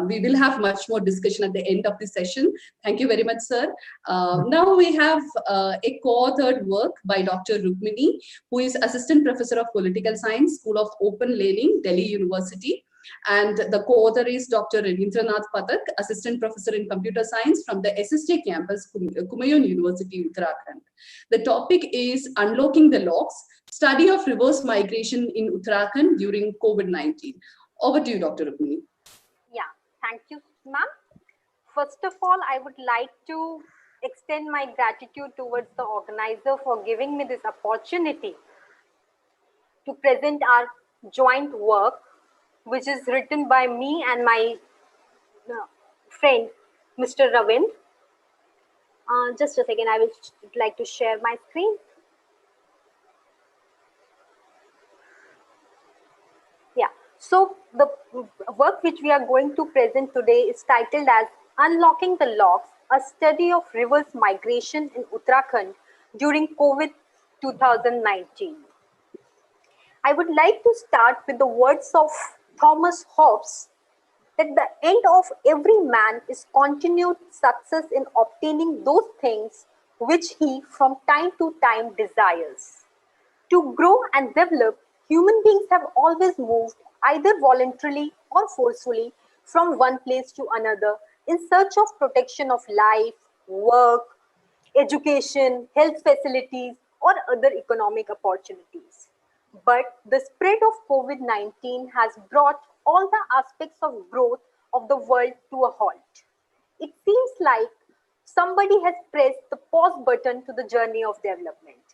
We will have much more discussion at the end of the session. Thank you very much, sir. Now we have a co-authored work by Dr. Rukmini, who is Assistant Professor of Political Science, School of Open Learning, Delhi University. And the co-author is Dr. Ravindranath Pathak, Assistant Professor in Computer Science from the SSJ campus, Kumaon University, Uttarakhand. The topic is Unlocking the Locks, Study of Reverse Migration in Uttarakhand during COVID-19. Over to you, Dr. Rukmini. Yeah, thank you, ma'am. First of all, I would like to extend my gratitude towards the organizer for giving me this opportunity to present our joint work, which is written by me and my friend, Mr. Ravind. Just a second, I would like to share my screen. Yeah, so the work which we are going to present today is titled as Unlocking the Locks, a study of reverse migration in Uttarakhand during COVID 2019. I would like to start with the words of Thomas Hobbes that the end of every man is continued success in obtaining those things which he from time to time desires. To grow and develop, human beings have always moved either voluntarily or forcefully from one place to another in search of protection of life, work, education, health facilities, or other economic opportunities. But the spread of COVID-19 has brought all the aspects of growth of the world to a halt. It seems like somebody has pressed the pause button to the journey of development.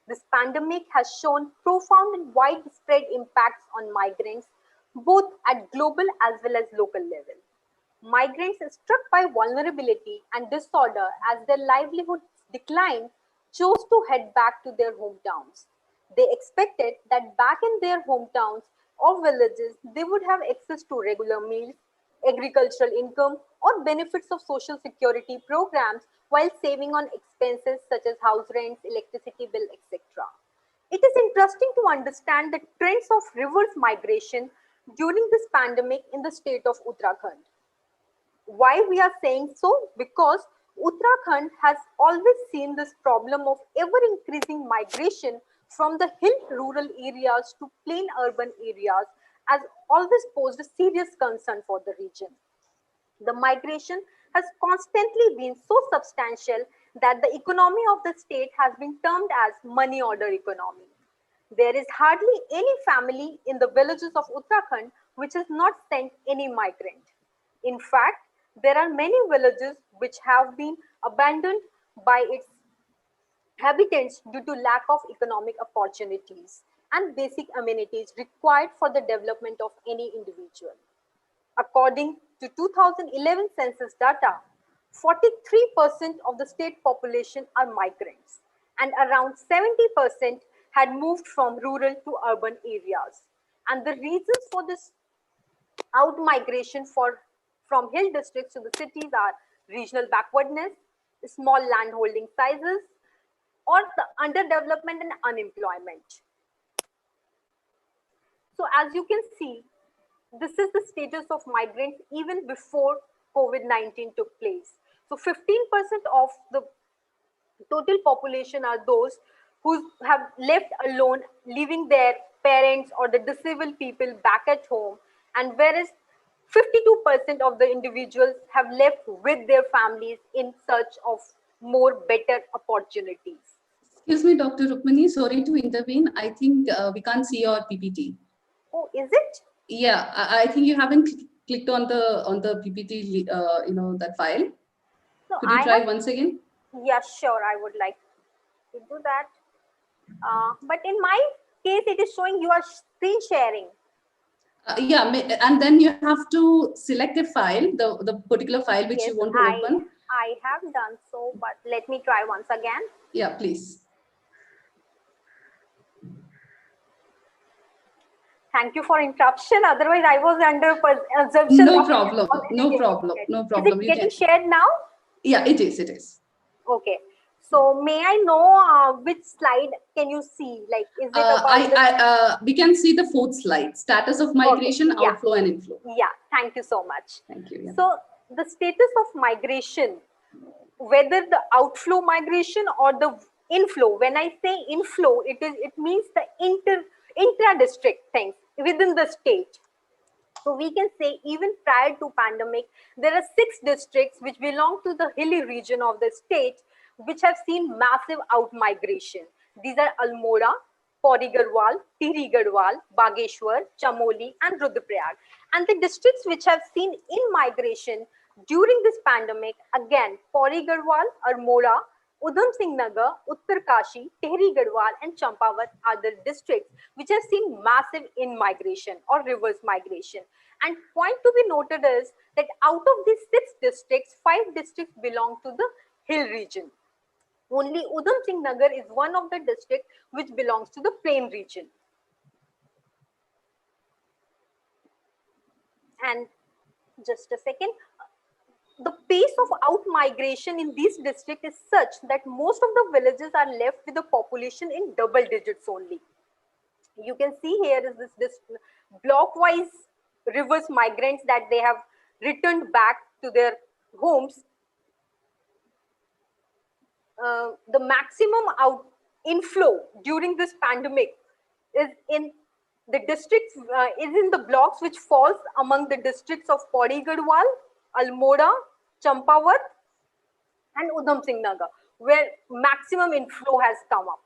This pandemic has shown profound and widespread impacts on migrants, both at global as well as local level. Migrants struck by vulnerability and disorder as their livelihoods declined chose to head back to their hometowns. They expected that back in their hometowns or villages, they would have access to regular meals, agricultural income, or benefits of social security programs while saving on expenses such as house rents, electricity bill, etc. It is interesting to understand the trends of reverse migration during this pandemic in the state of Uttarakhand. Why we are saying so? Because Uttarakhand has always seen this problem of ever-increasing migration from the hill rural areas to plain urban areas has always posed a serious concern for the region. The migration has constantly been so substantial that the economy of the state has been termed as money order economy. There is hardly any family in the villages of Uttarakhand which has not sent any migrant. In fact, there are many villages which have been abandoned by its inhabitants due to lack of economic opportunities and basic amenities required for the development of any individual. According to 2011 census data, 43% of the state population are migrants, and around 70% had moved from rural to urban areas. And the reasons for this out-migration from hill districts to the cities are regional backwardness, small landholding sizes, or the underdevelopment and unemployment. So as you can see, this is the status of migrants even before COVID-19 took place. So 15% of the total population are those who have left alone, leaving their parents or the disabled people back at home, and whereas 52% of the individuals have left with their families in search of more better opportunities. Excuse me, Dr. Rukmini, sorry to intervene. I think we can't see your PPT. Oh, is it? Yeah, I think you haven't clicked on the PPT, that file. No, Could you try once again? Yeah, sure. I would like to do that. But in my case, it is showing you are screen sharing. Yeah, and then you have to select a file, the particular file which you want to open. I have done so, but let me try once again. Yeah, please. Thank you for interruption. Otherwise, I was under assumption. No problem. No problem. No problem. Is it getting shared now? Yeah, it is. It is. Okay. So may I know which slide can you see? Like, is it about we can see the fourth slide, status of migration, okay. outflow and inflow. Yeah, thank you so much. Thank you. Yeah. So the status of migration, whether the outflow migration or the inflow, when I say inflow, it means the intra-district things within the state. So we can say even prior to pandemic, there are 6 districts which belong to the hilly region of the state which have seen massive out-migration. These are Almora, Pauri Garhwal, Tirhi Garhwal, Bageshwar, Chamoli and Rudraprayag. And the districts which have seen in-migration during this pandemic, again, Pauri Garhwal, Almora, Udham Singh Nagar, Uttarkashi, Tehri Garhwal and Champawat are the districts which have seen massive in-migration or reverse migration. And point to be noted is that out of these 6 districts, 5 districts belong to the hill region. Only Udham Singh Nagar is one of the districts which belongs to the plain region. And just a second. The pace of out-migration in these districts is such that most of the villages are left with a population in double digits only. You can see here is this block-wise reverse migrants that they have returned back to their homes. The maximum inflow during this pandemic is in the districts, is in the blocks which falls among the districts of Pauri Garhwal, Almora, Champawat and Udham Singh Nagar, where maximum inflow has come up.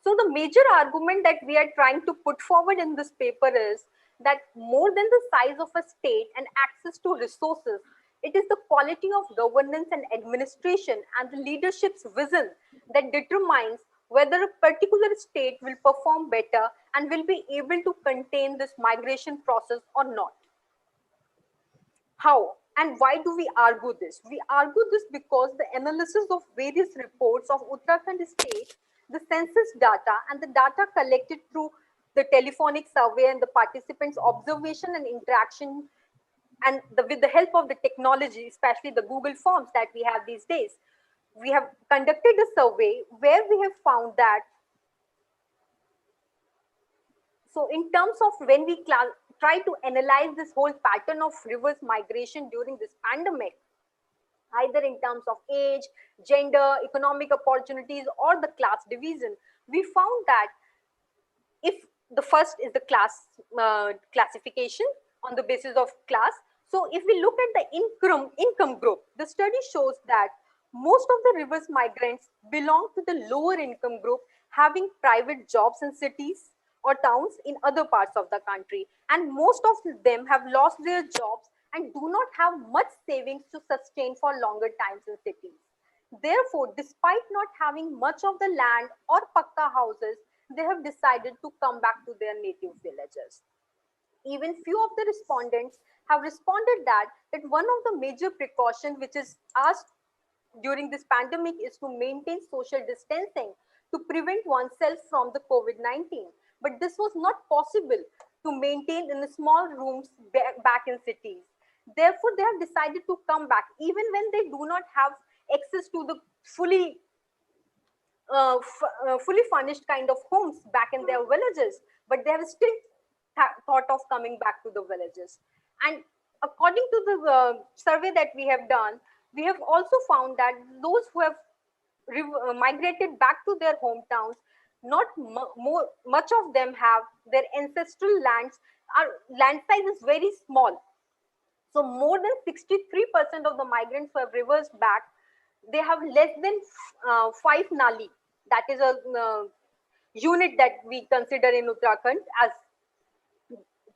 So the major argument that we are trying to put forward in this paper is that more than the size of a state and access to resources, it is the quality of governance and administration and the leadership's vision that determines whether a particular state will perform better and will be able to contain this migration process or not. How and why do we argue this? We argue this because the analysis of various reports of Uttarakhand state, the census data and the data collected through the telephonic survey and the participants' observation and interaction and with the help of the technology, especially the Google Forms that we have these days, we have conducted a survey where we have found that, so in terms of when we try to analyze this whole pattern of reverse migration during this pandemic, either in terms of age, gender, economic opportunities, or the class division, we found that if the first is the class classification on the basis of class. So if we look at the income group, the study shows that most of the reverse migrants belong to the lower income group, having private jobs in cities or towns in other parts of the country, and most of them have lost their jobs and do not have much savings to sustain for longer times in cities. Therefore, despite not having much of the land or pakka houses, they have decided to come back to their native villages. Even few of the respondents have responded that one of the major precautions which is asked during this pandemic is to maintain social distancing to prevent oneself from the COVID-19. But this was not possible to maintain in the small rooms back in cities. Therefore, they have decided to come back, even when they do not have access to the fully furnished kind of homes back in their villages, but they have still thought of coming back to the villages. And according to the survey that we have done, we have also found that those who have migrated back to their hometowns, not much of them have their ancestral lands. Land size is very small. So more than 63% of the migrants who have reversed back, they have less than 5 nali. That is a unit that we consider in Uttarakhand as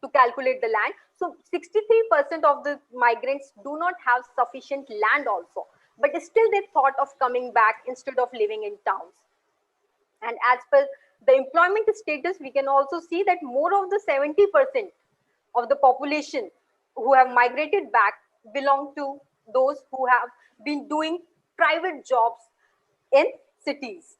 to calculate the land. So 63% of the migrants do not have sufficient land also, but still they thought of coming back instead of living in towns. And as per the employment status, we can also see that more of the 70% of the population who have migrated back belong to those who have been doing private jobs in cities.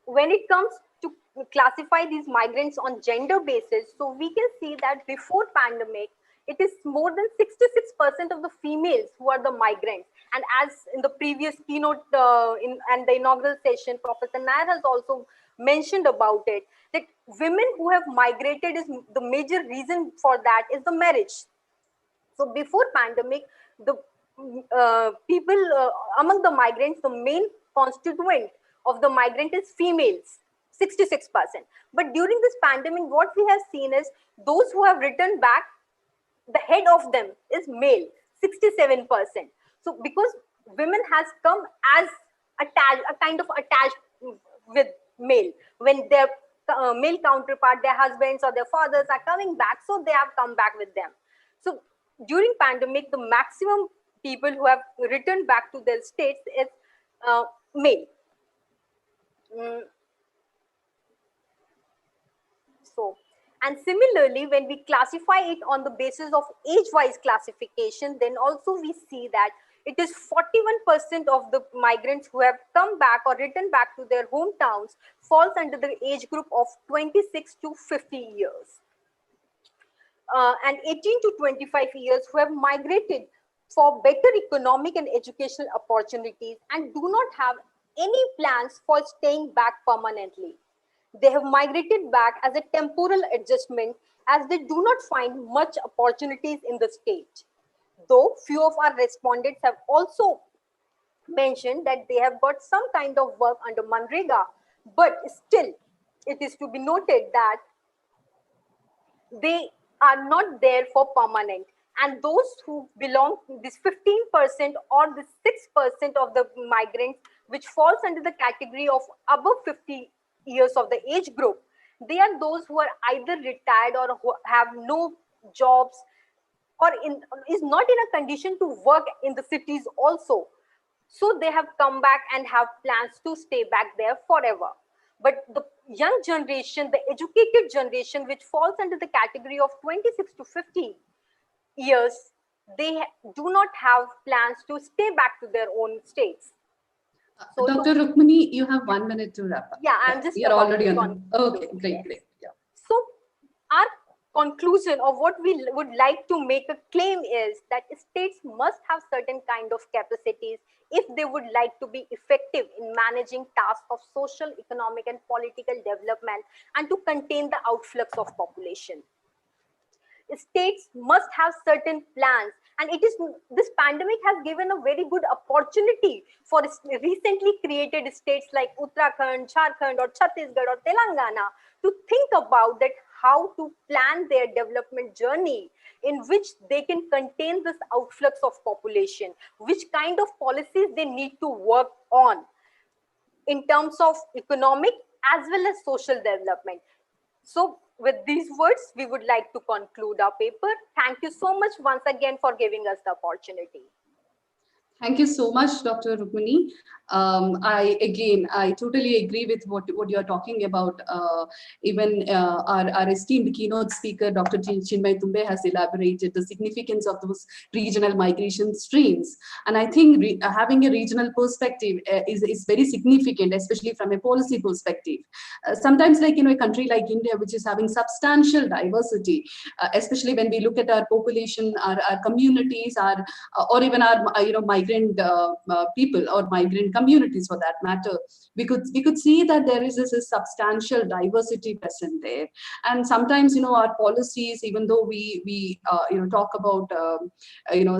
When it comes to classify these migrants on gender basis, so we can see that before pandemic, it is more than 66% of the females who are the migrants. And as in the previous keynote and the inaugural session, Professor Nair has also mentioned about it, that women who have migrated, is the major reason for that is the marriage. So before pandemic, the people among the migrants, the main constituent of the migrant is females, 66%. But during this pandemic, what we have seen is those who have returned back, the head of them is male, 67%. So because women has come as attached, a kind of attached with male, when their male counterpart, their husbands or their fathers are coming back, so they have come back with them. So during pandemic, the maximum people who have returned back to their states is male. So, and similarly, when we classify it on the basis of age-wise classification, then also we see that it is 41% of the migrants who have come back or returned back to their hometowns falls under the age group of 26 to 50 years. And 18 to 25 years who have migrated for better economic and educational opportunities and do not have any plans for staying back permanently. They have migrated back as a temporal adjustment as they do not find much opportunities in the state. Though few of our respondents have also mentioned that they have got some kind of work under Manrega, but still it is to be noted that they are not there for permanent. And those who belong to this 15% or the 6% of the migrants, which falls under the category of above 50 years of the age group, they are those who are either retired or who have no jobs or is not in a condition to work in the cities also. So they have come back and have plans to stay back there forever. But the young generation, the educated generation, which falls under the category of 26 to 50 years, they do not have plans to stay back to their own states. So Dr. Rukmini, you have 1 minute to wrap up. Yeah, I'm just. You're already on. Okay, great, yes. great. Yeah. So our conclusion of what we would like to make a claim is that states must have certain kind of capacities if they would like to be effective in managing tasks of social, economic, and political development and to contain the outflux of population. States must have certain plans, and this pandemic has given a very good opportunity for recently created states like Uttarakhand, Jharkhand, or Chhattisgarh or Telangana to think about that how to plan their development journey in which they can contain this outflux of population, which kind of policies they need to work on in terms of economic as well as social development. So with these words, we would like to conclude our paper. Thank you so much once again for giving us the opportunity. Thank you so much, Dr. Rukmini. I totally agree with what you're talking about. Even our esteemed keynote speaker, Dr. Chinmay Tumbe, has elaborated the significance of those regional migration streams. And I think having a regional perspective is very significant, especially from a policy perspective. Sometimes, like, a country like India, which is having substantial diversity, especially when we look at our population, our communities, or even our migrant people or migrant communities for that matter, we could see that there is this substantial diversity present there. And sometimes, our policies, even though we talk about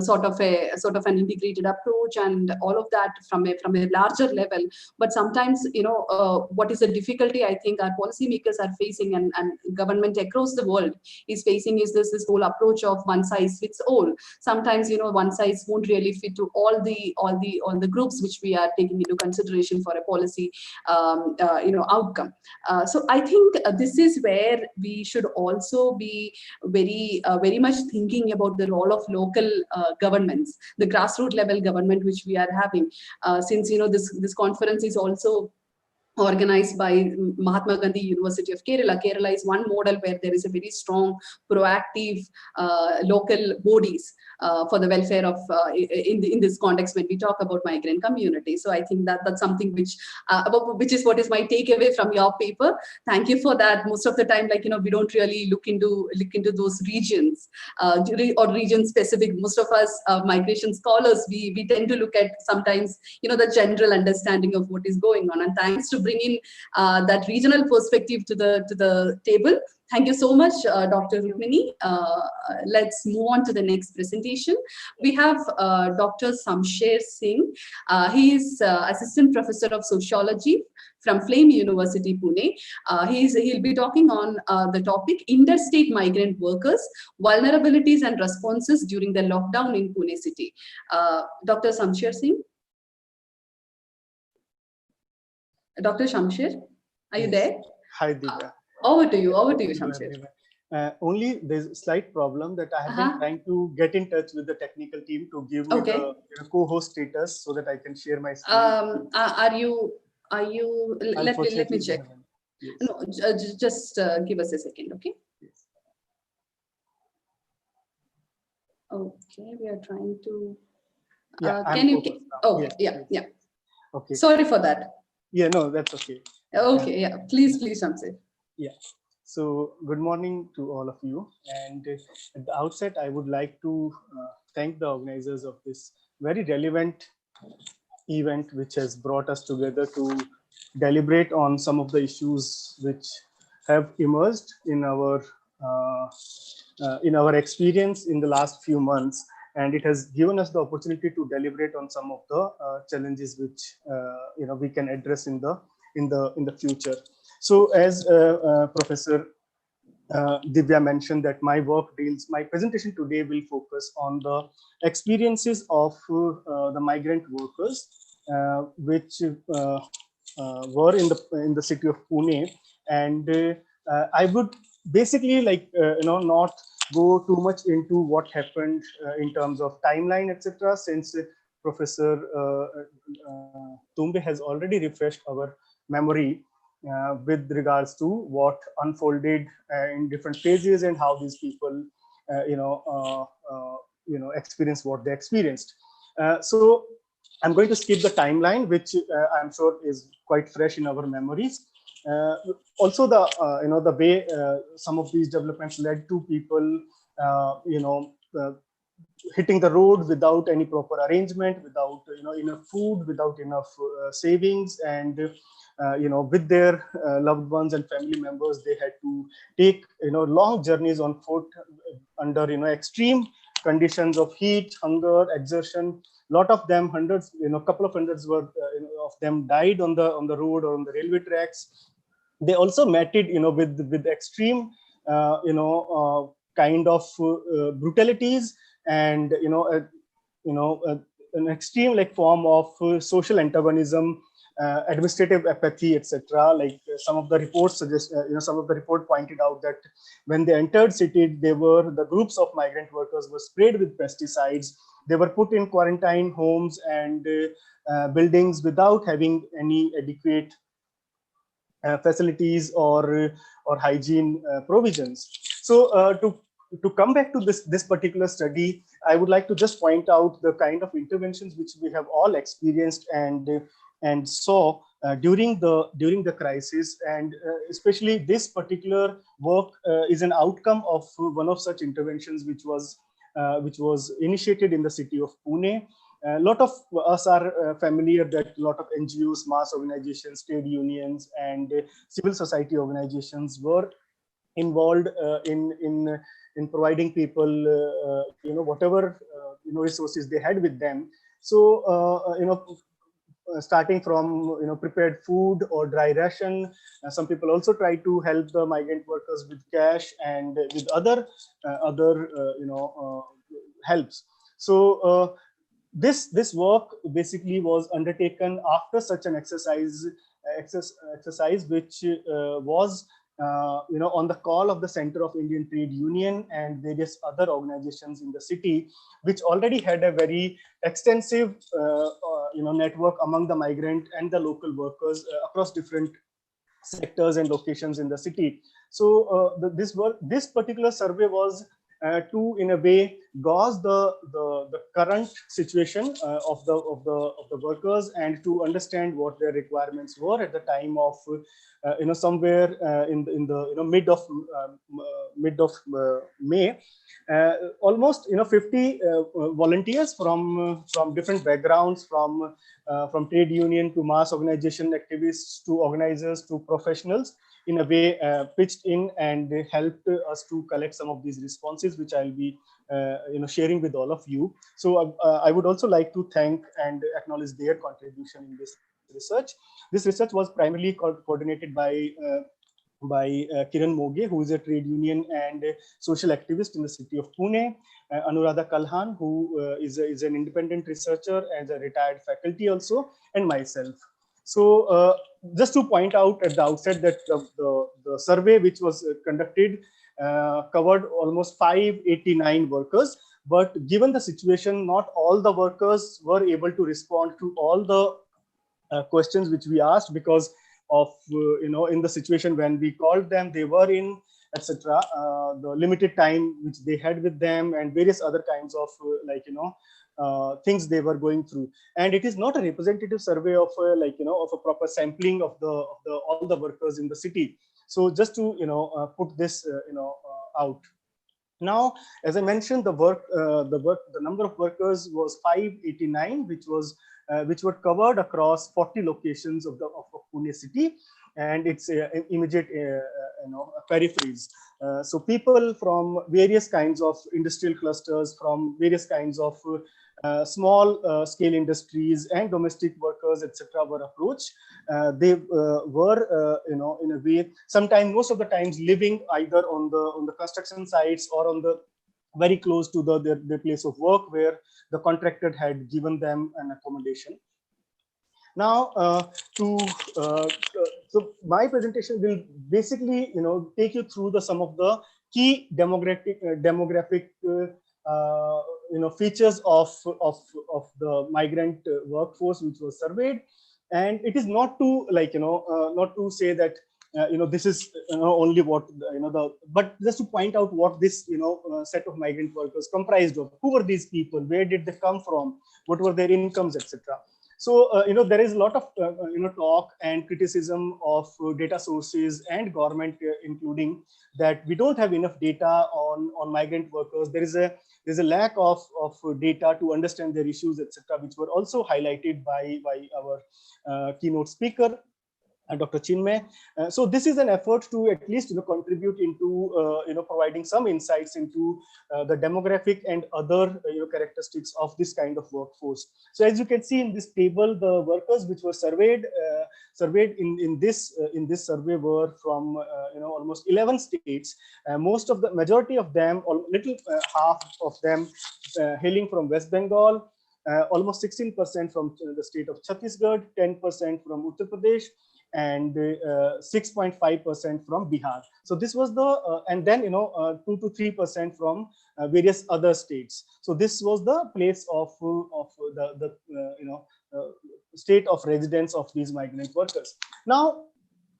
sort of an integrated approach and all of that from a larger level, but sometimes, what is the difficulty I think our policymakers are facing, and government across the world is facing, is this whole approach of one size fits all. Sometimes, one size won't really fit to all the groups which we are taking into consideration for a policy outcome. So I think this is where we should also be very much thinking about the role of local governments, the grassroots level government which we are having, since this conference is also organized by Mahatma Gandhi University of Kerala. Kerala is one model where there is a very strong, proactive local bodies for the welfare of, in this context when we talk about migrant communities. So I think that's something which is what is my takeaway from your paper. Thank you for that. Most of the time, we don't really look into those regions or region specific. Most of us migration scholars, we tend to look at sometimes, the general understanding of what is going on. And thanks to bring in that regional perspective to the table. Thank you so much, Dr. Rukmini. Let's move on to the next presentation. We have Dr. Shamsher Singh. He is Assistant Professor of Sociology from FLAME University, Pune. He'll be talking on the topic Interstate Migrant Workers, Vulnerabilities and Responses During the Lockdown in Pune City. Dr. Shamsher Singh. Dr. Shamsher, are you there? Hi, Divya. Over to you, Shamsher. Only there's a slight problem that I have been trying to get in touch with the technical team to give me the co-host status so that I can share my screen. Are you? Let me check. Yes. No, just give us a second, okay? Yes. Okay, we are trying to. Yeah, can you? Oh, yes, yeah. Okay. Sorry for that. Yeah, no, that's okay. Okay, yeah. Please, Shamsher. Yeah. So good morning to all of you. And at the outset, I would like to thank the organizers of this very relevant event, which has brought us together to deliberate on some of the issues which have emerged in our experience in the last few months. And it has given us the opportunity to deliberate on some of the challenges which we can address in the future. So as Professor Divya mentioned, that my presentation today will focus on the experiences of the migrant workers, which were in the city of Pune, and I would basically not go too much into what happened in terms of timeline, etc., since Professor Tumbe has already refreshed our memory with regards to what unfolded in different phases and how these people experienced what they experienced. So I'm going to skip the timeline, which I'm sure is quite fresh in our memories. Also, the way some of these developments led to people hitting the road without any proper arrangement, without enough food, without enough savings, and with their loved ones and family members, they had to take long journeys on foot under extreme conditions of heat, hunger, exertion. A lot of them, hundreds, couple of hundreds were of them died on the road or on the railway tracks. They also met it with extreme kind of brutalities and an extreme form of social antagonism, administrative apathy, etc. Like some of the reports suggest, some of the report pointed out that when they entered city, the groups of migrant workers were sprayed with pesticides. They were put in quarantine homes and buildings without having any adequate facilities or hygiene provisions. So to come back to this particular study, I would like to just point out the kind of interventions which we have all experienced and saw during the crisis, and especially this particular work is an outcome of one of such interventions which was initiated in the city of Pune. A lot of us are familiar that a lot of NGOs, mass organizations, trade unions, and civil society organizations were involved in providing people, whatever resources they had with them. So starting from prepared food or dry ration. Some people also try to help the migrant workers with cash and with other helps. So this work basically was undertaken after such an exercise which was on the call of the Center of Indian Trade Union and various other organizations in the city, which already had a very extensive network among the migrant and the local workers across different sectors and locations in the city. So this particular survey was to, in a way, gauge the current situation of the workers and to understand what their requirements were at the time of somewhere in the mid of May. Almost 50 volunteers from different backgrounds, from trade union to mass organization activists to organizers to professionals, in a way pitched in and helped us to collect some of these responses, which I'll be sharing with all of you. So I would also like to thank and acknowledge their contribution in this research. This research was primarily coordinated by Kiran Moge, who is a trade union and social activist in the city of Pune, Anuradha Kalhan, who is an independent researcher and a retired faculty also, and myself. So just to point out at the outset that the survey which was conducted covered almost 589 workers, but given the situation, not all the workers were able to respond to all the questions which we asked because of in the situation when we called them, they were in, etc. The limited time which they had with them and various other kinds of things they were going through. And it is not a representative survey of of a proper sampling of all the workers in the city. So just to put this out. Now, as I mentioned, the number of workers was 589, which were covered across 40 locations of Pune city and its immediate peripheries. So people from various kinds of industrial clusters, from various kinds of small scale industries and domestic workers, etc., were approached. They were in a way, sometimes, most of the times, living either on the construction sites or on the very close to their place of work where the contractor had given them an accommodation. Now, so my presentation will basically take you through some of the key demographic features of the migrant workforce which was surveyed. And it is not to not to say that this is only what but just to point out what this set of migrant workers comprised of. Who were these people? Where did they come from? What were their incomes, etc. So there is a lot of talk and criticism of data sources and government, including that we don't have enough data on migrant workers. There's a lack of data to understand their issues, etc., which were also highlighted by our keynote speaker, Dr. Chinmay. So this is an effort to at least contribute into providing some insights into the demographic and other characteristics of this kind of workforce. So as you can see in this table, the workers which were surveyed in this survey were from almost 11 states. Majority of them, or little half of them, hailing from West Bengal. Almost 16% from the state of Chhattisgarh, 10% from Uttar Pradesh, and 6.5% from Bihar. So this was the, and then, 2 to 3% from various other states. So this was the place of the state of residence of these migrant workers. Now,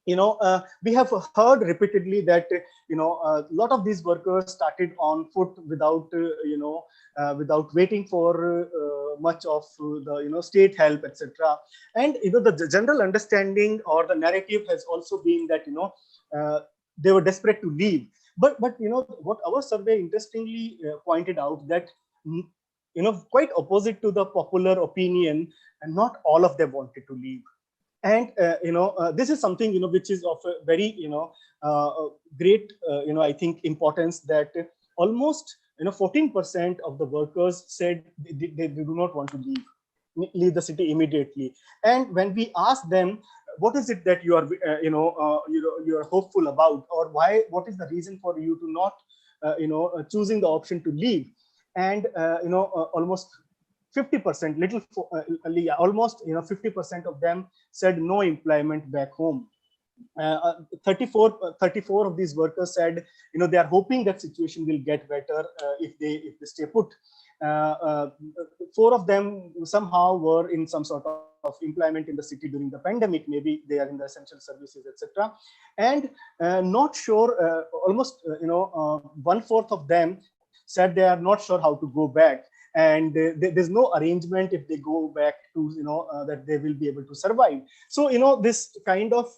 we have heard repeatedly that a lot of these workers started on foot without without waiting for much of the state help, etc. And the general understanding or the narrative has also been that they were desperate to leave. But what our survey interestingly pointed out, that quite opposite to the popular opinion, and not all of them wanted to leave. And this is something which is of a very great I think importance, that almost 14% of the workers said they do not want to leave the city immediately. And when we ask them, what is it that you are you are hopeful about, or what is the reason for you to not choosing the option to leave, and almost 50%, almost 50% of them said no employment back home. 34 of these workers said they are hoping that situation will get better if they stay put. 4 of them somehow were in some sort of employment in the city during the pandemic. Maybe they are in the essential services, etc. And not sure, almost 1/4 of them said they are not sure how to go back, and there's no arrangement if they go back to that they will be able to survive. So this kind of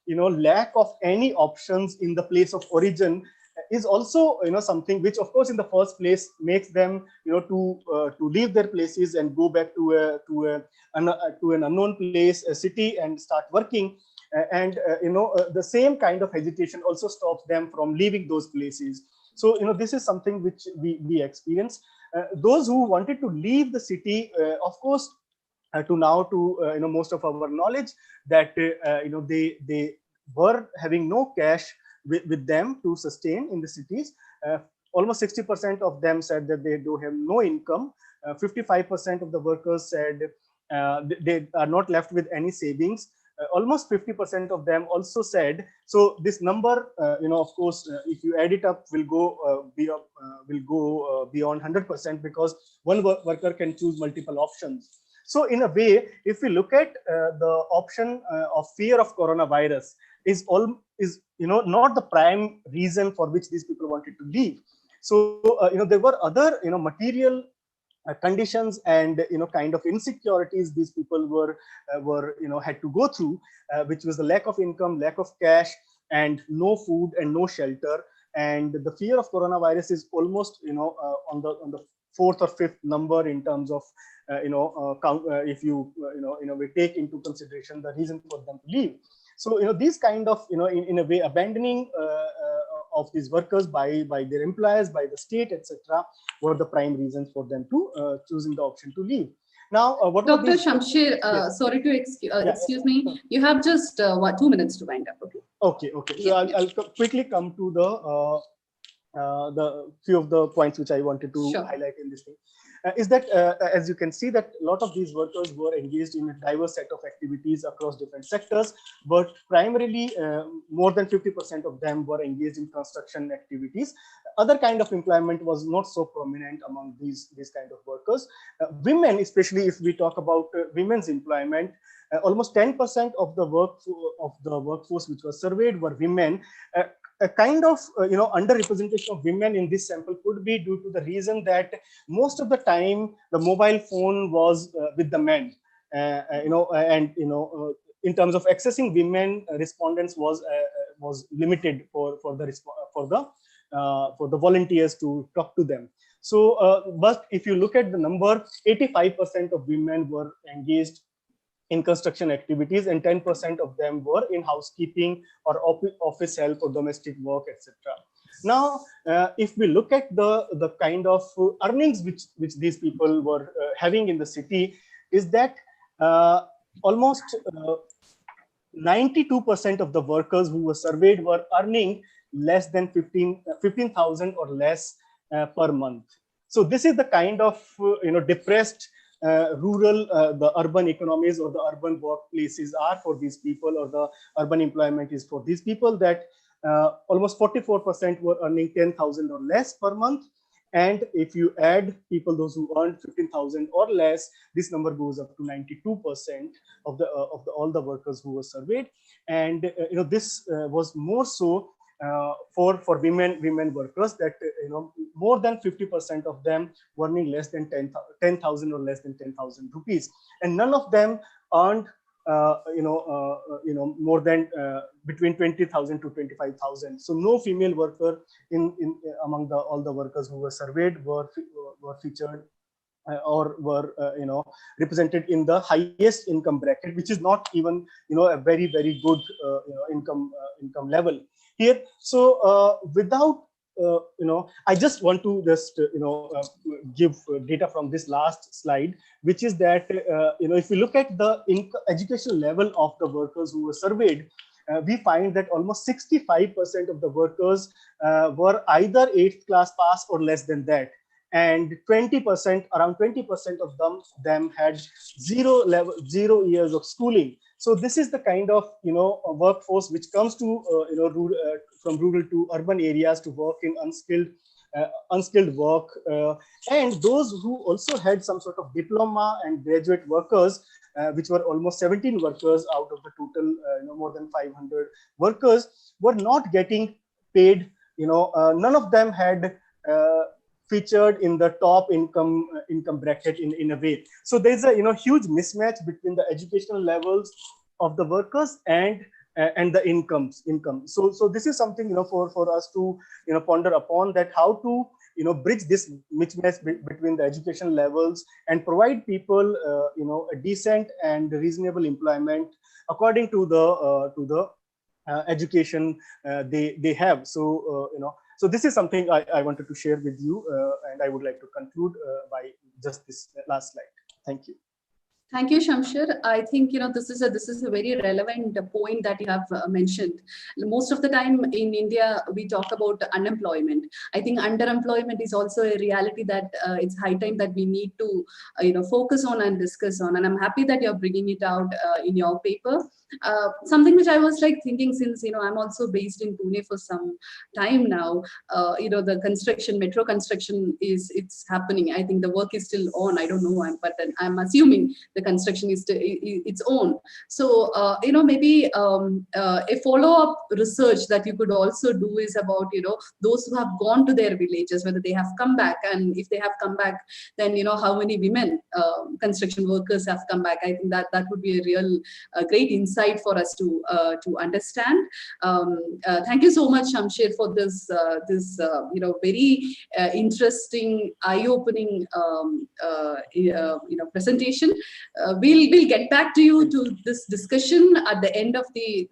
lack of any options in the place of origin is also something which, of course, in the first place makes them to leave their places and go back to an unknown place, a city, and start working. And the same kind of hesitation also stops them from leaving those places. So this is something which we experience. Those who wanted to leave the city, of course, to most of our knowledge, that they were having no cash with them to sustain in the cities. Almost 60% of them said that they do have no income. 55% of the workers said they are not left with any savings. Almost 50% of them also said, so this number, of course, if you add it up, will go beyond 100%, because one worker can choose multiple options. So in a way, if we look at the option of fear of coronavirus, is not the prime reason for which these people wanted to leave. So there were other material conditions and kind of insecurities these people were had to go through, which was the lack of income, lack of cash, and no food and no shelter. And the fear of coronavirus is almost on the 4th or 5th number in terms of if you we take into consideration the reason for them to leave. So these kind of in a way abandoning of these workers by their employers, by the state, etc., were the prime reasons for them to choosing the option to leave. Now, what Dr. Shamsher, yes. Sorry to excuse me, you have just 2 minutes to wind up. Okay. Okay. So I'll quickly come to the few of the points which I wanted to highlight in this thing. Is that as you can see, that a lot of these workers were engaged in a diverse set of activities across different sectors, but primarily more than 50% of them were engaged in construction activities. Other kind of employment was not so prominent among these kind of workers. Women, especially if we talk about women's employment, almost 10% of the workforce which was surveyed were women. A kind of underrepresentation of women in this sample could be due to the reason that most of the time the mobile phone was with the men, in terms of accessing women, respondents was limited for the volunteers to talk to them. So but if you look at the number, 85% of women were engaged in construction activities, and 10% of them were in housekeeping or office help or domestic work, etc. Now, if we look at the kind of earnings which these people were having in the city, is that almost 92% of the workers who were surveyed were earning less than 15,000 or less per month. So this is the kind of depressed rural, the urban economies or the urban workplaces are for these people, or the urban employment is for these people, that almost 44% were earning 10,000 or less per month. And if you add people, those who earned 15,000 or less, this number goes up to 92% of all the workers who were surveyed. And this was more so for women workers, that more than 50% of them were earning less than 10,000 or less than 10,000 rupees, and none of them earned more than between 20,000 to 25,000. So no female worker among all the workers who were surveyed were featured or were represented in the highest income bracket, which is not even a very good income level here. So without I just want to just give data from this last slide, which is that if you look at the education level of the workers who were surveyed, we find that almost 65% of the workers were either 8th class pass or less than that, and around 20% of them had zero years of schooling. So this is the kind of workforce which comes to from rural to urban areas to work in unskilled work, and those who also had some sort of diploma and graduate workers, which were almost 17 workers out of the total more than 500 workers, were not getting paid. None of them had featured in the top income bracket in a way. So there's a huge mismatch between the educational levels of the workers and the income. So this is something for us to ponder upon, that how to bridge this mismatch between the education levels and provide people a decent and reasonable employment according to the education they have. So so this is something I wanted to share with you, and I would like to conclude by just this last slide. Thank you. Thank you, Shamshir. I think this is a very relevant point that you have mentioned. Most of the time in India, we talk about unemployment. I think underemployment is also a reality that it's high time that we need to focus on and discuss on. And I'm happy that you're bringing it out in your paper. Something which I was thinking, since I'm also based in Pune for some time now. The construction, metro construction it's happening. I think the work is still on. I don't know, but I'm assuming the construction is its own. So maybe a follow-up research that you could also do is about those who have gone to their villages, whether they have come back, and if they have come back, then how many women construction workers have come back. I think that would be a real great insight for us to understand. Thank you so much, Shamshir, for this very interesting, eye-opening presentation. We'll get back to you to this discussion at the end of the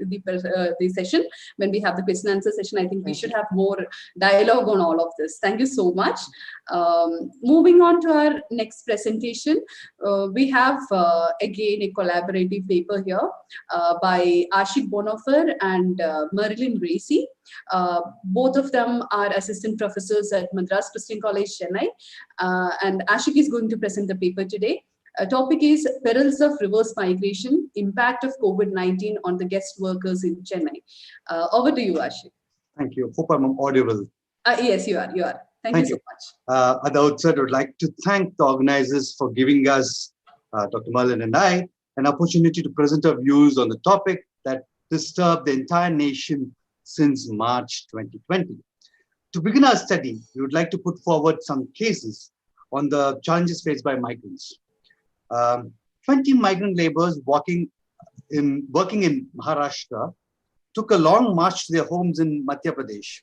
session, when we have the question and answer session. I think we should have more dialogue on all of this. Thank you so much. Moving on to our next presentation, we have again a collaborative paper here by Ashik Bonhoeffer and Marilyn Racy. Both of them are assistant professors at Madras Christian College, Chennai, and Ashik is going to present the paper today. Topic is Perils of Reverse Migration, Impact of COVID-19 on the Guest Workers in Chennai. Over to you, Ashik. Thank you. Hope I'm audible. Yes, you are. Thank you so much. At the outset, I would like to thank the organizers for giving us, Dr. Marlin and I, an opportunity to present our views on the topic that disturbed the entire nation since March 2020. To begin our study, we would like to put forward some cases on the challenges faced by migrants. 20 migrant laborers working in Maharashtra took a long march to their homes in Madhya Pradesh.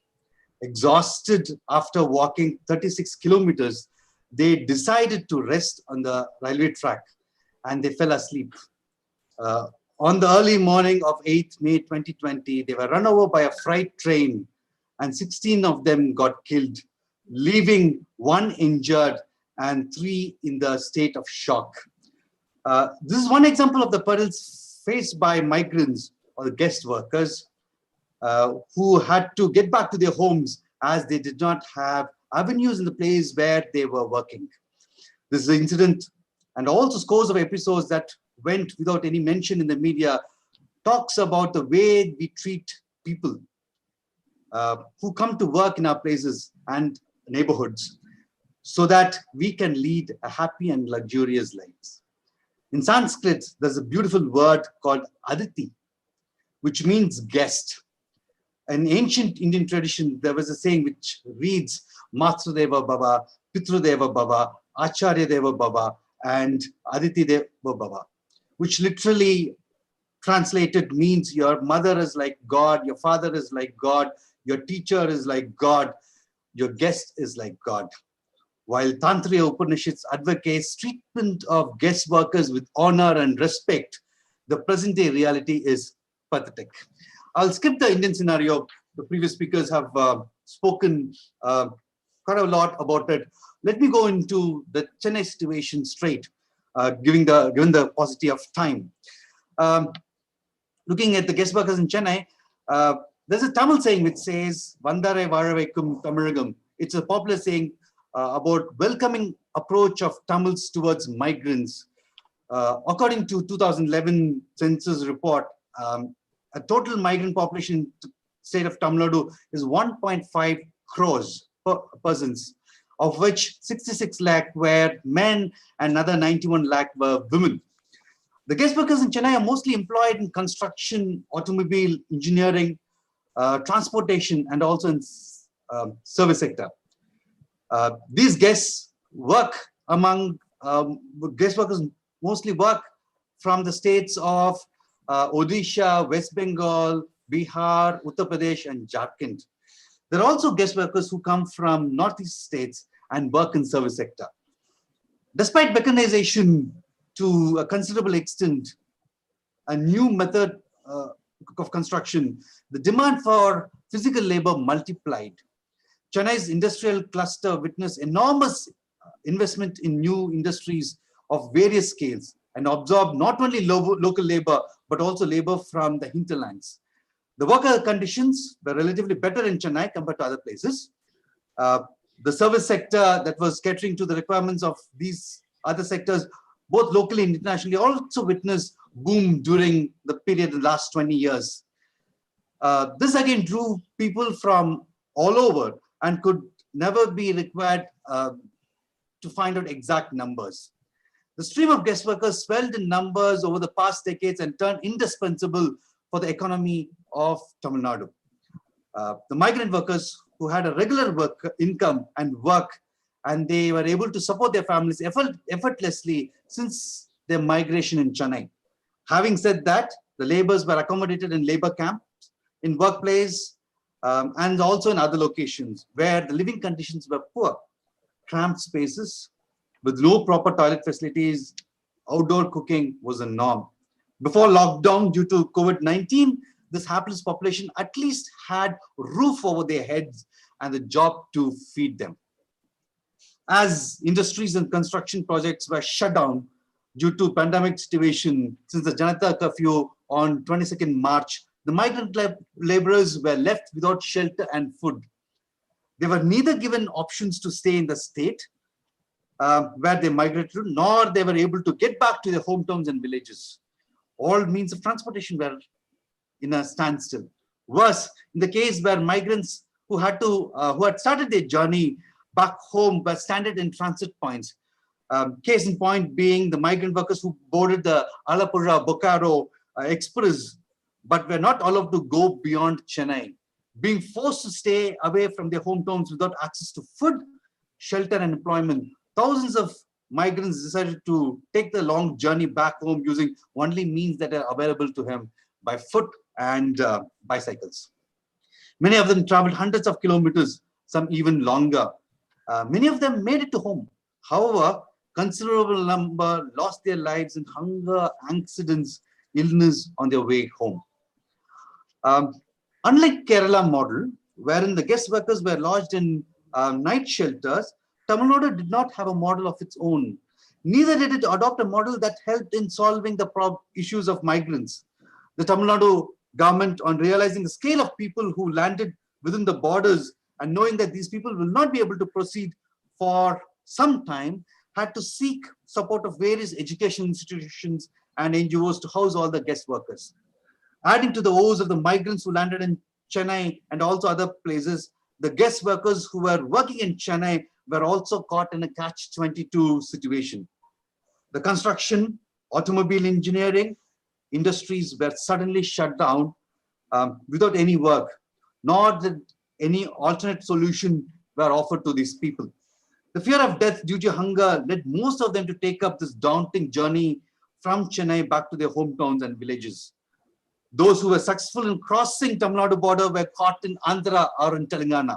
Exhausted after walking 36 kilometers, they decided to rest on the railway track and they fell asleep. On the early morning of 8th May 2020, they were run over by a freight train and 16 of them got killed, leaving 1 injured and 3 in the state of shock. This is one example of the perils faced by migrants or guest workers who had to get back to their homes as they did not have avenues in the place where they were working. This incident and also scores of episodes that went without any mention in the media, talks about the way we treat people who come to work in our places and neighborhoods so that we can lead a happy and luxurious lives. In Sanskrit, there's a beautiful word called aditi, which means guest. In ancient Indian tradition, there was a saying which reads Matrudeva Bhava, Pitrudeva Bhava, Acharya Deva Bhava, and Aditi Deva Bhava, which literally translated means your mother is like God, your father is like God, your teacher is like God, your guest is like God. While Tantriya Upanishads advocates treatment of guest workers with honor and respect, the present day reality is pathetic. I'll skip the Indian scenario. The previous speakers have spoken quite a lot about it. Let me go into the Chennai situation straight, given the paucity of time. Looking at the guest workers in Chennai, there's a Tamil saying which says, Vandare Varavaikum Tamilagam. It's a popular saying about welcoming approach of Tamils towards migrants. According to 2011 census report, a total migrant population in the state of Tamil Nadu is 1.5 crores persons, of which 66 lakh were men and another 91 lakh were women. The guest workers in Chennai are mostly employed in construction, automobile, engineering, transportation, and also in service sector. These guests work guest workers mostly work from the states of Odisha, West Bengal, Bihar, Uttar Pradesh, and Jharkhand. There are also guest workers who come from northeast states and work in service sector. Despite mechanization to a considerable extent, a new method of construction, the demand for physical labor multiplied. Chennai's industrial cluster witnessed enormous investment in new industries of various scales and absorbed not only local labor, but also labor from the hinterlands. The worker conditions were relatively better in Chennai compared to other places. The service sector that was catering to the requirements of these other sectors, both locally and internationally, also witnessed boom during the period of the last 20 years. This again drew people from all over and could never be required to find out exact numbers. The stream of guest workers swelled in numbers over the past decades and turned indispensable for the economy of Tamil Nadu. The migrant workers who had a regular income and work, and they were able to support their families effortlessly since their migration in Chennai. Having said that, the laborers were accommodated in labor camps, in workplace, and also in other locations where the living conditions were poor. Cramped spaces with no proper toilet facilities, outdoor cooking was a norm. Before lockdown due to COVID-19, this hapless population at least had roof over their heads and a job to feed them. As industries and construction projects were shut down due to pandemic situation since the Janata curfew on 22nd March, the migrant laborers were left without shelter and food. They were neither given options to stay in the state where they migrated to, nor they were able to get back to their hometowns and villages. All means of transportation were in a standstill. Worse, in the case where migrants who had started their journey back home were stranded in transit points. Case in point being the migrant workers who boarded the Alappuzha-Bokaro Express, but were not allowed to go beyond Chennai, being forced to stay away from their hometowns without access to food, shelter, and employment. Thousands of migrants decided to take the long journey back home using only means that are available to him by foot and bicycles. Many of them traveled hundreds of kilometers, some even longer. Many of them made it to home. However, considerable number lost their lives in hunger, accidents, illness on their way home. Unlike Kerala model, wherein the guest workers were lodged in night shelters, Tamil Nadu did not have a model of its own. Neither did it adopt a model that helped in solving the issues of migrants. The Tamil Nadu government, on realizing the scale of people who landed within the borders and knowing that these people will not be able to proceed for some time, had to seek support of various education institutions and NGOs to house all the guest workers. Adding to the woes of the migrants who landed in Chennai and also other places, the guest workers who were working in Chennai were also caught in a catch-22 situation. The construction, automobile engineering industries were suddenly shut down without any work, nor did any alternate solution were offered to these people. The fear of death due to hunger led most of them to take up this daunting journey from Chennai back to their hometowns and villages. Those who were successful in crossing Tamil Nadu border were caught in Andhra or in Telangana.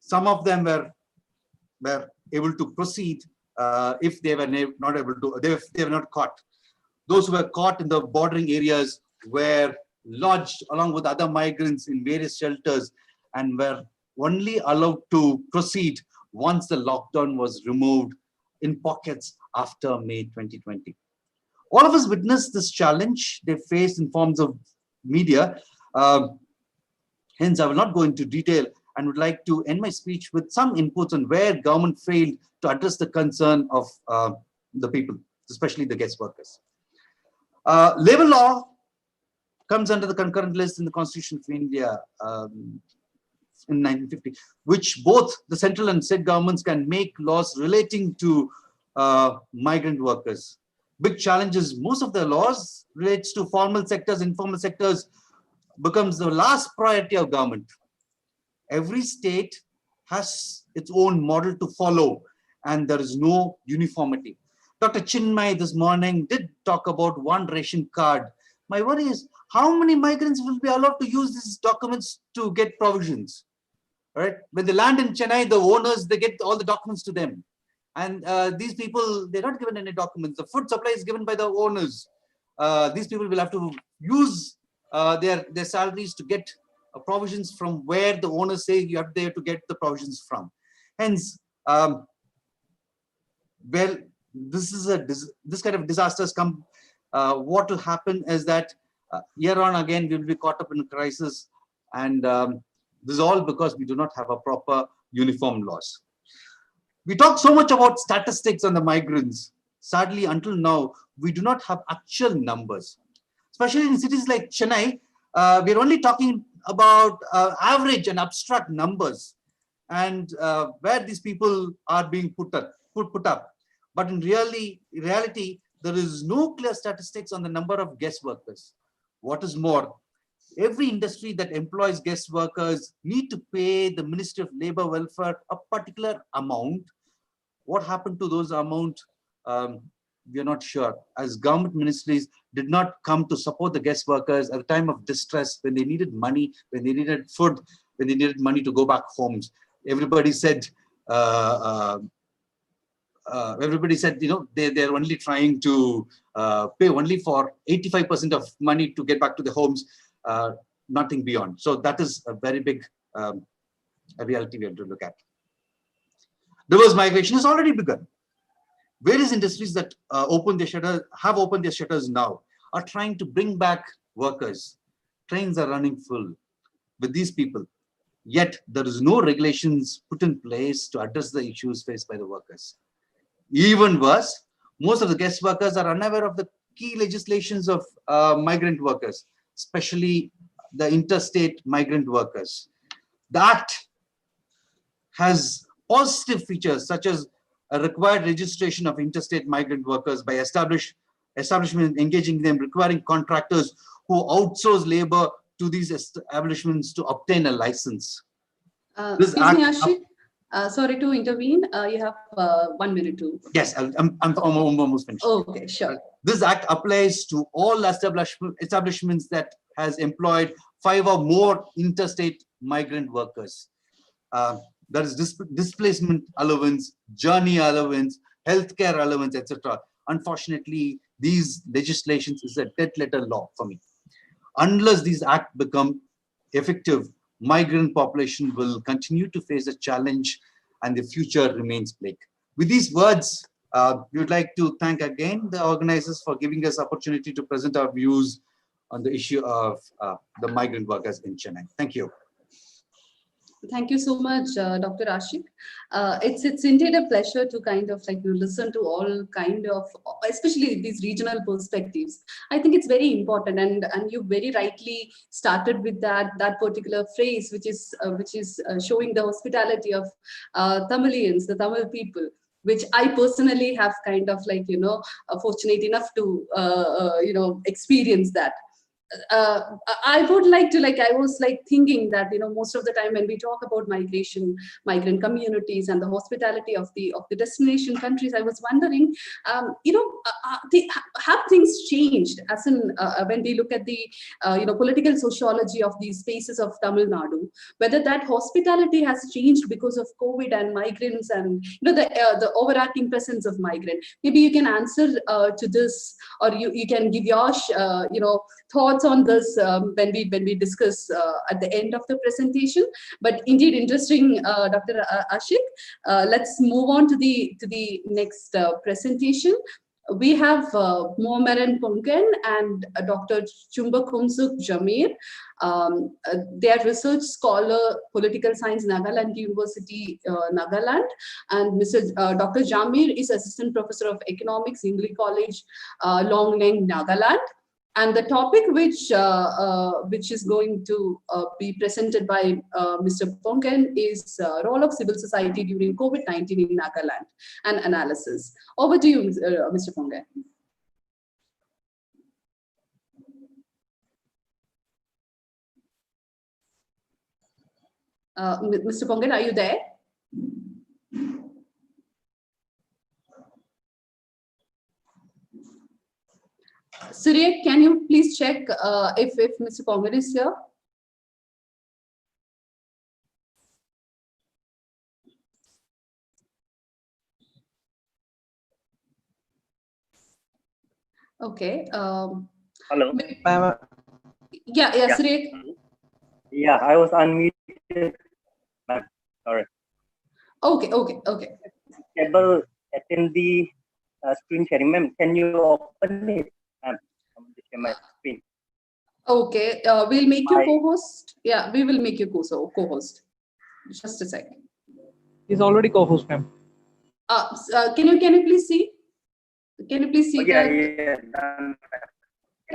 Some of them were able to proceed if they were not able to, if they were not caught. Those who were caught in the bordering areas were lodged along with other migrants in various shelters and were only allowed to proceed once the lockdown was removed in pockets after May 2020. All of us witnessed this challenge they faced in forms of media. Hence, I will not go into detail and would like to end my speech with some inputs on where government failed to address the concern of the people, especially the guest workers. Labor law comes under the concurrent list in the Constitution of India in 1950, which both the central and state governments can make laws relating to migrant workers. Big challenges, most of the laws relates to formal sectors, informal sectors becomes the last priority of government. Every state has its own model to follow and there is no uniformity. Dr. Chinmay this morning did talk about one ration card. My worry is how many migrants will be allowed to use these documents to get provisions, right? When they land in Chennai, the owners, they get all the documents to them. And these people, they're not given any documents. The food supply is given by the owners. These people will have to use their salaries to get provisions from where the owners say you have there to get the provisions from. Hence, well, this kind of disasters come. What will happen is that year on again we will be caught up in a crisis, and this is all because we do not have a proper uniform laws. We talk so much about statistics on the migrants. Sadly, until now, we do not have actual numbers. Especially in cities like Chennai, we're only talking about average and abstract numbers and where these people are being put up. But in reality, there is no clear statistics on the number of guest workers. What is more, every industry that employs guest workers need to pay the Ministry of Labour Welfare a particular amount. What happened to those amount? We are not sure, as government ministries did not come to support the guest workers at a time of distress, when they needed money, when they needed food, when they needed money to go back homes. Everybody said, you know, they're only trying to pay only for 85% of money to get back to the homes, nothing beyond. So that is a very big a reality we have to look at. Reverse migration has already begun. Various industries that have opened their shutters now are trying to bring back workers. Trains are running full with these people. Yet there is no regulations put in place to address the issues faced by the workers. Even worse, most of the guest workers are unaware of the key legislations of migrant workers, especially the interstate migrant workers. The Act has positive features such as a required registration of interstate migrant workers by establishment engaging them, requiring contractors who outsource labor to these establishments to obtain a license. Excuse me, Ashik. Sorry to intervene. You have 1 minute to. Yes, I'm almost finished. Okay, sure. This Act applies to all establishments that has employed 5 or more interstate migrant workers. There is displacement allowance, journey allowance, healthcare allowance, etc. Unfortunately, these legislations is a dead letter law for me. Unless these acts become effective, migrant population will continue to face a challenge and the future remains bleak. With these words, we would like to thank again the organizers for giving us opportunity to present our views on the issue of the migrant workers in Chennai. Thank you. Thank you so much, Dr. Ashik. It's indeed a pleasure to kind of listen to all kind of, especially these regional perspectives. I think it's very important, and you very rightly started with that particular phrase, which is showing the hospitality of Tamilians, the Tamil people, which I personally have kind of fortunate enough to experience that. I would like to I was thinking that most of the time when we talk about migration, migrant communities, and the hospitality of the destination countries, I was wondering, have things changed as in when we look at the political sociology of these spaces of Tamil Nadu, whether that hospitality has changed because of COVID and migrants and the overarching presence of migrant. Maybe you can answer to this, or you can give your thoughts on this when we discuss at the end of the presentation. But indeed interesting, Dr. Ashik. Let's move on to the next presentation. We have Mohammedan Punken and Dr. Chumba Kumsuk Jamir. They are research scholar, political science, Nagaland University, Nagaland. And Dr. Jamir is assistant professor of economics, Ingli College, Longleng, Nagaland. And the topic which is going to be presented by Mr. Ponken is role of civil society during COVID-19 in Nagaland and analysis. Over to you, Mr. Ponken. Mr. Ponken, are you there? Surya, can you please check if Mr. Pongan is here? Okay. Hello. Yeah, Surya. Yeah, I was unmuted. Sorry. Okay. Able attend the screen sharing. Ma'am, can you open it? My screen. Okay, we'll make you co-host. Yeah, we will make you co-host. Just a second. He's already co-host, ma'am. Can you please see? Can you please see that?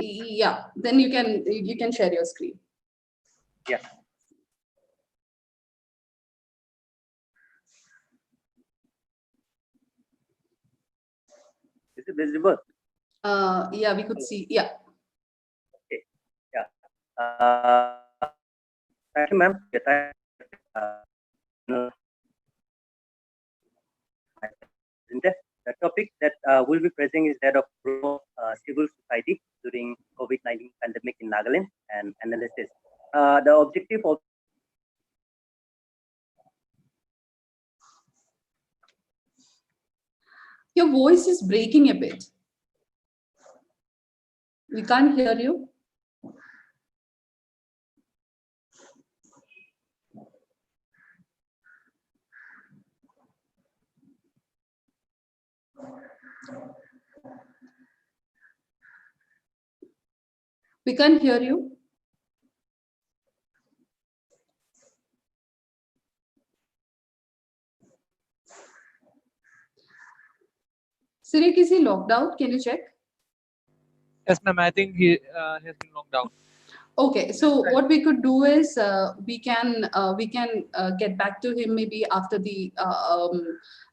Yeah. Yeah. Then you can share your screen. Yeah. Is it visible? Yeah, we could see. Yeah. Okay. Yeah. Thank you, ma'am. The topic that we'll be presenting is that of civil society during COVID-19 pandemic in Nagaland and analysis. The objective of Your voice is breaking a bit. We can't hear you. We can't hear you. Sirik, is he locked out? Can you check? Yes, ma'am. I think he has been locked out. Okay, so what we could do is we can get back to him maybe after the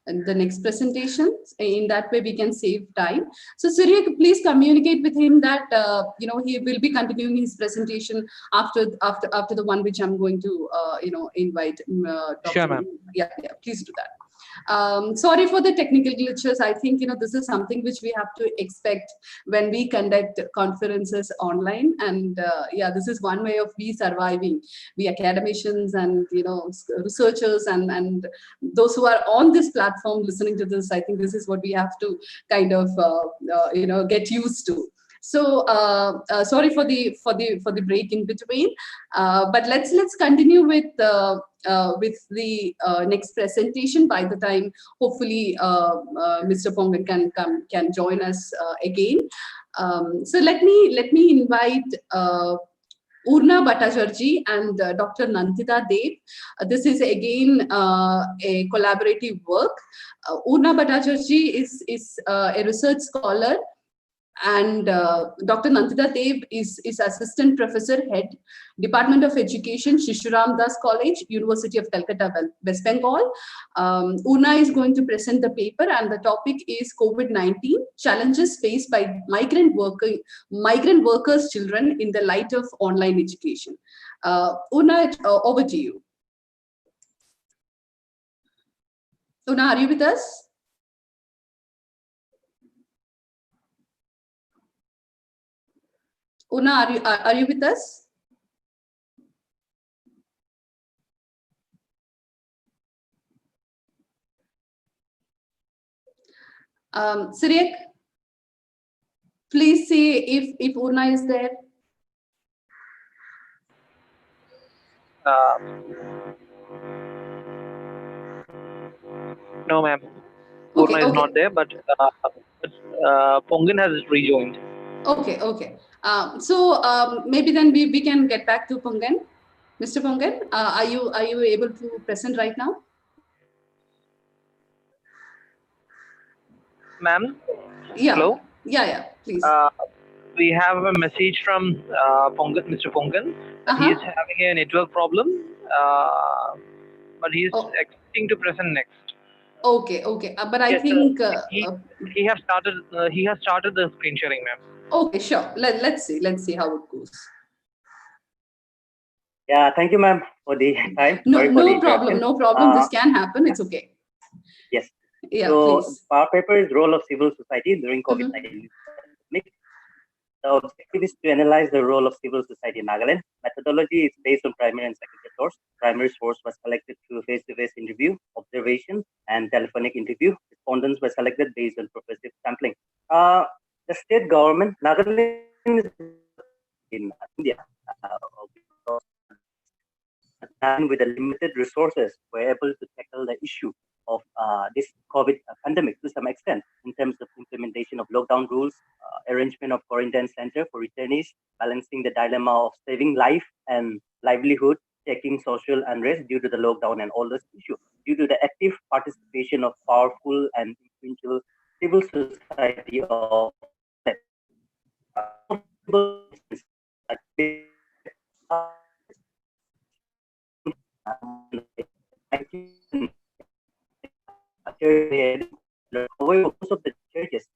next presentation. In that way, we can save time. So Surya, please communicate with him that he will be continuing his presentation after the one which I'm going to invite. Sure, ma'am. Yeah, please do that. Sorry for the technical glitches. I think this is something which we have to expect when we conduct conferences online, and this is one way of we surviving, we academicians and researchers and those who are on this platform listening to this. I think this is what we have to kind of get used to. So sorry for the break in between, but let's continue with the next presentation. By the time, hopefully, Mr. Pongan can join us again. So let me invite Urna Bhattacharjee and Dr. Nandita Dev. This is again a collaborative work. Urna Bhattacharjee is a research scholar, and Dr. Nandita Dev is Assistant Professor, Head, Department of Education, Shishuram Das College, University of Calcutta, West Bengal. Urna is going to present the paper, and the topic is COVID-19, challenges faced by migrant workers' children in the light of online education. Urna, over to you. Urna, are you with us? Una, are you with us? Siriak, please see if Una is there. No, ma'am. Okay, Urna is not there, but Pongan has rejoined. Okay. Maybe then we can get back to Pongan. Mr. Pongan, are you able to present right now? Ma'am? Yeah. Hello? Yeah, please. We have a message from Pongan, Mr. Pongan. He is having a network problem, but he is expecting to present next. Okay. But I think he has started. He has started the screen sharing, ma'am. Okay, sure. Let's see how it goes. Yeah, thank you, ma'am, for the time. No problem. This can happen. It's okay. Yes. Yeah, so please. Our paper is role of civil society during COVID-19 pandemic. The objective is to analyze the role of civil society in Nagaland. Methodology is based on primary and secondary source. Primary source was collected through face-to-face interview, observation, and telephonic interview. Respondents were selected based on progressive sampling. The state government, Nagaland is in India, and with the limited resources, were able to tackle the issue of this COVID pandemic to some extent in terms of implementation of lockdown rules, arrangement of quarantine center for returnees, balancing the dilemma of saving life and livelihood, taking social unrest due to the lockdown and all those issues, due to the active participation of powerful and influential civil society of most of the churches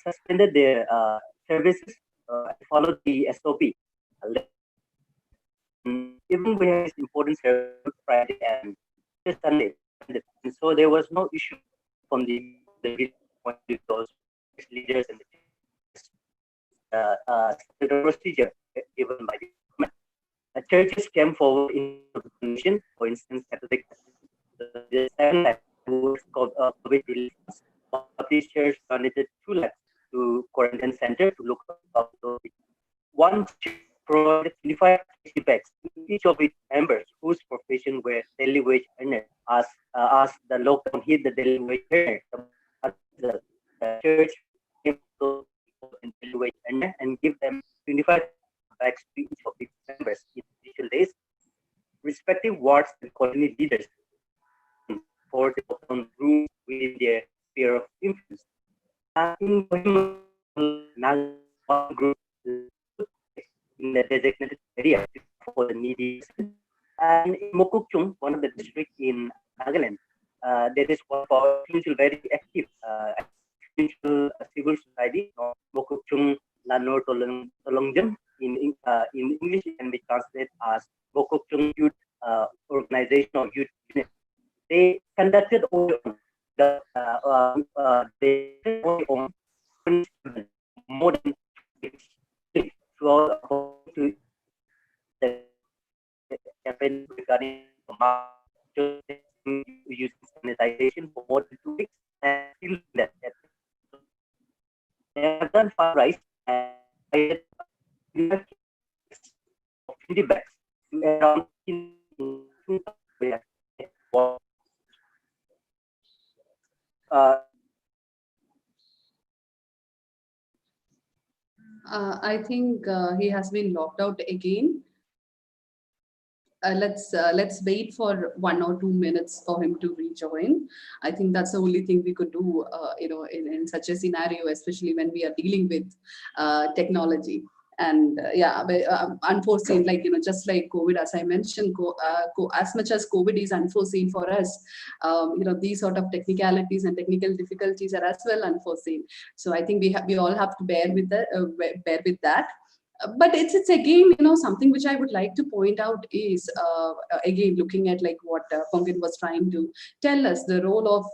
suspended their services and followed the SOP. Even we have this important service Friday and Sunday, and so there was no issue from the those leaders and the procedure given by the government. The churches came forward in donation, for instance, Catholic. The 7 lakh COVID relief. These church donated 2 lakhs to quarantine center to look after one church provided 25 bags to each of its members whose profession were daily wage earners. As the lockdown hit the daily wage earners, the church came to daily wage earners and give them 25 bags to each of its members in initial days. Respective wards and colony leaders for the lockdown rules within their sphere of influence. In one group in the designated area for the needy. And in Mokokchung, one of the districts in Nagaland, there is one potential very active civil society, Mokokchung Lanor Tolongjam. In English, can be translated as Mokokchung Youth Organization or Youth Unit. They conducted more than to the campaign regarding using sanitization for more than 2 weeks, and still that they have done fundraise and 50 bags around I think he has been locked out again. Let's wait for 1 or 2 minutes for him to rejoin. I think that's the only thing we could do, in such a scenario, especially when we are dealing with technology. And unforeseen, just like COVID, as I mentioned, as much as COVID is unforeseen for us, these sort of technicalities and technical difficulties are as well unforeseen. So I think we all have to bear with that. But it's again, something which I would like to point out is, again, looking at like what Pongin was trying to tell us, the role of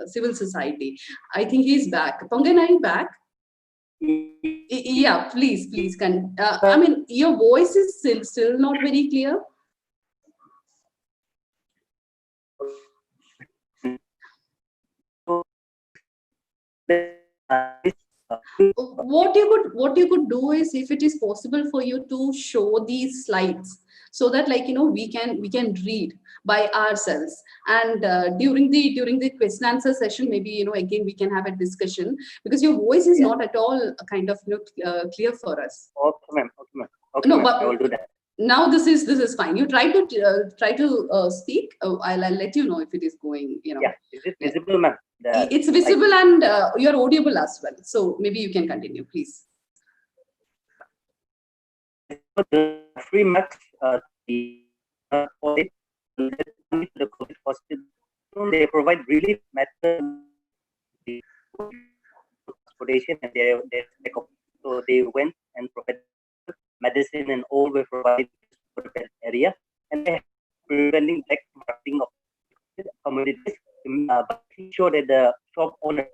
civil society. I think he's back. Pongin, are you back? Yeah, please can. I mean, your voice is still not very clear. What you could do is, if it is possible for you to show these slides, so that we can read by ourselves, and during the question answer session, maybe again we can have a discussion, because your voice is not at all kind of clear for us. Okay, ma'am. Okay, No, ma'am. but I will do that. now this is fine. You try to speak. I'll let you know if it is going. Yeah, is it visible, ma'am? It's visible, and you're audible as well. So maybe you can continue, please. The free max, the COVID hospital, they provide relief method, transportation, and so they went and provided medicine, and all were provided for that area, and they preventing black marketing of communities. But he showed that the shop owner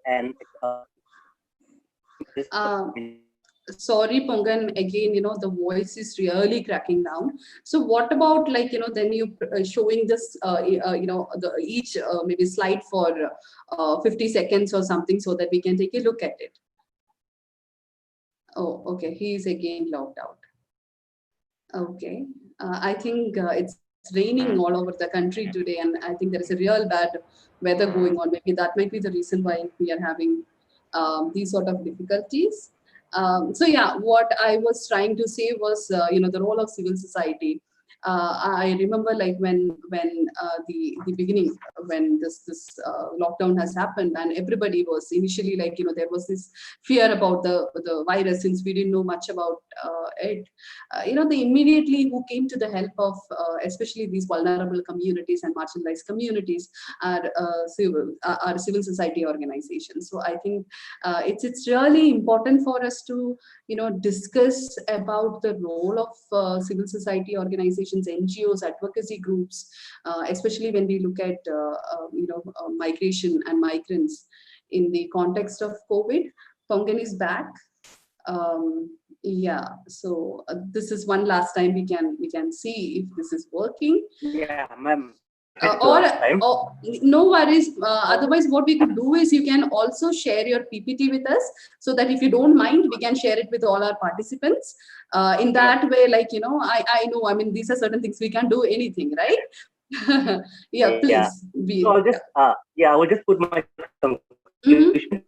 and sorry, Pongan, again, the voice is really cracking down. So what about then you showing this, each maybe slide for 50 seconds or something, so that we can take a look at it. Oh, okay. He is again logged out. Okay. I think it's raining all over the country today, and I think there is a real bad weather going on. Maybe that might be the reason why we are having these sort of difficulties. So yeah, what I was trying to say was, the role of civil society. I remember when the beginning, when this lockdown has happened, and everybody was initially there was this fear about the virus, since we didn't know much about it. They immediately who came to the help of especially these vulnerable communities and marginalized communities are civil society organizations. So I think it's really important for us to discuss about the role of civil society organizations, NGOs, advocacy groups, especially when we look at migration and migrants in the context of COVID. Pongan is back. Yeah, so this is one last time we can see if this is working. Yeah, ma'am. Or no worries. Otherwise, what we could do is you can also share your PPT with us, so that if you don't mind, we can share it with all our participants. In that way, I know. I mean, these are certain things we can do anything, right? Yeah, please. Yeah. So I'll just I will just put my conclusion.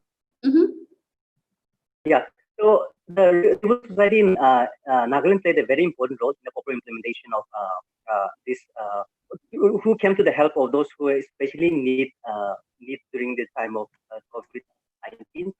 Yeah. So the civil society in Nagaland played a very important role in the proper implementation of this. Who came to the help of those who especially need during this time of COVID-19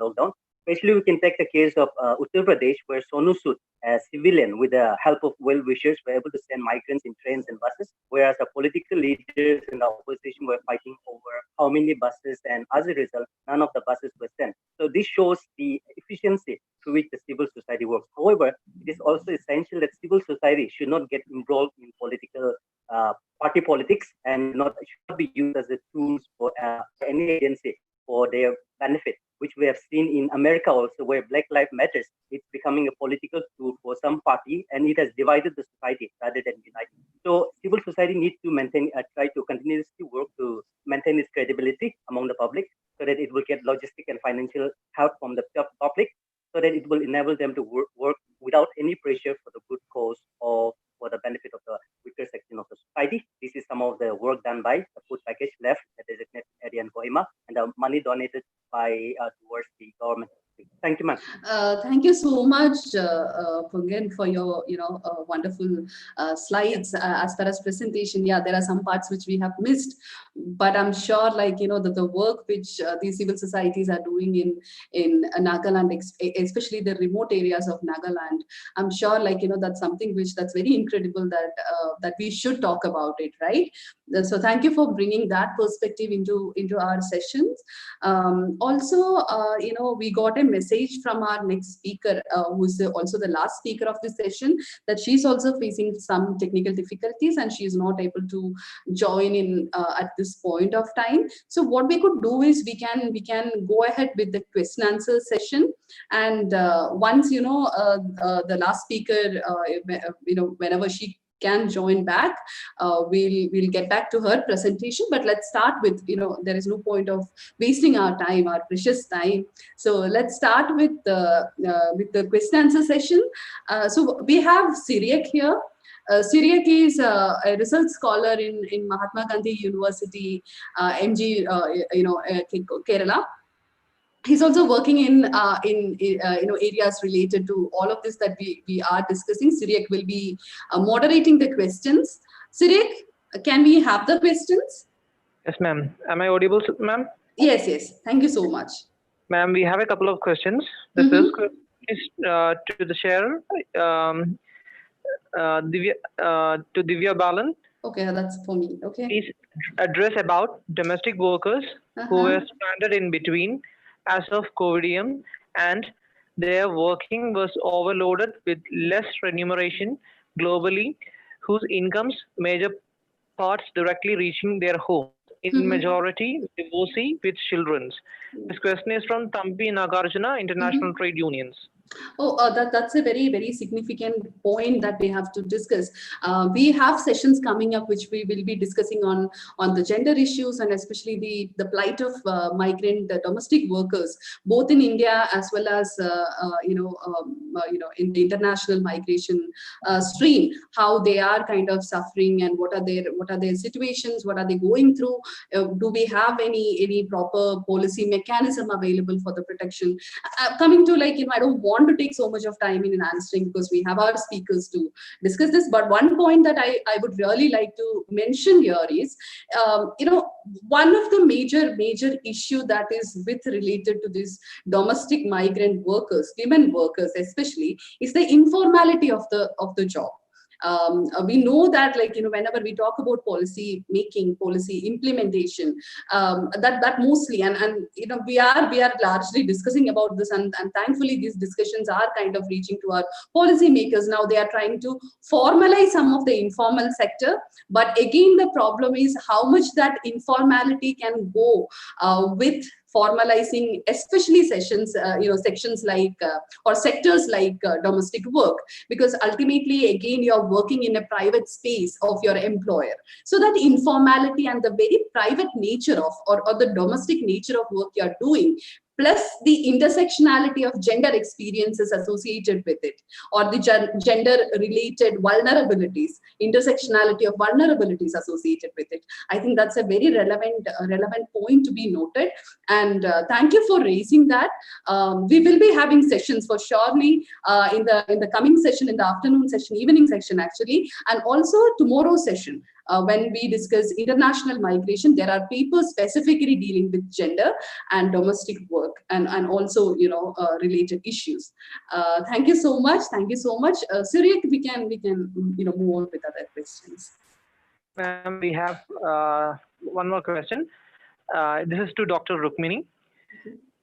lockdown. Especially, we can take the case of Uttar Pradesh, where Sonu Sood, a civilian, with the help of well-wishers, were able to send migrants in trains and buses, whereas the political leaders in the opposition were fighting over how many buses, and as a result, none of the buses were sent. So this shows the efficiency through which the civil society works. However, it is also essential that civil society should not get involved in political party politics, and should not be used as a tool for any agency for their benefit, which we have seen in America also, where Black Lives Matters, it's becoming a political tool for some party, and it has divided the society rather than united. So civil society needs to try to continuously work to maintain its credibility among the public, so that it will get logistic and financial help from the public, so that it will enable them to work without any pressure for the good cause or for the benefit of the weaker section of the society. This is some of the work done by the food package left at the designated area in Kohima, and the money donated by towards the government. Thank you, ma'am. Thank you so much, Pungan, for your wonderful slides. As far as presentation, yeah, there are some parts which we have missed, but I'm sure, like that the work which these civil societies are doing in Nagaland, especially the remote areas of Nagaland, I'm sure, like that's something that's very incredible that we should talk about it, right? So thank you for bringing that perspective into our sessions. Also, we got a message from our next speaker, who's also the last speaker of this session, that she's also facing some technical difficulties and she's not able to join in at this point of time. So what we could do is we can go ahead with the question answer session, and once the last speaker, whenever she can join back, we'll get back to her presentation. But let's start with, there is no point of wasting our time, our precious time. So let's start with the question answer session. So we have Syriac here. Syriac is a research scholar in Mahatma Gandhi University, MG, Kerala. He's also working in areas related to all of this that we are discussing. Syriac will be moderating the questions. Syriac, can we have the questions? Yes, ma'am. Am I audible, ma'am? Yes. Thank you so much. Ma'am, we have a couple of questions. The first question is to the sharer, to Divya Balan. Okay, that's for me. Okay. Please address about domestic workers who were stranded in between as of COVIDium, and their working was overloaded with less remuneration globally, whose incomes major parts directly reaching their homes, in majority divorcee with children. This question is from Thambi Nagarjuna, International Trade Unions. Oh, that's a very, very significant point that we have to discuss. We have sessions coming up which we will be discussing on the gender issues, and especially the plight of migrant domestic workers, both in India as well as in the international migration stream, how they are kind of suffering and what are their situations, what are they going through, do we have any proper policy mechanism available for the protection. Coming to, like, I don't want to take so much of time in answering because we have our speakers to discuss this, but one point that I would really like to mention here is one of the major issue that is related to this domestic migrant workers, women workers especially, is the informality of the job. We know that, like, whenever we talk about policy making, policy implementation, that mostly, and we are largely discussing about this, and thankfully these discussions are kind of reaching to our policy makers. Now they are trying to formalize some of the informal sector, but again the problem is how much that informality can go with formalizing, especially sections like or sectors like domestic work, because ultimately again you're working in a private space of your employer. So that informality and the very private nature of or the domestic nature of work you're doing, plus the intersectionality of gender experiences associated with it, or the gender related vulnerabilities, intersectionality of vulnerabilities associated with it. I think that's a very relevant point to be noted, and thank you for raising that. We will be having sessions for surely in the coming session, in the afternoon session, evening session actually, and also tomorrow's session. When we discuss international migration, there are papers specifically dealing with gender and domestic work and also related issues. Thank you so much. Syriac, we can move on with other questions. Ma'am, we have one more question. This is to Dr. Rukmini.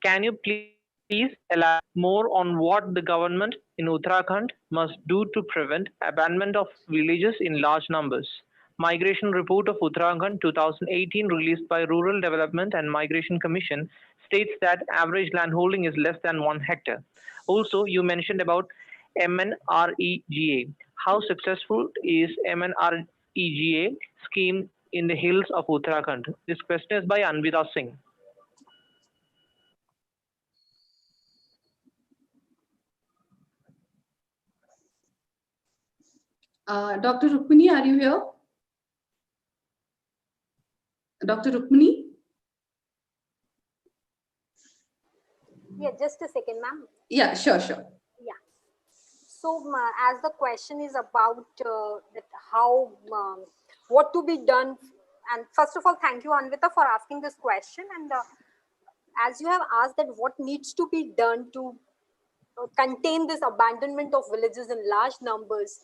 Can you please elaborate more on what the government in Uttarakhand must do to prevent abandonment of villages in large numbers? Migration Report of Uttarakhand 2018 released by Rural Development and Migration Commission states that average landholding is less than 1 hectare. Also, you mentioned about MNREGA. How successful is MNREGA scheme in the hills of Uttarakhand? This question is by Anvita Singh. Dr. Rukmini, are you here? Dr. Rukmini? Yeah, just a second, ma'am. Yeah, sure. Yeah. So as the question is about that how what to be done, and first of all, thank you, Anvita, for asking this question. And as you have asked that what needs to be done to contain this abandonment of villages in large numbers,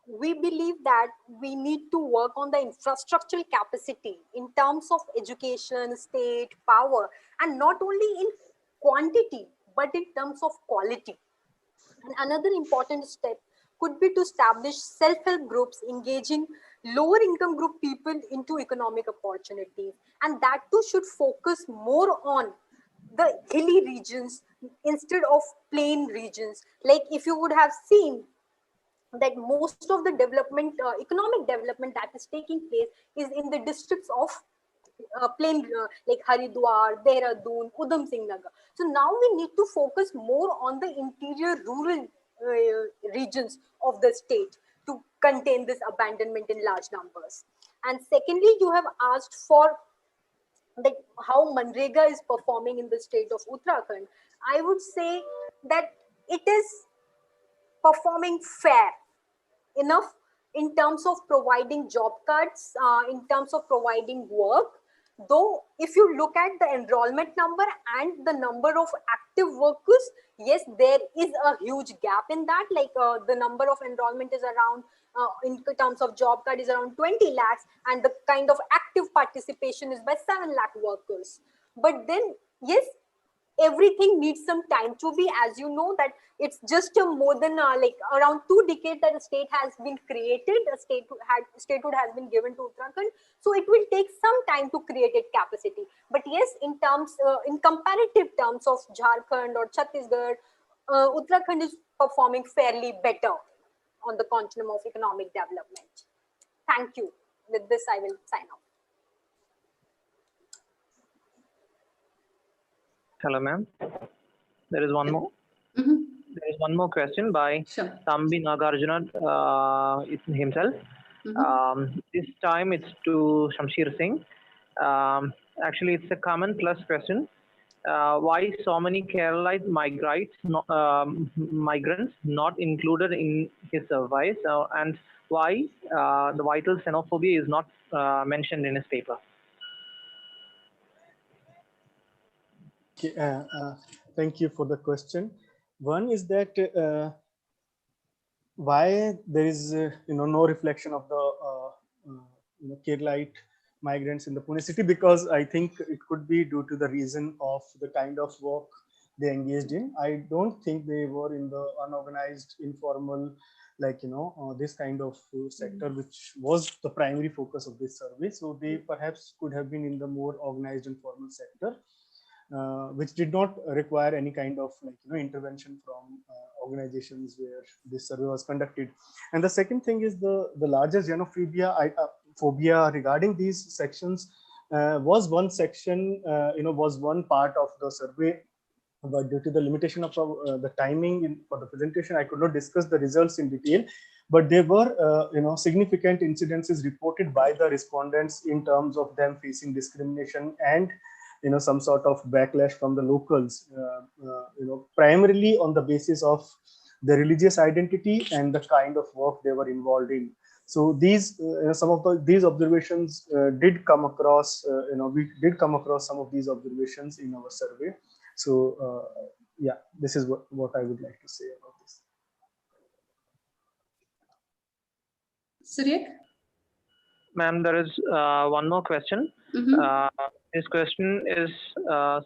we believe that we need to work on the infrastructural capacity in terms of education, state, power, and not only in quantity, but in terms of quality. And another important step could be to establish self-help groups engaging lower income group people into economic opportunities. And that too should focus more on the hilly regions instead of plain regions. Like if you would have seen that most of the development, economic development that is taking place is in the districts of plain like Haridwar, Dehradun, Udham Singh Nagar. So now we need to focus more on the interior rural regions of the state to contain this abandonment in large numbers. And secondly, you have asked for that how Manrega is performing in the state of Uttarakhand. I would say that it is performing fair enough in terms of providing job cards, in terms of providing work. Though, if you look at the enrollment number and the number of active workers, yes, there is a huge gap in that. Like the number of enrollment is around, in terms of job card, is around 20 lakhs, and the kind of active participation is by 7 lakh workers. But then, yes, everything needs some time to be, as you know, that it's just a more than like around 2 decades that a state has been created, statehood has been given to Uttarakhand. So it will take some time to create its capacity. But yes, in terms, in comparative terms of Jharkhand or Chhattisgarh, Uttarakhand is performing fairly better on the continuum of economic development. Thank you. With this, I will sign off. Hello, ma'am. There is one more. There is one more question by Tambi Nagarjuna himself. This time it's to Shamsher Singh. Actually, it's a common plus question. Why so many Keralite migrants not included in his surveys, and why the vital xenophobia is not mentioned in his paper? Okay, thank you for the question. One is that why there is no reflection of the Keralite migrants in the Pune city, because I think it could be due to the reason of the kind of work they engaged in. I don't think they were in the unorganized, informal, like this kind of sector, which was the primary focus of this survey. So they perhaps could have been in the more organized and formal sector, which did not require any kind of intervention from organizations where this survey was conducted. And the second thing is the larger xenophobia phobia regarding these sections was one section, was one part of the survey, but due to the limitation of the timing for the presentation, I could not discuss the results in detail. But there were significant incidences reported by the respondents in terms of them facing discrimination and some sort of backlash from the locals, primarily on the basis of the religious identity and the kind of work they were involved in. So these some of these observations did come across. We did come across some of these observations in our survey. So yeah, this is what I would like to say about this. Suryak? Ma'am, there is one more question. This question is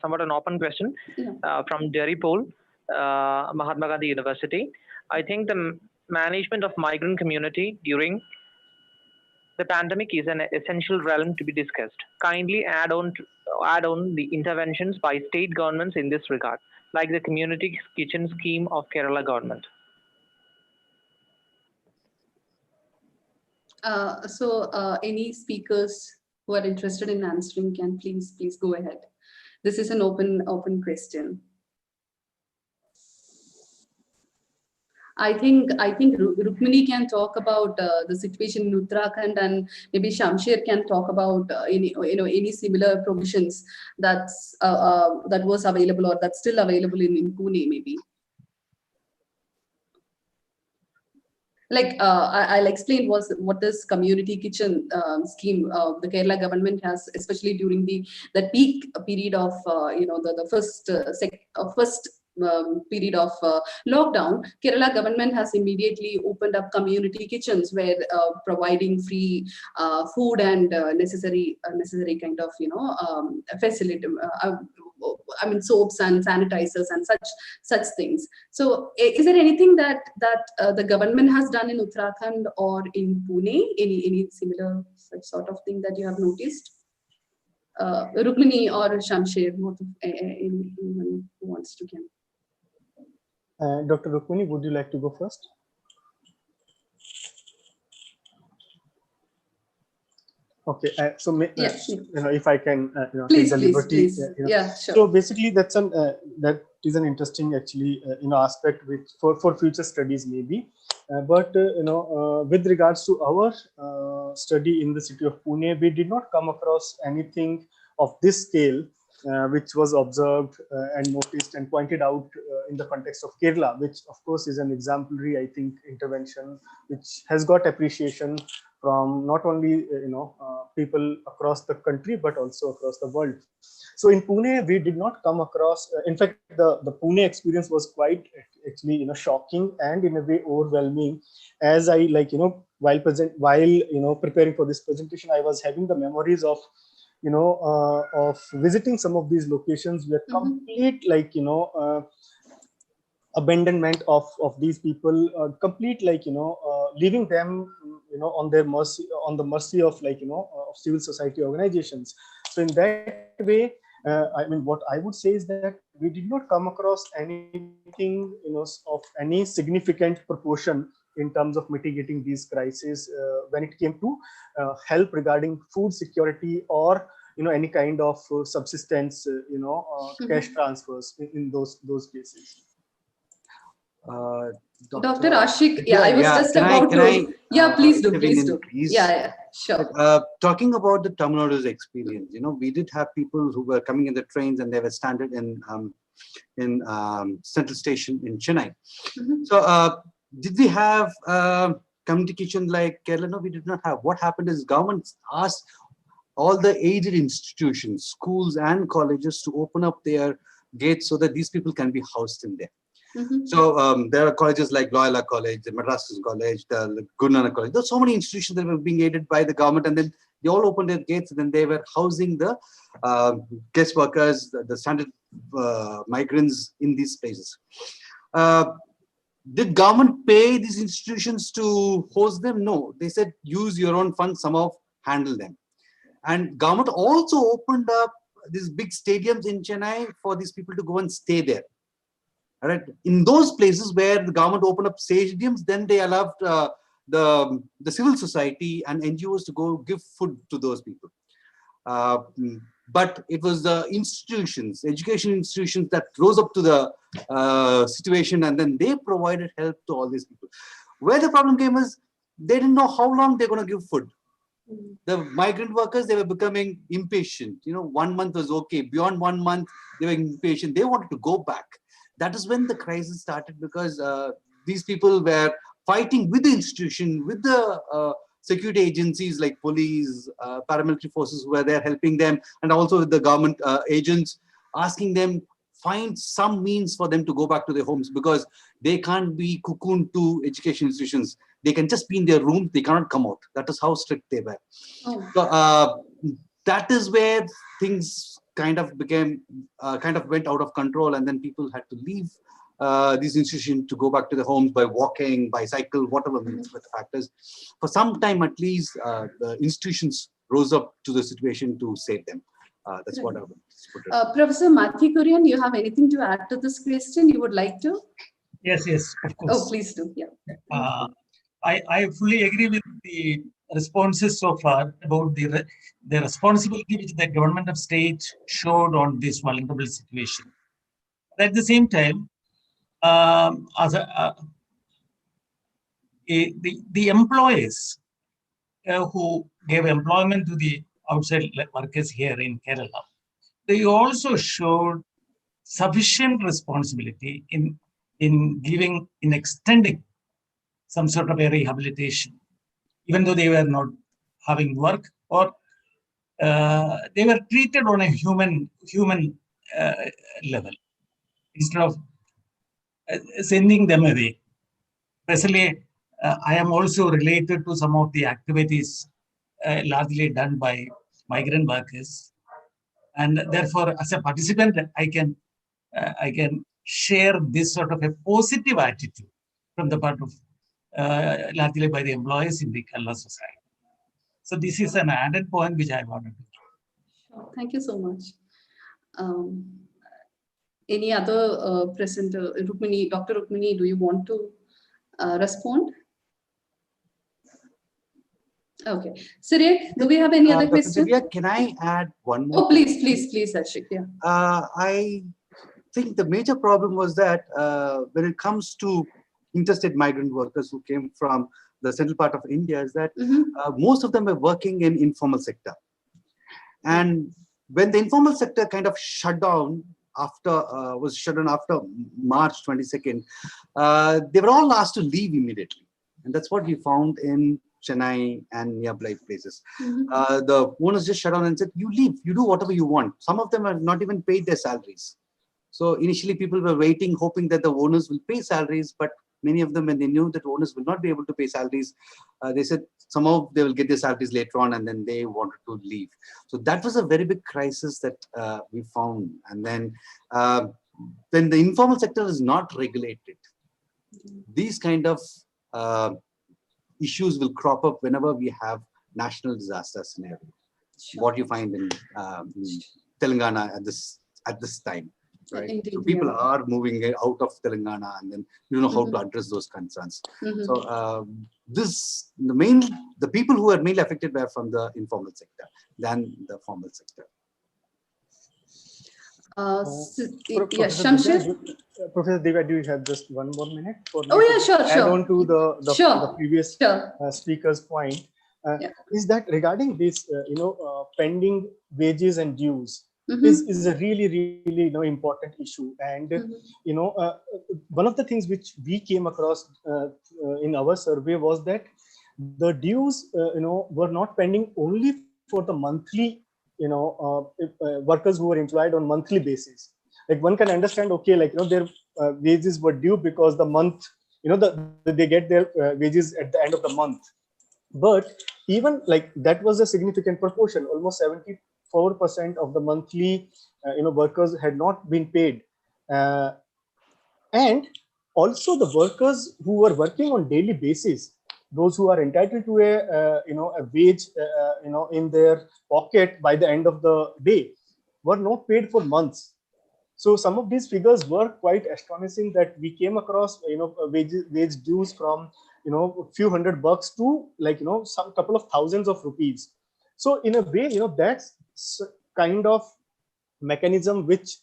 somewhat an open question from Jerry Paul, Mahatma Gandhi University. I think the management of migrant community during the pandemic is an essential realm to be discussed. Kindly add on the interventions by state governments in this regard, like the community kitchen scheme of Kerala government. Any speakers who are interested in answering can please go ahead. This is an open question. Rukmini can talk about the situation in Uttarakhand, and maybe Shamsher can talk about any similar provisions that was available or that's still available in Pune maybe. Like I'll explain what this community kitchen scheme the Kerala government has, especially during the peak period of the first period of lockdown. Kerala government has immediately opened up community kitchens where providing free food and necessary kind of facility. I mean, soaps and sanitizers and such things. So, is there anything that the government has done in Uttarakhand or in Pune? Any similar such sort of thing that you have noticed? Rukmini or Shamsher, anyone who wants to can. Dr. Rukmini, would you like to go first? Okay, so if I can, please, take the liberty. Please. Yeah, sure. So basically, that is an interesting actually aspect which for future studies maybe. But with regards to our study in the city of Pune, we did not come across anything of this scale, which was observed and noticed and pointed out in the context of Kerala, which of course is an exemplary, I think, intervention, which has got appreciation from not only people across the country but also across the world. So in Pune, we did not come across. In fact, the Pune experience was quite actually shocking and in a way overwhelming. As I while preparing for this presentation, I was having the memories of visiting some of these locations where complete abandonment of these people, complete leaving them on their mercy, on the mercy of of civil society organizations. So in that way, I mean, what I would say is that we did not come across anything of any significant proportion in terms of mitigating these crises when it came to help regarding food security or any kind of subsistence cash transfers in those cases. Dr. Ashik, I was just about to. Please do. Yeah, sure. Talking about the Tamil Nadu's experience, we did have people who were coming in the trains and they were stranded in Central Station in Chennai. So did we have community kitchen like Kerala? No, we did not have. What happened is government asked all the aided institutions, schools and colleges to open up their gates so that these people can be housed in there. So there are colleges like Loyola College, the Madras College, the Gujarat Numbers College. There are so many institutions that were being aided by the government, and then they all opened their gates, and then they were housing the guest workers, the standard migrants in these places. Did government pay these institutions to host them? No, they said use your own funds, somehow handle them. And government also opened up these big stadiums in Chennai for these people to go and stay there. All right. In those places where the government opened up stadiums, then they allowed the civil society and NGOs to go give food to those people. But it was the institutions, education institutions that rose up to the situation, and then they provided help to all these people. Where the problem came is they didn't know how long they're going to give food. The migrant workers, they were becoming impatient. 1 month was okay. Beyond 1 month, they were impatient. They wanted to go back. That is when the crisis started, because these people were fighting with the institution, with the security agencies like police, paramilitary forces who were there helping them, and also with the government agents, asking them find some means for them to go back to their homes, because they can't be cocooned to education institutions. They can just be in their rooms. They cannot come out. That is how strict they were. So that is where things kind of became, went out of control, and then people had to leave these institutions to go back to their homes by walking, by cycle, whatever means with the factors. For some time at least, the institutions rose up to the situation to save them. That's what I would put it. Professor Mathi Kurian, you have anything to add to this question you would like to? Yes, of course. Oh, please do. Yeah. I fully agree with the responses so far about the responsibility which the government of state showed on this vulnerable situation. At the same time, the employees who gave employment to the outside workers here in Kerala, they also showed sufficient responsibility in extending some sort of a rehabilitation, even though they were not having work, or they were treated on a human level instead of sending them away. Especially, I am also related to some of the activities largely done by migrant workers, and therefore, as a participant, I can share this sort of a positive attitude from the part of largely by the employees in the Kerala society. So this is an added point which I wanted to. Sure. Thank you so much. Any other presenter, Rukmini, Dr. Rukmini, do you want to respond? Okay. Sirik, do we have any other questions? Can I add one more? Oh, please, Ashik. Yeah. I think the major problem was that when it comes to interstate migrant workers who came from the central part of India, is that most of them were working in informal sector. And when the informal sector kind of shut down after March 22nd, they were all asked to leave immediately. And that's what we found in Chennai and nearby places. The owners just shut down and said, you leave, you do whatever you want. Some of them have not even paid their salaries. So initially people were waiting, hoping that the owners will pay salaries, but many of them, when they knew that owners will not be able to pay salaries, they said somehow they will get their salaries later on, and then they wanted to leave. So that was a very big crisis that we found. And then when the informal sector is not regulated, these kind of issues will crop up whenever we have national disaster scenario. Sure. What you find in Telangana at this time. Right. Indeed, so people are moving out of Telangana, and then you know how to address those concerns. So the people who are mainly affected were from the informal sector than the formal sector. Professor Divya, do you have just one more minute for me? Oh yeah, sure. Add on to the previous speaker's point. Is that regarding this, pending wages and dues? Is a really important issue, and one of the things which we came across in our survey was that the dues were not pending only for the monthly workers who were employed on monthly basis. Like one can understand, okay, like their wages were due because the month they get their wages at the end of the month, but even like that was a significant proportion, almost 74% of the monthly workers had not been paid, and also the workers who were working on daily basis, those who are entitled to a wage in their pocket by the end of the day, were not paid for months. So some of these figures were quite astonishing, that we came across wage dues from a few $100 to like some couple of thousands of rupees. So in a way, that's kind of mechanism which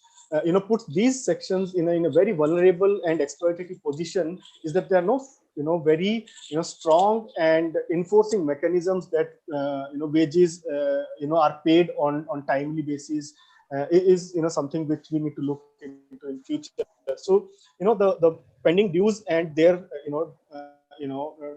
puts these sections in a very vulnerable and exploitative position, is that there are no very strong and enforcing mechanisms that wages are paid on timely basis. Is something which we need to look into in future. So the pending dues and their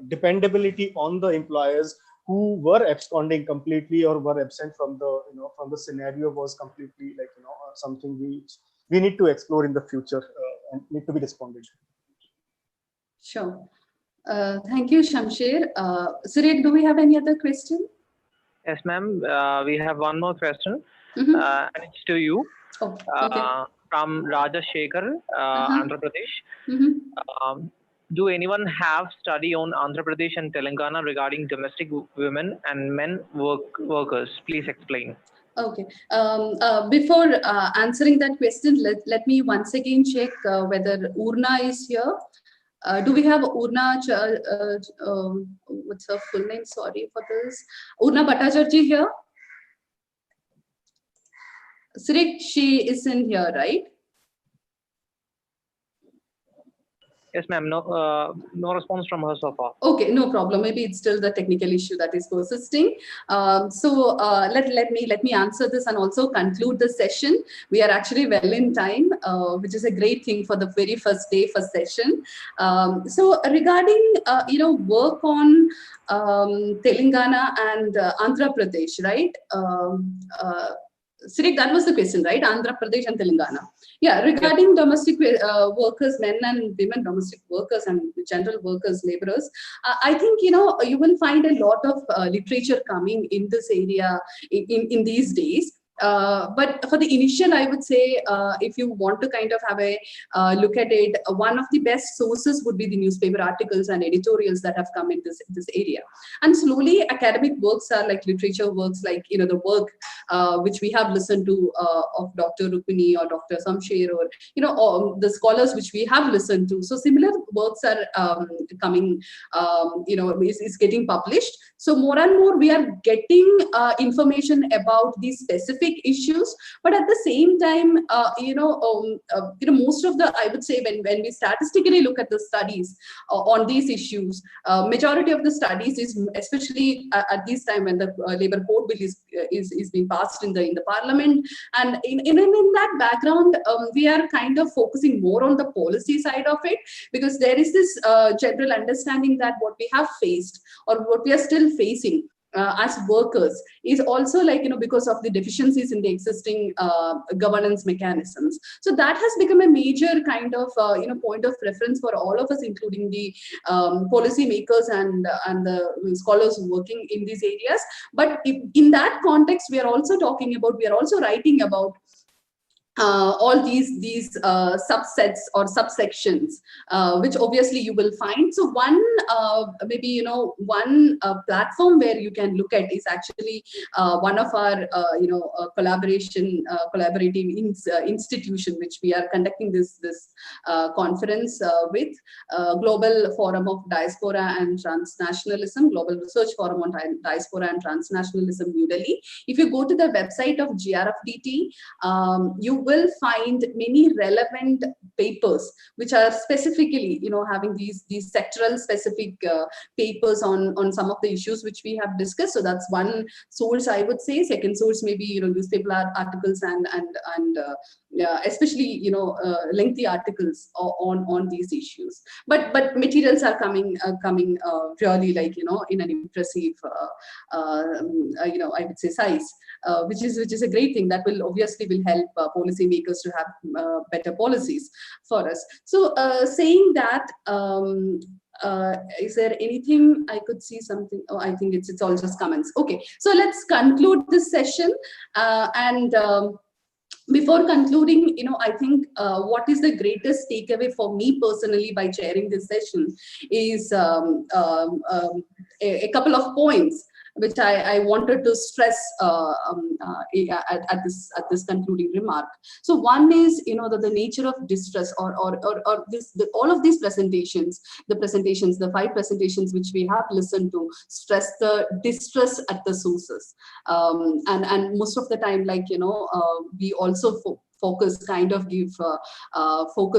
dependability on the employers who were absconding completely or were absent from the scenario was completely like something which we need to explore in the future and need to be responded. Sure. Thank you, Shamsher. Sirik, do we have any other question? Yes, ma'am. We have one more question, and it's to you. Oh, okay. From Rajashekar, Andhra Pradesh. Do anyone have study on Andhra Pradesh and Telangana regarding domestic women and men workers? Please explain. Okay. Before answering that question, let me once again check whether Urna is here. Do we have Urna? What's her full name? Sorry for this. Urna Bhattacharjee here. Sirik, she isn't here, right? Yes, ma'am. No response from her so far. Okay, no problem. Maybe it's still the technical issue that is persisting. Let me answer this and also conclude the session. We are actually well in time, which is a great thing for the very first day, first session. So regarding work on Telangana and Andhra Pradesh, right? Sirik, that was the question, right? Andhra Pradesh and Telangana. Yeah, regarding domestic workers, men and women domestic workers and general workers, laborers, I think, you will find a lot of literature coming in this area in these days. But for the initial, I would say, if you want to kind of have a look at it, one of the best sources would be the newspaper articles and editorials that have come in this area. And slowly, academic works are like literature works, like the work which we have listened to of Dr. Rukmini or Dr. Samsher, or the scholars which we have listened to. So similar works are coming, is getting published. So more and more we are getting information about these specific issues, but at the same time, most of the, I would say, when we statistically look at the studies on these issues, majority of the studies is especially at this time when the labor code bill is being passed in the parliament, and in that background, we are kind of focusing more on the policy side of it, because there is this general understanding that what we have faced or what we are still facing as workers is also because of the deficiencies in the existing governance mechanisms. So that has become a major kind of point of reference for all of us, including the policy makers and the scholars working in these areas. But in that context, we are also writing about all these subsets or subsections, which obviously you will find. So one platform where you can look at is actually one of our collaborative institution, which we are conducting this conference with, Global Forum of Diaspora and Transnationalism, Global Research Forum on Diaspora and Transnationalism, New Delhi. If you go to the website of GRFDT, you will find many relevant papers which are specifically having these sectoral specific papers on some of the issues which we have discussed. So that's one source, I would say. Second source maybe newspaper articles and especially lengthy articles on these issues. But materials are coming really in an impressive I would say size, which is a great thing that will help policy makers to have better policies for us. So saying that, is there anything I could see something? Oh, I think it's all just comments. Okay, so let's conclude this session before concluding, I think what is the greatest takeaway for me personally by chairing this session is a couple of points which I wanted to stress at this concluding remark. So one is, that the nature of distress or all of these presentations, the 5 presentations which we have listened to, stress the distress at the sources. And most of the time, we also focus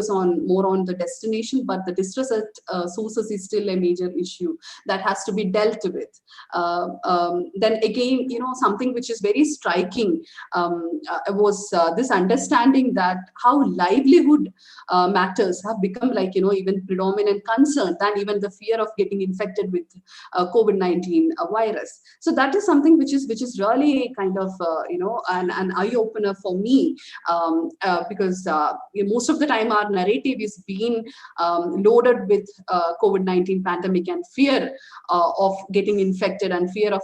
more on the destination, but the distress at sources is still a major issue that has to be dealt with. Then again, something which is very striking was this understanding that how livelihood matters have become even predominant concern than even the fear of getting infected with COVID-19 virus. So that is something which is really kind of an eye opener for me. Because most of the time our narrative is being loaded with COVID-19 pandemic and fear of getting infected and fear of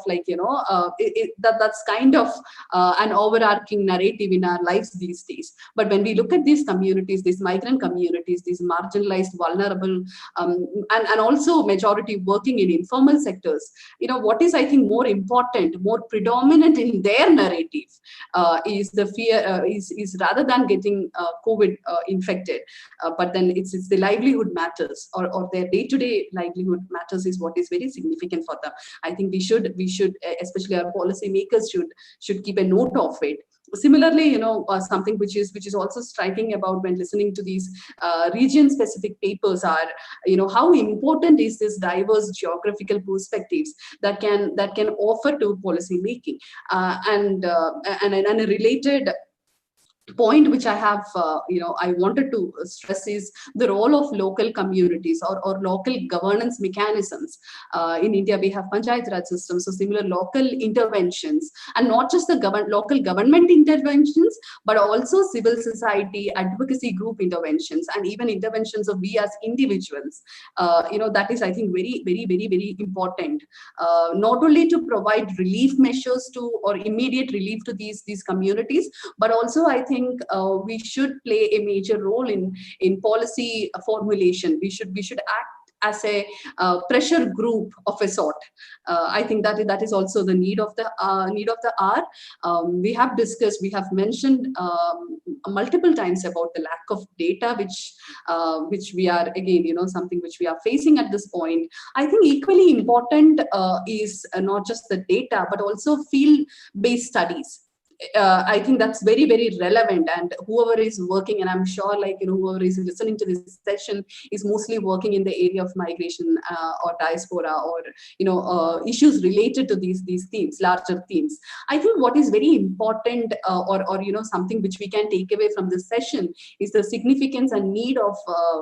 that's kind of an overarching narrative in our lives these days. But when we look at these communities, these migrant communities, these marginalized, vulnerable, and also majority working in informal sectors, what is, I think, more important, more predominant in their narrative is the fear, is rather than getting COVID infected, but then it's the livelihood matters or their day-to-day livelihood matters is what is very significant for them. I think we should especially our policy makers should keep a note of it. Similarly, something which is also striking about when listening to these region-specific papers are, how important is this diverse geographical perspectives that can offer to policy making, and a related point which I have, I wanted to stress is the role of local communities or local governance mechanisms. In India, we have Panchayat Raj systems, so similar local interventions, and not just the local government interventions, but also civil society, advocacy group interventions, and even interventions of we as individuals. That is, I think, very, very, very, very important. Not only to provide relief measures to or immediate relief to these communities, but also I think we should play a major role in policy formulation. We should act as a pressure group of a sort. I think that is also the need of the hour. We have discussed, we have mentioned multiple times about the lack of data, which we are, again, something which we are facing at this point. I think equally important is not just the data, but also field-based studies. I think that's very, very relevant, and whoever is working, and I'm sure whoever is listening to this session is mostly working in the area of migration or diaspora or issues related to these themes, larger themes. I think what is very important or something which we can take away from this session is the significance and need of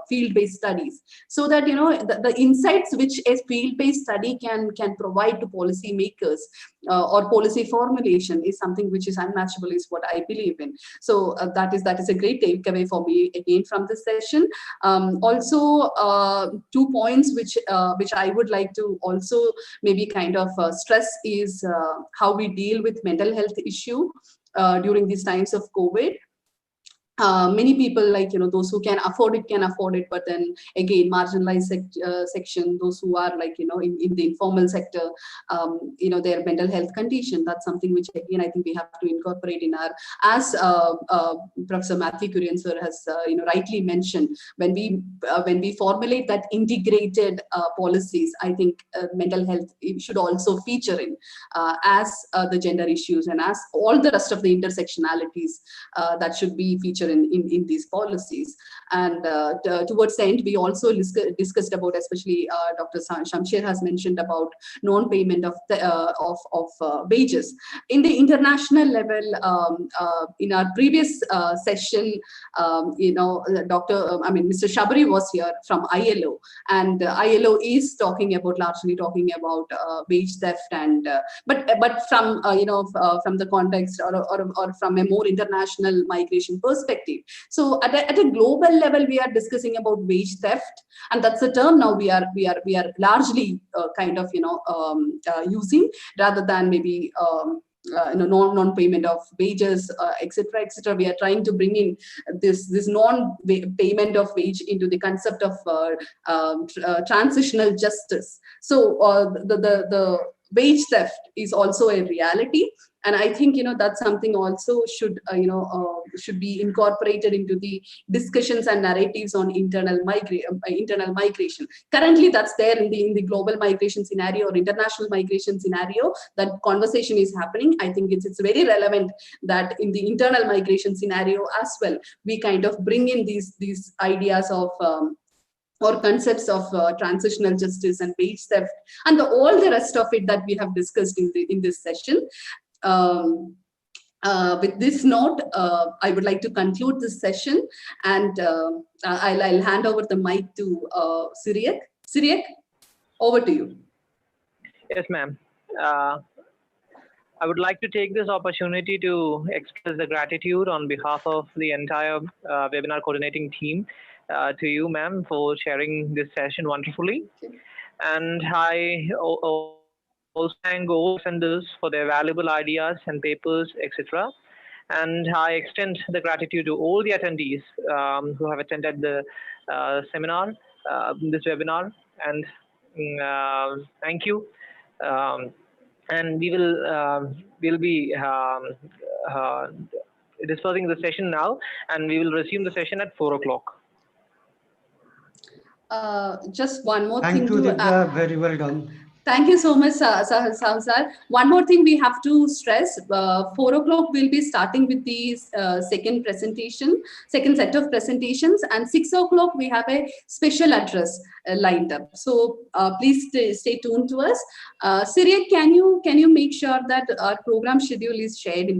field-based studies, so that the insights which a field-based study can provide to policy makers or policy formulation is something which is unmatchable, is what I believe in. So that is a great takeaway for me again from this session. Also, 2 points which I would like to also maybe kind of stress is how we deal with mental health issue during these times of COVID. Many people, those who can afford it, but then again, marginalized section, those who are in the informal sector, their mental health condition, that's something which again I think we have to incorporate in our, as Professor Matthew Kurian sir has rightly mentioned, when we formulate that integrated policies, I think mental health should also feature in as the gender issues and as all the rest of the intersectionalities that should be featured in these policies. And towards the end, we also discussed about, especially Dr. Shamsher has mentioned about non-payment of wages. In the international level, in our previous session, Mr. Shabri was here from ILO, and ILO is largely talking about wage theft, and but from from the context or from a more international migration perspective. So at a global level, we are discussing about wage theft, and that's a term now we are largely kind of using, rather than maybe non-payment of wages, etc., etc. We are trying to bring in this non-payment of wage into the concept of transitional justice. So the wage theft is also a reality, and I think that's something also should be incorporated into the discussions and narratives on internal migration. Currently, that's there in the global migration scenario or international migration scenario. That conversation is happening. I think it's very relevant that in the internal migration scenario as well, we kind of bring in these ideas of or concepts of transitional justice and wage theft, and all the rest of it that we have discussed in this session. With this note, I would like to conclude this session, and I'll hand over the mic to Cyriac. Cyriac, over to you. Yes, ma'am. I would like to take this opportunity to express the gratitude on behalf of the entire webinar coordinating team to you, ma'am, for sharing this session wonderfully. And I also thank all senders for their valuable ideas and papers, etc. And I extend the gratitude to all the attendees who have attended the seminar, this webinar, and thank you. And we will be dispersing the session now, and we will resume the session at 4 o'clock. Just one more Thank thing you, to Divya. Very well done. Thank you so much, Sahal sir. One more thing we have to stress, 4 o'clock we'll be starting with the second set of presentations, and 6 o'clock we have a special address lined up. So please stay tuned to us. Syriac, can you make sure that our program schedule is shared in the